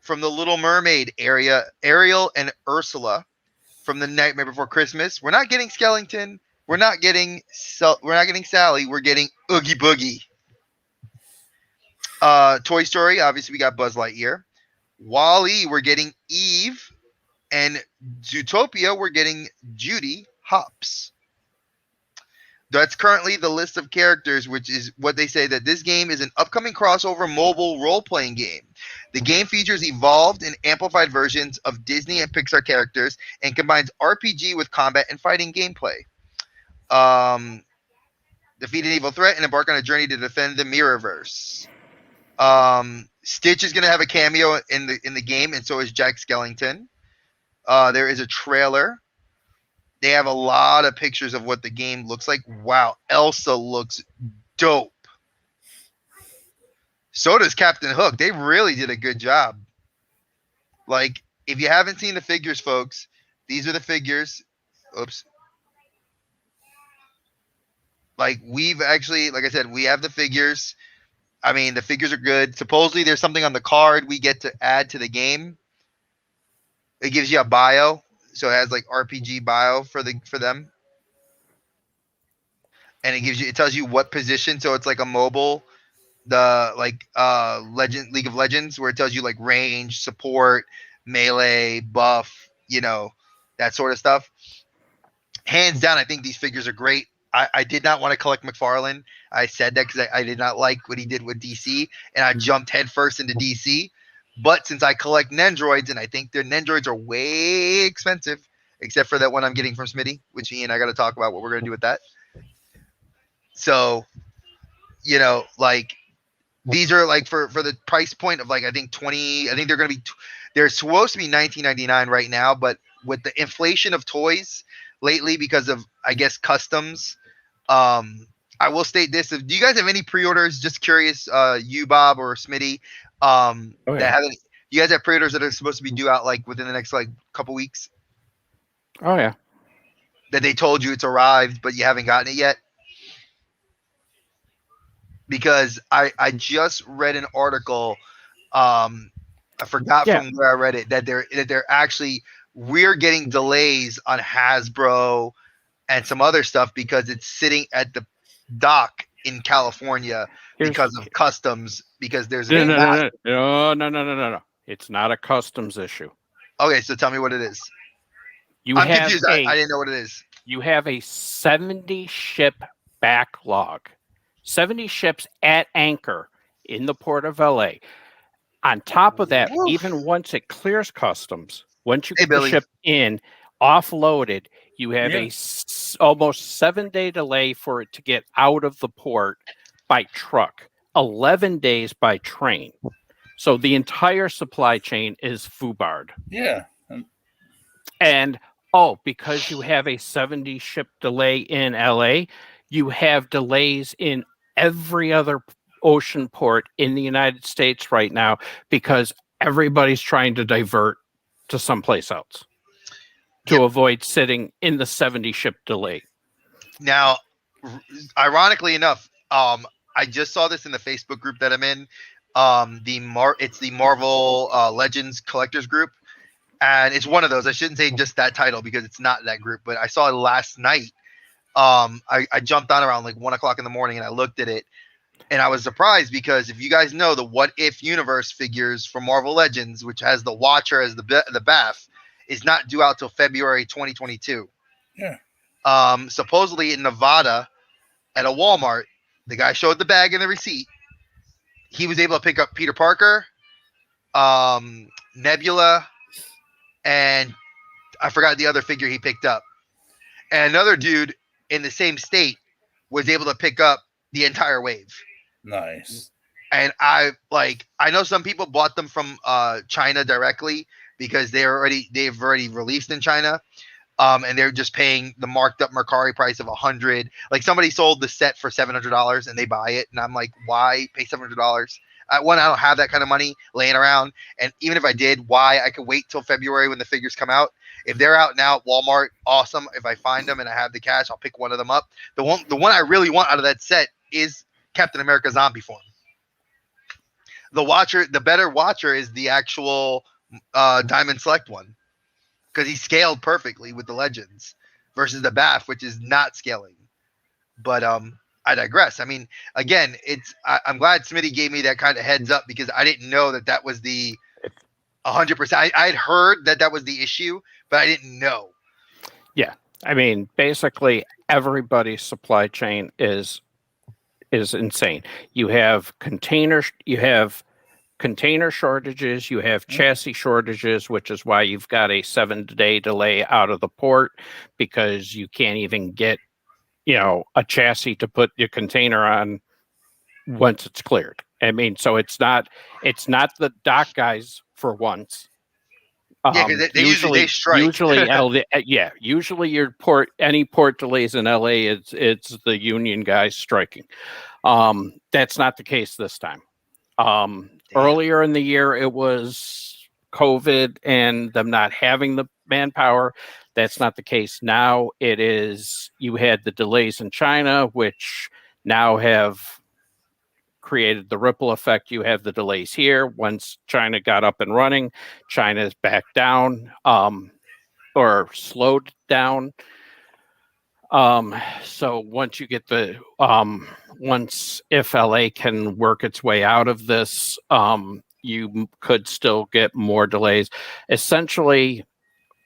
From The Little Mermaid, Ariel and Ursula. From The Nightmare Before Christmas, we're not getting Skellington. We're not getting Sally. We're getting Oogie Boogie. Toy Story, obviously we got Buzz Lightyear. WALL-E, we're getting Eve. And Zootopia, we're getting Judy Hopps. That's currently the list of characters, which is what they say that this game is an upcoming crossover mobile role-playing game. The game features evolved and amplified versions of Disney and Pixar characters and combines RPG with combat and fighting gameplay. Defeat an evil threat and embark on a journey to defend the Mirrorverse. Stitch is going to have a cameo in the game, and so is Jack Skellington. There is a trailer. They have a lot of pictures of what the game looks like. Wow, Elsa looks dope. So does Captain Hook. They really did a good job. Like, if you haven't seen the figures, folks, these are the figures. Oops. Like, we've actually, like I said, we have the figures. I mean, the figures are good. Supposedly, there's something on the card we get to add to the game. It gives you a bio. So it has like RPG bio for them. And it tells you what position. So it's like a mobile, League of Legends, where it tells you like range, support, melee, buff, that sort of stuff. Hands down, I think these figures are great. I did not want to collect McFarlane. I said that because I did not like what he did with DC, and I jumped headfirst into DC. But since I collect Nendroids, and I think their Nendroids are way expensive, except for that one I'm getting from Smitty, which me and I got to talk about what we're going to do with that. So, these are like for the price point of like, I think 20, I think they're supposed to be $19.99 right now, but with the inflation of toys lately because of, I guess, customs, I will state this. Do you guys have any pre-orders? Just curious, you, Bob, or Smitty, you guys have pre-orders that are supposed to be due out like within the next like couple weeks? Oh yeah. That they told you it's arrived, but you haven't gotten it yet? Because I just read an article, I forgot from where I read it, that they're actually, we're getting delays on Hasbro and some other stuff because it's sitting at the dock in California because of customs. Because there's no. It's not a customs issue. Okay, so tell me what it is. I'm confused. I didn't know what it is. You have a 70 ship backlog. 70 ships at anchor in the port of LA. On top of that, even once it clears customs, once you get the ship in, offloaded, you have almost 7-day delay for it to get out of the port by truck, 11 days by train. So the entire supply chain is foobarred. Yeah. And because you have a 70 ship delay in LA, you have delays in every other ocean port in the United States right now because everybody's trying to divert to someplace else. to avoid sitting in the 70 ship delay. Now, ironically enough, I just saw this in the Facebook group that I'm in. It's the Marvel Legends Collectors group, and it's one of those. I shouldn't say just that title because it's not that group, but I saw it last night. I jumped on around like 1 o'clock in the morning and I looked at it, and I was surprised because if you guys know the What If universe figures from Marvel Legends, which has the Watcher as the Bath, is not due out till February 2022. Yeah. Supposedly in Nevada at a Walmart, the guy showed the bag and the receipt. He was able to pick up Peter Parker, Nebula, and I forgot the other figure he picked up. And another dude in the same state was able to pick up the entire wave. Nice. And I know some people bought them from China directly because they've already released in China. And they're just paying the marked up Mercari price of $100. Like somebody sold the set for $700 and they buy it. And I'm like, why pay $700? I don't have that kind of money laying around. And even if I did, why? I could wait till February when the figures come out. If they're out now at Walmart, awesome. If I find them and I have the cash, I'll pick one of them up. The one I really want out of that set is Captain America zombie form. The better Watcher is the actual Diamond Select one, because he scaled perfectly with the Legends versus the Bath, which is not scaling. But I digress. I mean, again, I'm glad Smitty gave me that kind of heads up because I didn't know that was the 100%. I had heard that was the issue, but I didn't know. Yeah, I mean, basically everybody's supply chain is insane. You have container shortages, you have chassis shortages, which is why you've got a 7-day delay out of the port because you can't even get, a chassis to put your container on once it's cleared. I mean, so it's not the dock guys for once. Yeah, because they usually strike. Usually any port delays in LA, it's the union guys striking. That's not the case this time. Earlier in the year, it was COVID and them not having the manpower. That's not the case now. It is, you had the delays in China, which now have created the ripple effect. You have the delays here. Once China got up and running, China's back down or slowed down. So once you get if LA can work its way out of this, you could still get more delays. Essentially,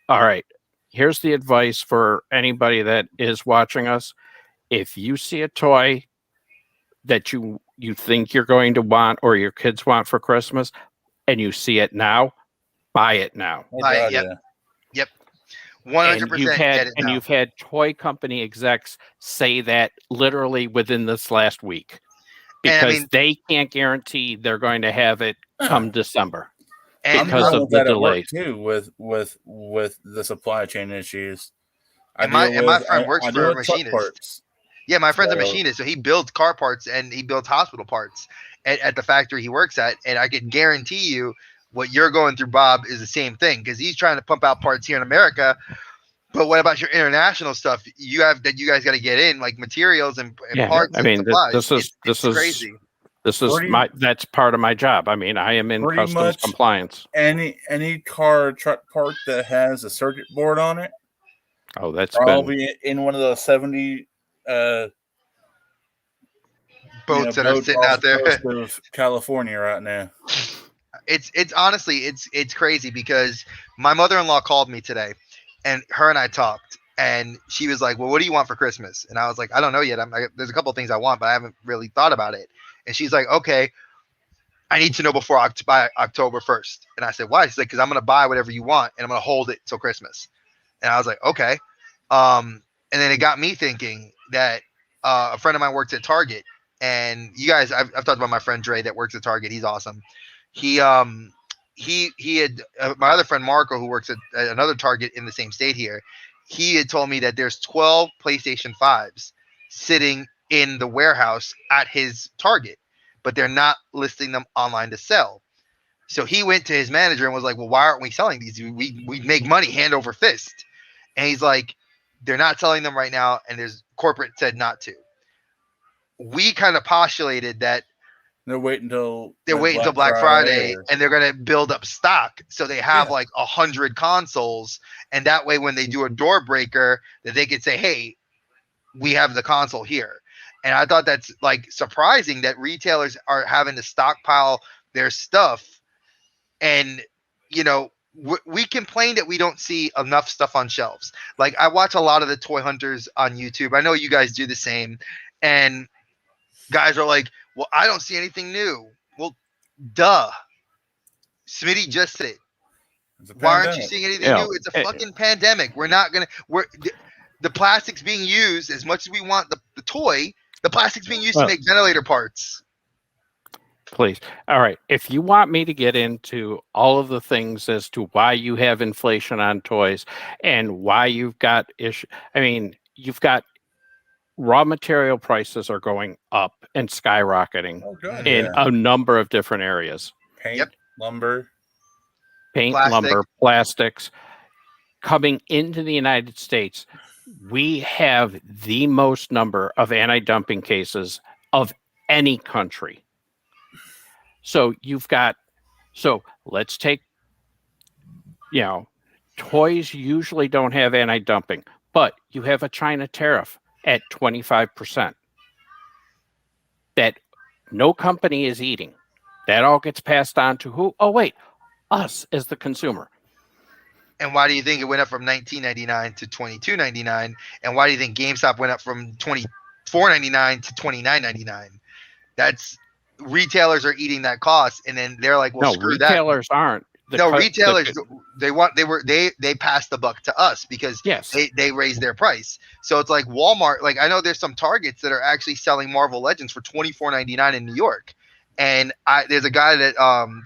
all right, here's the advice for anybody that is watching us. If you see a toy that you think you're going to want or your kids want for Christmas and you see it now, buy it now. Buy it, yep. 100%. And you've had toy company execs say that literally within this last week because they can't guarantee they're going to have it come December because of the delays too. With the supply chain issues, my friend works for a machinist. Yeah, my friend's a machinist, so he builds car parts and he builds hospital parts at the factory he works at, and I can guarantee you. What you're going through, Bob, is the same thing because he's trying to pump out parts here in America. But what about your international stuff? You guys got to get in like materials and parts. I mean, and supplies. This is crazy. That's part of my job. I mean, I am in customs compliance. Any car truck part that has a circuit board on it. Oh, that's probably in one of those 70 boats that are sitting out there of California right now. It's honestly it's crazy because my mother-in-law called me today and her and I talked and she was like, well, what do you want for Christmas? And I was like, I don't know yet. There's a couple of things I want, but I haven't really thought about it. And she's like, okay, I need to know by October 1st. And I said, why? She's like, because I'm going to buy whatever you want and I'm going to hold it till Christmas. And I was like, okay. And then it got me thinking that a friend of mine works at Target, and you guys, I've talked about my friend Dre that works at Target. He's awesome. He had my other friend Marco, who works at another Target in the same state here. He had told me that there's 12 PlayStation 5s sitting in the warehouse at his Target, but they're not listing them online to sell. So he went to his manager and was like, well, why aren't we selling these? We make money hand over fist. And he's like, they're not selling them right now, and there's corporate said not to. We kind of postulated that they're waiting until Black Friday or... and they're going to build up stock so they have like 100 consoles, and that way when they do a door breaker that they could say, hey, we have the console here. And I thought that's like surprising that retailers are having to stockpile their stuff. And we complain that we don't see enough stuff on shelves. Like, I watch a lot of the toy hunters on YouTube. I know you guys do the same, and guys are like, well, I don't see anything new. Well, duh. Smitty just said it. Why aren't you seeing anything new? It's a fucking pandemic. The plastic's being used as much as we want the toy. The plastic's being used to make ventilator parts. Please. All right. If you want me to get into all of the things as to why you have inflation on toys and why you've got you've got raw material prices are going up and skyrocketing in a number of different areas. Paint, lumber, plastics. Coming into the United States, we have the most number of anti-dumping cases of any country. So let's take, toys usually don't have anti-dumping, but you have a China tariff at 25% that no company is eating. That all gets passed on to who? Oh, wait, us as the consumer. And why do you think it went up from $19.99 to $22.99? And why do you think GameStop went up from $24.99 to $29.99? That's retailers are eating that cost, and then they're like, "Well, screw that." Retailers aren't. Retailers they passed the buck to us because they raised their price. So it's like Walmart. Like, I know there's some Targets that are actually selling Marvel Legends for $24.99 in New York, and there's a guy that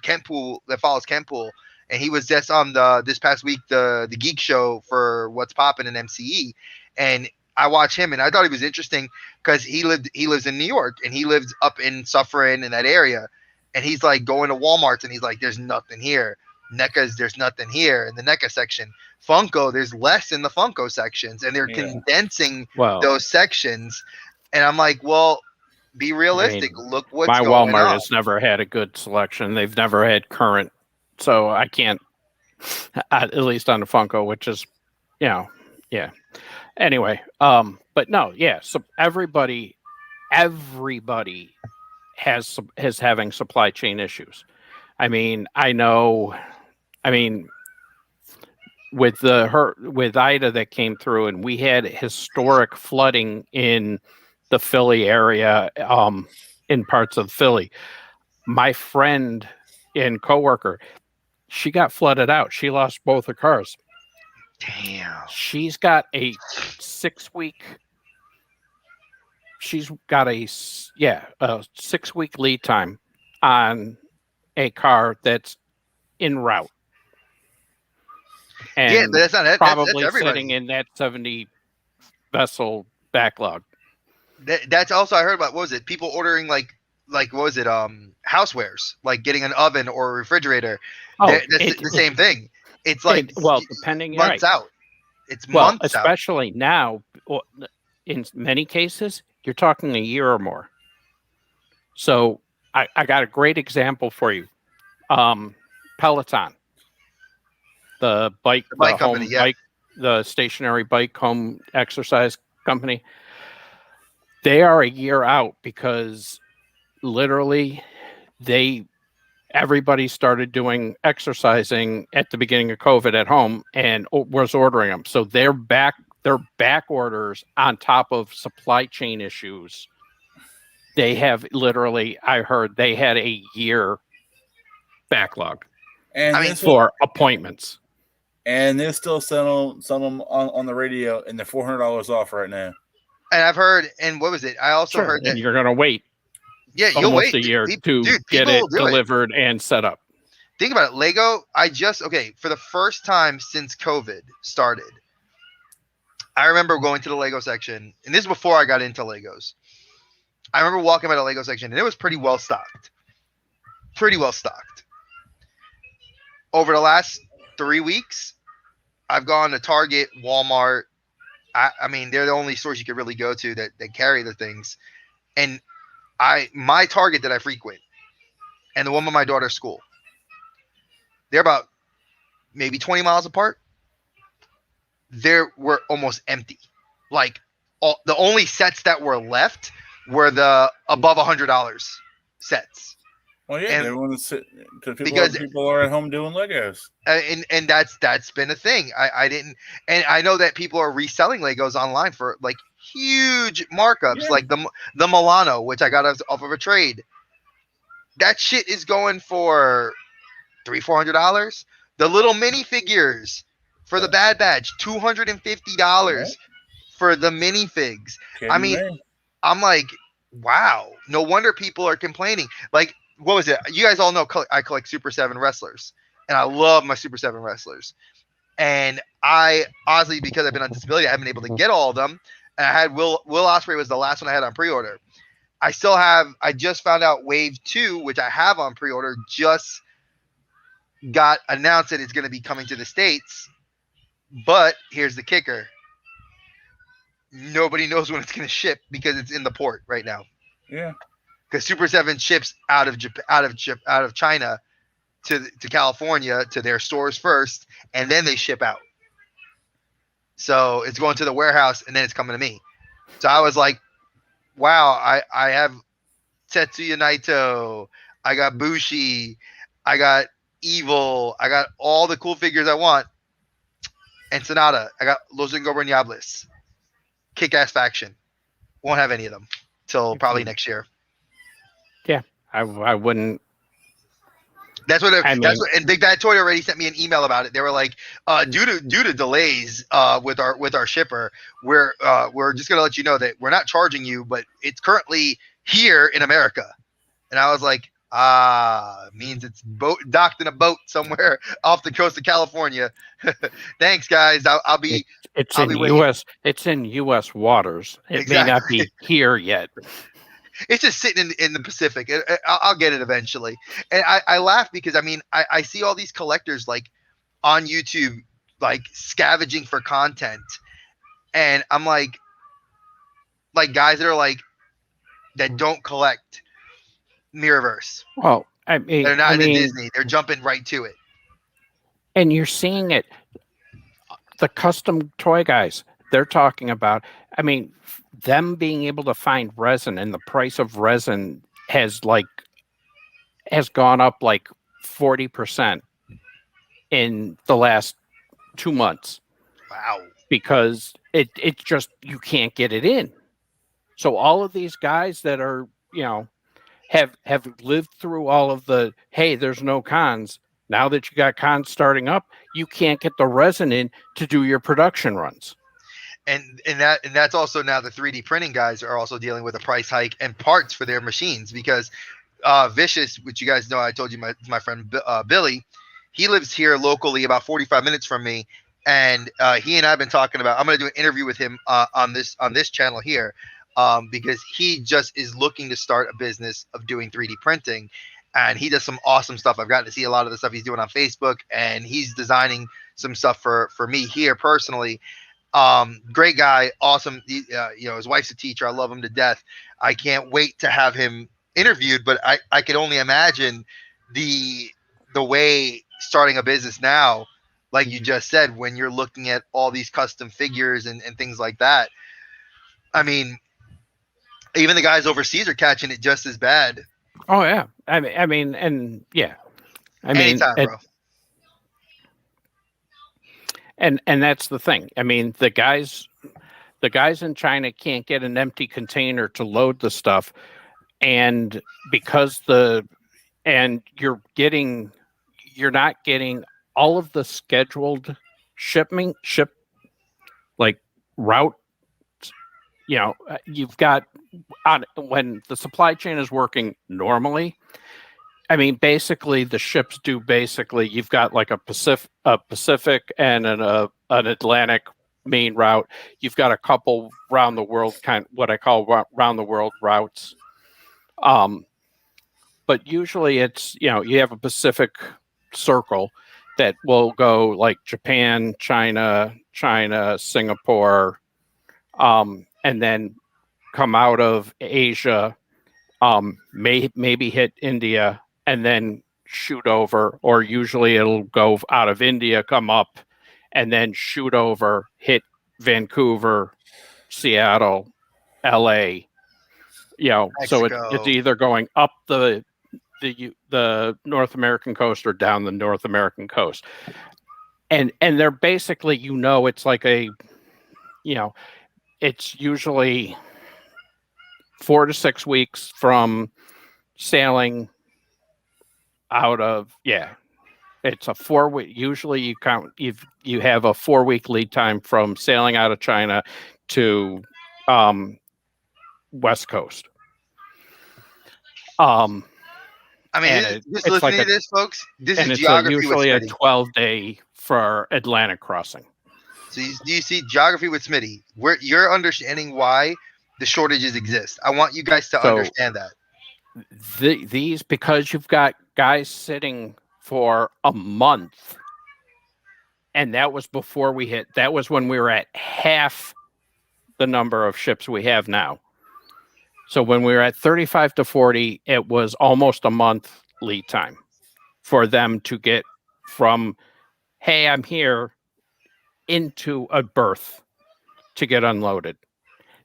Kentpool that follows Kentpool, and he was just on this past week the Geek Show for What's Poppin' in MCE, and I watch him, and I thought he was interesting because he lives in New York, and he lives up in Suffern in that area, and he's like going to Walmart's, and he's like, "There's nothing here." NECA's, there's nothing here in the NECA section. Funko, there's less in the Funko sections, and they're condensing those sections. And I'm like, well, be realistic. Look what's going on. My Walmart has never had a good selection. They've never had current, so I can't, at least on the Funko, which is, Anyway, but no, so everybody is having supply chain issues. I mean, with Ida that came through, and we had historic flooding in the Philly area, in parts of Philly. My friend and coworker, she got flooded out. She lost both her cars. Damn. She's got a 6-week. She's got a 6-week lead time on a car that's en route. And but that's not it. Probably that's sitting in that 70 vessel backlog. That's also, I heard about, what was it? People ordering like what was it? Housewares, like getting an oven or a refrigerator. That's the same thing. It's like, depending months out. It's months especially out. Now, in many cases, you're talking a year or more. So I got a great example for you. Peloton, the bike company, the stationary bike home exercise company. They are a year out because literally everybody started doing exercising at the beginning of COVID at home and was ordering them. So they're back orders on top of supply chain issues. They have literally, I heard they had a year backlog. And for appointments. And they're still selling them on the radio, and they're $400 off right now. And I've heard, and what was it? I also heard that you're going to wait. Yeah, you'll wait a year to get it delivered and set up. Think about it. Lego, for the first time since COVID started, I remember going to the Lego section, and this is before I got into Legos. I remember walking by the Lego section, and it was pretty well stocked. Over the last 3 weeks, I've gone to Target, Walmart. I mean, they're the only stores you could really go to that carry the things. And my Target that I frequent and the one with my daughter's school, they're about maybe 20 miles apart. They were almost empty. Like the only sets that were left were the above $100 sets. Well, yeah, And everyone's because people are at home doing Legos, and that's been a thing. I didn't, and I know that people are reselling Legos online for like huge markups, like the Milano, which I got off of a trade. That shit is going for $300-400. The little minifigures for the Bad Batch, $250 for the minifigs. I mean, I'm like, wow. No wonder people are complaining. Like, what was it? You guys all know I collect Super 7 wrestlers, and I love my Super 7 wrestlers. And I honestly, because I've been on disability, I haven't been able to get all of them. And I had Will Ospreay was the last one I had on pre-order. I just found out Wave 2, which I have on pre-order, just got announced that it's going to be coming to the States. But here's the kicker. Nobody knows when it's going to ship because it's in the port right now. Yeah. Because Super 7 ships out of China to California to their stores first, and then they ship out. So it's going to the warehouse, and then it's coming to me. So I was like, wow, I have Tetsuya Naito, I got Bushi, I got Evil, I got all the cool figures I want, and Sonata, I got Los Ingobernables, Kick-Ass Faction. Won't have any of them till probably next year. Yeah, I wouldn't. That's what. And Big Bad Toy already sent me an email about it. They were like, due to delays with our shipper, we're just gonna let you know that we're not charging you, but it's currently here in America. And I was like, means it's docked in a boat somewhere off the coast of California. Thanks, guys. I'll be. It's in U.S. It's in U.S. waters. It may not be here yet. It's just sitting in the Pacific. I'll get it eventually. And I laugh because, I mean, I see all these collectors like on YouTube, like scavenging for content. And I'm like guys that are like, that don't collect Mirrorverse. Well, I mean, they're not into Disney. They're jumping right to it. And you're seeing it. The custom toy guys, they're talking about, I mean, them being able to find resin, and the price of resin has gone up like 40% in the last 2 months. Wow. Because it's just, you can't get it in. So all of these guys that are, have lived through all of the, hey, there's no cons. Now that you got cons starting up, you can't get the resin in to do your production runs. And that's also now the 3D printing guys are also dealing with a price hike and parts for their machines because Vicious, which you guys know, I told you my friend Billy, he lives here locally about 45 minutes from me, and he and I have been talking about. I'm going to do an interview with him on this channel here because he just is looking to start a business of doing 3D printing, and he does some awesome stuff. I've gotten to see a lot of the stuff he's doing on Facebook, and he's designing some stuff for me here personally. Great guy, awesome. His wife's a teacher. I love him to death. I can't wait to have him interviewed, but I can only imagine the way starting a business now, like you just said, when you're looking at all these custom figures and things like that. I mean, even the guys overseas are catching it just as bad. Oh yeah. I mean, and yeah. Anytime, bro. And that's the thing. I mean, the guys in China can't get an empty container to load the stuff, and because you're not getting all of the scheduled like route. You've got when the supply chain is working normally. I mean, basically, the ships do you've got like a Pacific and an Atlantic main route. You've got a couple round the world what I call round the world routes. But usually it's, you have a Pacific circle that will go like Japan, China, Singapore, and then come out of Asia, maybe hit India, and then shoot over, or usually it'll go out of India, come up, and then shoot over, hit Vancouver, Seattle, LA. So it's either going up the North American coast or down the North American coast. And they're basically, it's like it's usually 4 to 6 weeks from sailing out of, it's a 4 week. Usually you have a 4 week lead time from sailing out of China to West Coast. I mean, just listening to this, folks, this is geography with usually Smitty. a 12-day for Atlantic crossing. So do you see geography with Smitty? You're understanding why the shortages exist. I want you guys to understand that. These, because you've got guys sitting for a month, and that was before that was when we were at half the number of ships we have now. So when we were at 35 to 40, it was almost a month lead time for them to get from, hey, I'm here, into a berth to get unloaded.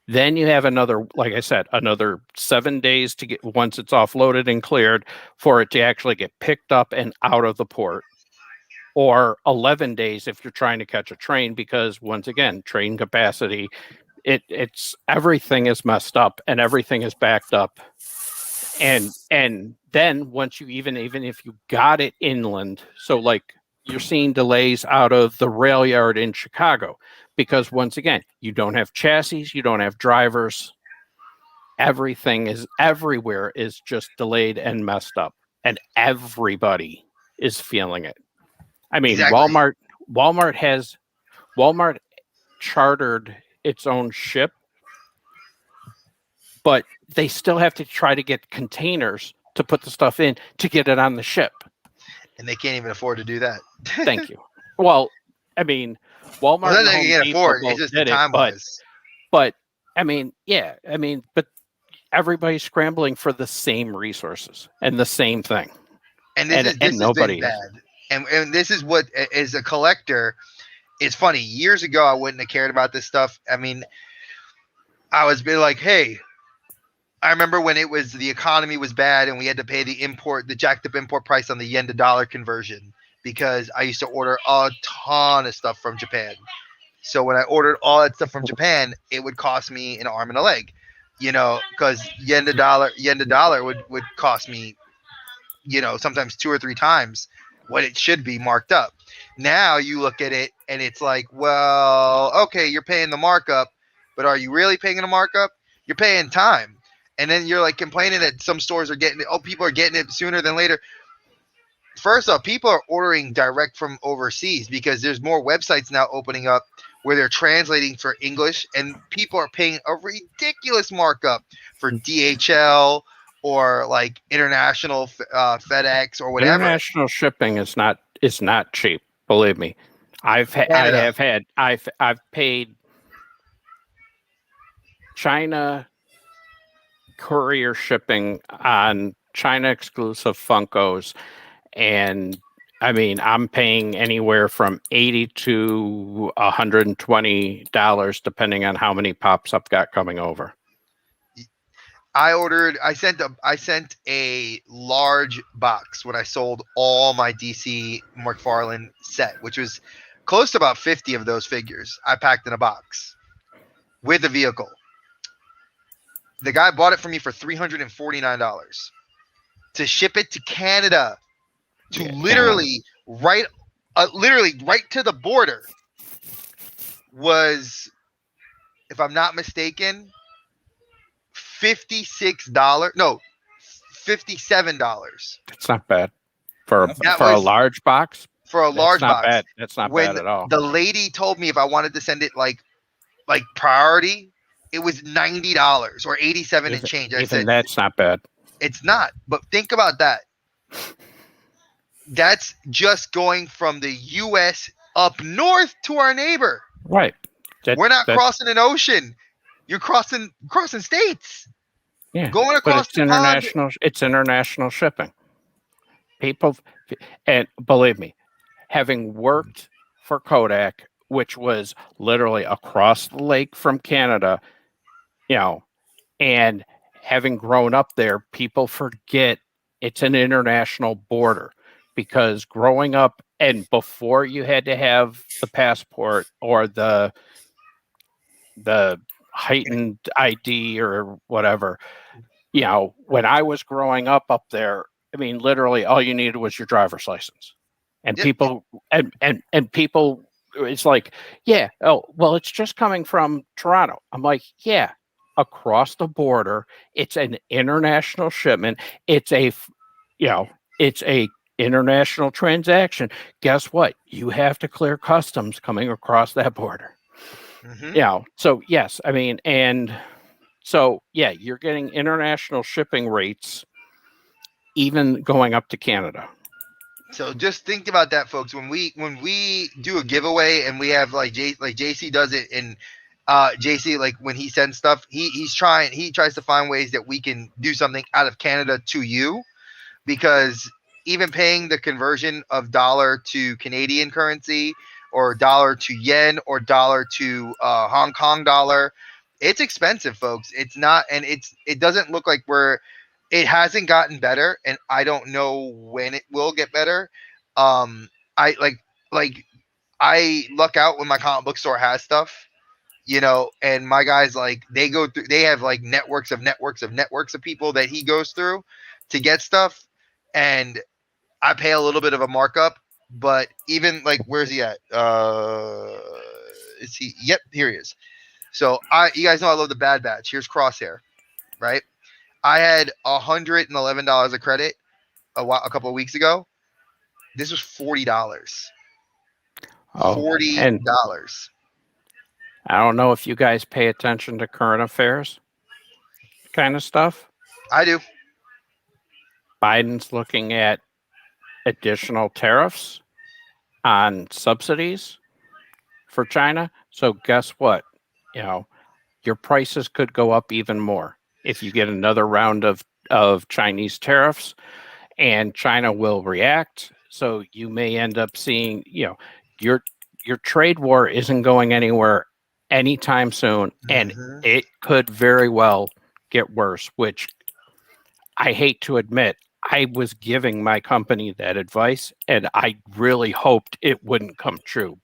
Then you have another, like I said, another 7 days to get, once it's offloaded and cleared, for it to actually get picked up and out of the port. Or 11 days if you're trying to catch a train, because once again, train capacity, it's everything is messed up and everything is backed up. And then once you even if you got it inland, so like you're seeing delays out of the rail yard in Chicago, because once again, you don't have chassis, you don't have drivers. Everything is everywhere is just delayed and messed up, and everybody is feeling it. I mean, exactly. Walmart chartered its own ship, but they still have to try to get containers to put the stuff in to get it on the ship. And they can't even afford to do that. Thank you. Well, I mean, Walmart. Well, they can't afford. It's just the time was. But I mean, but everybody's scrambling for the same resources and the same thing. And this has been bad. And this is what, as a collector, it's funny. Years ago, I wouldn't have cared about this stuff. I mean, I was been like, hey, I remember when the economy was bad and we had to pay the jacked up import price on the yen to dollar conversion, because I used to order a ton of stuff from Japan. So when I ordered all that stuff from Japan, it would cost me an arm and a leg, because yen to dollar would cost me, sometimes 2 or 3 times what it should be marked up. Now you look at it and it's like, well, okay, you're paying the markup, but are you really paying the markup? You're paying time. And then you're like complaining that some stores are getting it. Oh, people are getting it sooner than later. First off, people are ordering direct from overseas because there's more websites now opening up where they're translating for English, and people are paying a ridiculous markup for DHL or like international FedEx or whatever. International shipping is not cheap. Believe me, I've paid China courier shipping on China exclusive Funkos, and I mean, I'm paying anywhere from $80 to $120 depending on how many pops I've got coming over. I sent a large box when I sold all my DC McFarlane set, which was close to about 50 of those figures. I packed in a box with a vehicle. The guy bought it for me for $349 to ship it to Canada, to literally right to the border. Was, if I'm not mistaken, $57. It's not bad for a large box. For a large box, bad. That's not bad at all. The lady told me if I wanted to send it like priority, it was $90 or 87 and change. I said that's not bad. It's not, but think about that. That's just going from the U.S. up north to our neighbor. Right. We're not crossing an ocean. You're crossing states. Yeah. Going But across it's the pond. international. It's international shipping. People, and believe me, having worked for Kodak, which was literally across the lake from Canada, you know, and having grown up there, people forget it's an international border, because growing up and before you had to have the passport or the heightened ID or whatever, you know, when I was growing up there, I mean, literally all you needed was your driver's license. And Yep. people and people, it's like, yeah, oh, well, it's just coming from Toronto. I'm like, yeah, across the border, it's an international shipment. It's it's a international transaction. Guess what? You have to clear customs coming across that border. Mhm. So yes, I mean, and so yeah, you're getting international shipping rates even going up to Canada. So just think about that, folks. When we do a giveaway and we have like JC does it, and JC, like when he sends stuff, he tries to find ways that we can do something out of Canada to you, because even paying the conversion of dollar to Canadian currency, or dollar to yen, or dollar to Hong Kong dollar, it's expensive, folks. It's not, and it doesn't look like it hasn't gotten better, and I don't know when it will get better. I like I luck out when my comic book store has stuff, and my guys, like, they have like networks of people that he goes through to get stuff, and I pay a little bit of a markup. But even like, where's he at? Is he? Yep, here he is. So you guys know I love the Bad Batch. Here's Crosshair, right? I had $111 of credit a couple of weeks ago. This was $40. $40. And I don't know if you guys pay attention to current affairs kind of stuff. I do. Biden's looking at additional tariffs on subsidies for China. So guess what? Your prices could go up even more if you get another round of Chinese tariffs, and China will react. So you may end up seeing, your trade war isn't going anywhere anytime soon, and it could very well get worse, which I hate to admit. I was giving my company that advice, and I really hoped it wouldn't come true.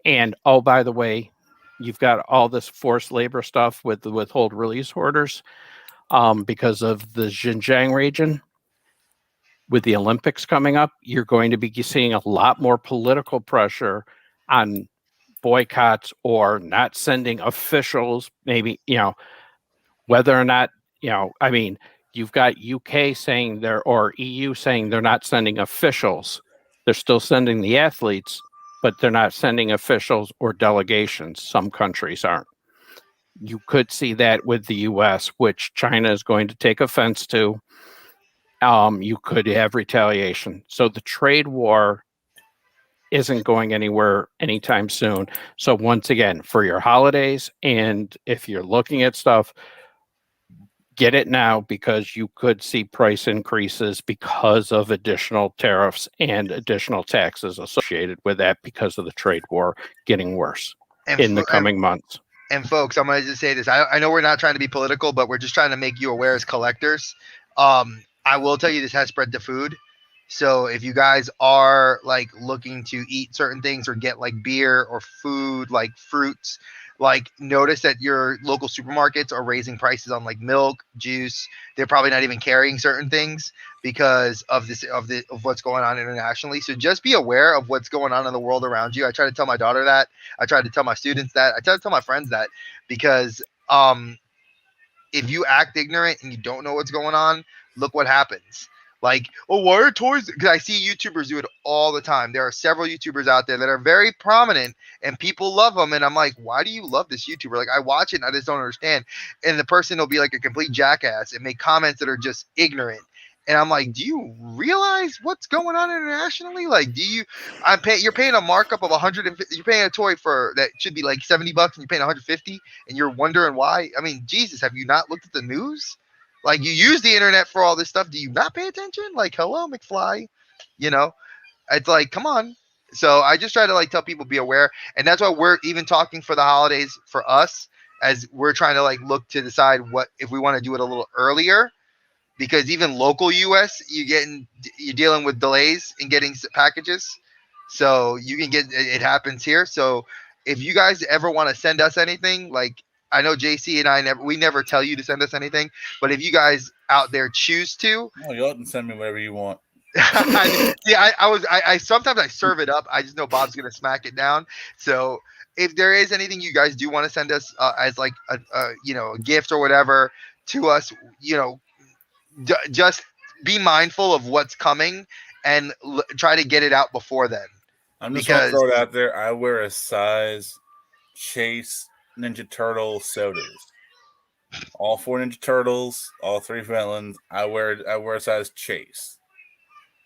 And oh, by the way, you've got all this forced labor stuff with the withhold release orders because of the Xinjiang region. With the Olympics coming up, you're going to be seeing a lot more political pressure on boycotts or not sending officials, maybe, whether or not, I mean, you've got UK saying or EU saying they're not sending officials. They're still sending the athletes, but they're not sending officials or delegations. Some countries aren't. You could see that with the US, which China is going to take offense to. You could have retaliation. So the trade war isn't going anywhere anytime soon. So once again, for your holidays, and if you're looking at stuff, get it now, because you could see price increases because of additional tariffs and additional taxes associated with that, because of the trade war getting worse in the coming months. And folks, I'm going to just say this. I know we're not trying to be political, but we're just trying to make you aware as collectors. I will tell you, this has spread to food. So if you guys are like looking to eat certain things or get like beer or food, like fruits, like notice that your local supermarkets are raising prices on like milk, juice. They're probably not even carrying certain things because of what's going on internationally. So just be aware of what's going on in the world around you. I try to tell my daughter that. I try to tell my students that. I try to tell my friends that, because if you act ignorant and you don't know what's going on, look what happens. Like, oh, why are toys? Because I see YouTubers do it all the time. There are several YouTubers out there that are very prominent and people love them. And I'm like, why do you love this YouTuber? Like, I watch it and I just don't understand. And the person will be like a complete jackass and make comments that are just ignorant. And I'm like, do you realize what's going on internationally? Like, you're paying a markup of 150. You're paying a toy for that should be like $70, and you're paying 150, and you're wondering why. I mean, Jesus, have you not looked at the news? Like, you use the internet for all this stuff. Do you not pay attention? Like, hello, McFly. You know, it's like, come on. So I just try to like tell people be aware, and that's why we're even talking for the holidays for us, as we're trying to like look to decide what if we want to do it a little earlier, because even local US you're dealing with delays in getting packages, so you can get it happens here. So if you guys ever want to send us anything, like I know JC and I never tell you to send us anything, but if you guys out there choose to, no, you can send me whatever you want. I sometimes I serve it up. I just know Bob's gonna smack it down. So if there is anything you guys do want to send us as like a gift or whatever to us, just be mindful of what's coming and try to get it out before then. I'm just gonna throw it out there. I wear a size Chase Ninja Turtle sodas. All 4 Ninja Turtles, all 3 villains. I wear a size Chase.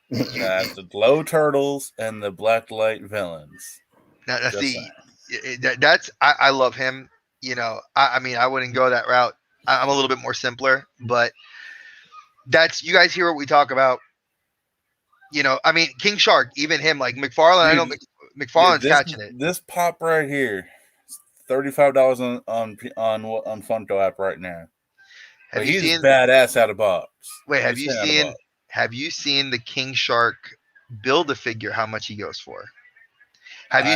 The glow turtles and the black light villains. Now I love him. I mean, I wouldn't go that route. I'm a little bit more simpler, but that's, you guys hear what we talk about. I mean, King Shark, even him, like McFarlane. Dude, I know McFarlane's catching it. This pop right here, $35 on Funko app right now. But he's badass out of box. Wait, have you seen the King Shark Build-A-Figure? How much he goes for? Have you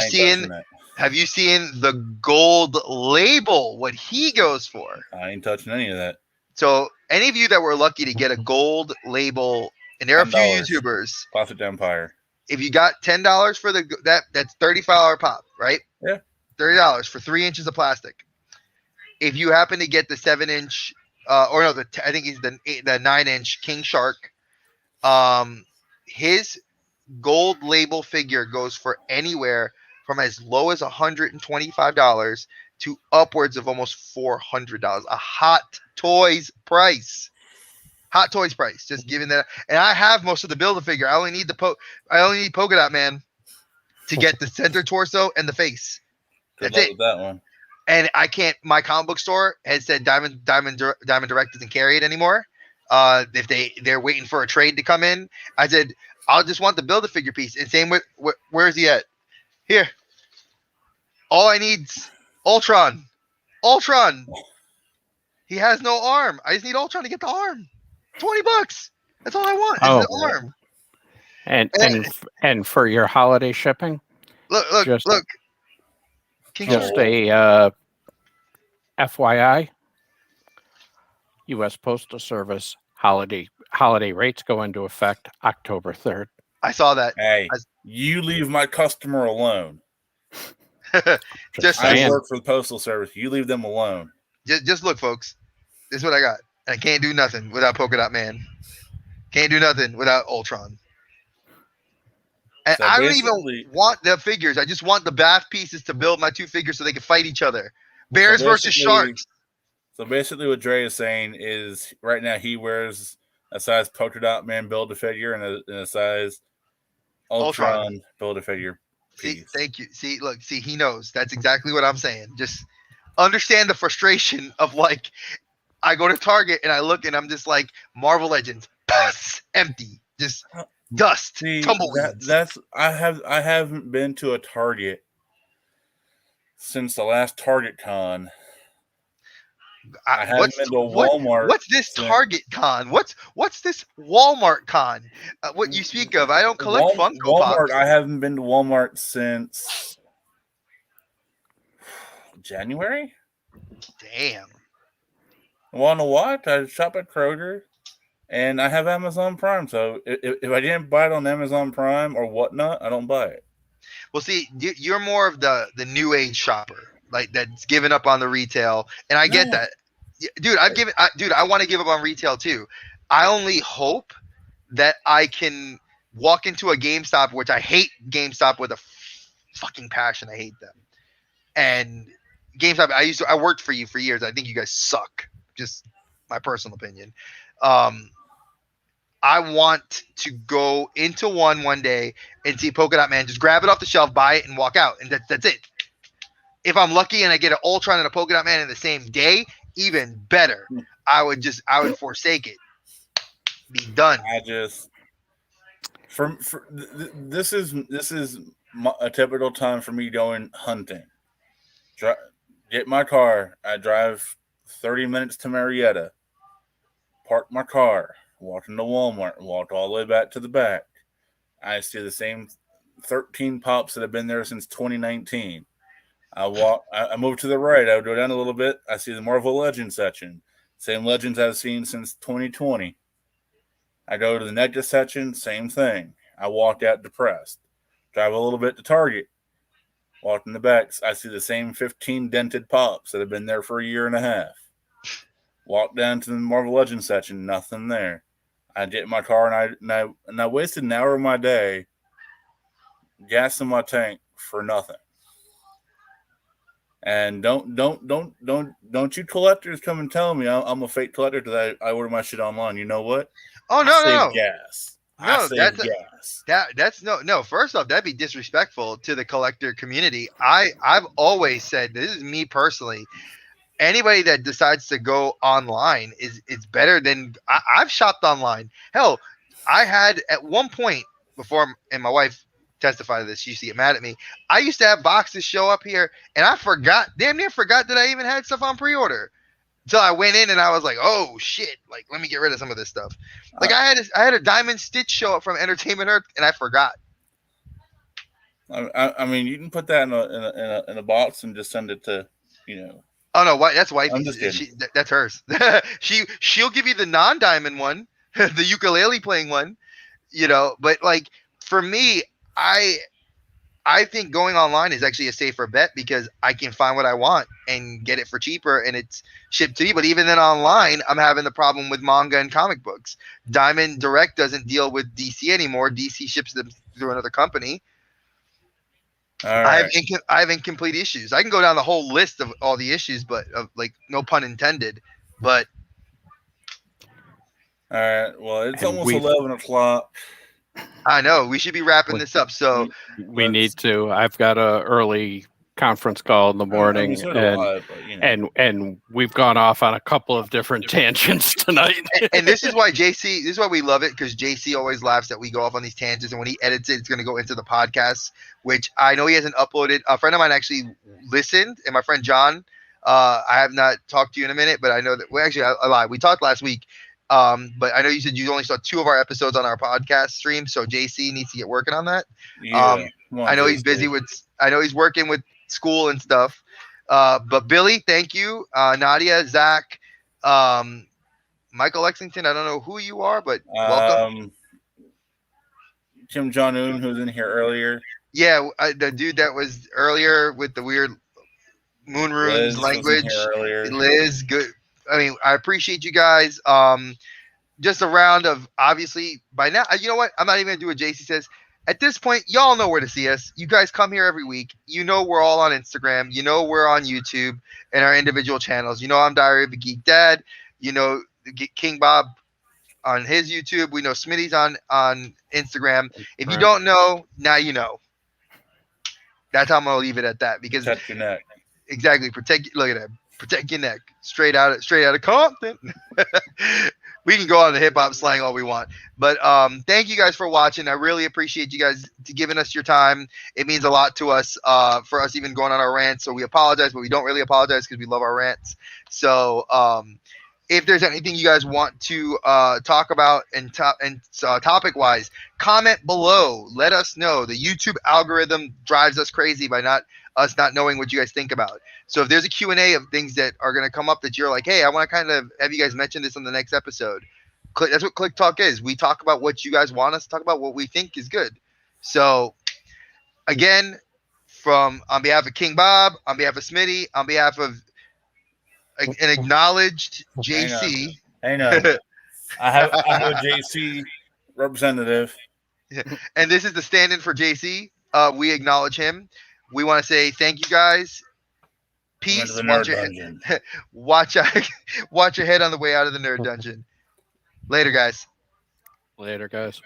seen the gold label? What he goes for? I ain't touching any of that. So any of you that were lucky to get a gold label, and there are a few YouTubers. Plastic Empire. If you got $10 for that's $35 pop, right? Yeah. $30 for 3 inches of plastic. If you happen to get the 7-inch, I think he's the 9-inch King Shark. His gold label figure goes for anywhere from as low as $125 to upwards of almost $400. A Hot Toys price. Just giving that. And I have most of the Build-A-Figure. I only need Polka Dot Man to get the center torso and the face. Good That's luck it. with that one. And I can't. My comic book store has said Diamond Direct doesn't carry it anymore. If they're waiting for a trade to come in, I said I'll just want the Build-A-Figure piece. And same with where is he at? Here. All I need's Ultron. He has no arm. I just need Ultron to get the arm. $20. That's all I want. Is the arm. And for your holiday shipping, look. Just a FYI, U.S. Postal Service holiday rates go into effect October 3rd. I saw that. Hey, you leave my customer alone. I work for the Postal Service. You leave them alone. Just look, folks. This is what I got. And I can't do nothing without Polka Dot Man. Can't do nothing without Ultron. And so I don't even want the figures. I just want the bath pieces to build my 2 figures so they can fight each other. Bears versus sharks. So basically what Dre is saying is right now he wears a size Polka Dot Man Build-A-Figure and a size Ultron Build-A-Figure piece. See, thank you. See, look, he knows. That's exactly what I'm saying. Just understand the frustration of like, I go to Target and I look and I'm just like, Marvel Legends, empty. Just dust, tumbleweeds. I haven't been to a Target since the last Target Con. I haven't been to Walmart. What's this Target Con? What's this Walmart Con? What you speak of? I don't collect Funko Pops. I haven't been to Walmart since January. Damn. Want to what? I shop at Kroger. And I have Amazon Prime, so if I didn't buy it on Amazon Prime or whatnot, I don't buy it. Well, see, you're more of the new age shopper, like that's given up on the retail, and I get that, dude. I want to give up on retail too. I only hope that I can walk into a GameStop, which I hate GameStop with a fucking passion. I hate them. And GameStop, I worked for you for years. I think you guys suck. Just my personal opinion. I want to go into one day and see Polka Dot Man, just grab it off the shelf, buy it, and walk out, and that's it. If I'm lucky and I get an Ultron and a Polka Dot Man in the same day, even better. I would forsake it. Be done. This is a typical time for me going hunting. Get my car. I drive 30 minutes to Marietta. Park my car. Walk into Walmart. Walk all the way back to the back. I see the same 13 pops that have been there since 2019. I move to the right. I would go down a little bit. I see the Marvel Legends section. Same Legends I've seen since 2020. I go to the NECA section. Same thing. I walk out depressed. Drive a little bit to Target. Walk in the back. I see the same 15 dented pops that have been there for a year and a half. Walk down to the Marvel Legends section. Nothing there. I get in my car and I wasted an hour of my day gas in my tank for nothing. And don't you collectors come and tell me I'm a fake collector because I order my shit online. You know what? Oh no, gas. No, gas. That's no. First off, that'd be disrespectful to the collector community. I've always said, this is me personally. Anybody that decides to go online is better than I've shopped online. Hell, I had at one point before, and my wife testified to this. She used to get mad at me. I used to have boxes show up here, and I damn near forgot that I even had stuff on pre-order. So I went in and I was like, oh shit, like let me get rid of some of this stuff. Like I had a Diamond Stitch show up from Entertainment Earth and I forgot. I mean, you can put that in a box and just send it to, Oh no, that's wifey. I'm just kidding. That's hers. She'll give you the non-diamond one, the ukulele playing one, But like for me, I think going online is actually a safer bet because I can find what I want and get it for cheaper and it's shipped to me. But even then online, I'm having the problem with manga and comic books. Diamond Direct doesn't deal with DC anymore. DC ships them through another company. I have incomplete issues. I can go down the whole list of all the issues, but like no pun intended. But all right, well, it's almost 11 o'clock. I know we should be wrapping this up. So we need to. I've got a early conference call in the morning, and we've gone off on a couple of different tangents tonight. and this is why JC. This is why we love it because JC always laughs that we go off on these tangents, and when he edits it, it's going to go into the podcast, which I know he hasn't uploaded. A friend of mine actually listened, and my friend John. I have not talked to you in a minute, but I know that. Well, actually, I lied. We talked last week. But I know you said you only saw 2 of our episodes on our podcast stream, so JC needs to get working on that. I know he's busy I know he's working with school and stuff. But Billy, thank you. Nadia, Zach, Michael Lexington. I don't know who you are, but welcome. Kim Jong-un, who was in here earlier. Yeah, the dude that was earlier with the weird moon runes language. Liz, good. I mean, I appreciate you guys. Just a round of, obviously, by now, you know what? I'm not even going to do what JC says. At this point, y'all know where to see us. You guys come here every week. You know we're all on Instagram. You know we're on YouTube and our individual channels. You know I'm Diary of a Geek Dad. You know King Bob on his YouTube. We know Smitty's on Instagram. If you don't know, now you know. That's how I'm going to leave it at that. Because protect your neck. Exactly. Look at that. Protect your neck. Straight out of Compton. We can go on the hip hop slang all we want, but thank you guys for watching. I really appreciate you guys giving us your time. It means a lot to us for us even going on our rants. So we apologize, but we don't really apologize because we love our rants. So if there's anything you guys want to talk about and topic wise, comment below. Let us know. The YouTube algorithm drives us crazy by not knowing what you guys think about. So if there's a Q&A of things that are going to come up that you're like, hey, I want to kind of have you guys mention this on the next episode. That's what Kliq Talk is. We talk about what you guys want us to talk about, what we think is good. So again, on behalf of King Bob, on behalf of Smitty, on behalf of an acknowledged JC. Hang on. I have a JC representative. And this is the stand-in for JC. We acknowledge him. We want to say thank you guys. Peace. Watch your head on the way out of the nerd dungeon. Later, guys. Later, guys.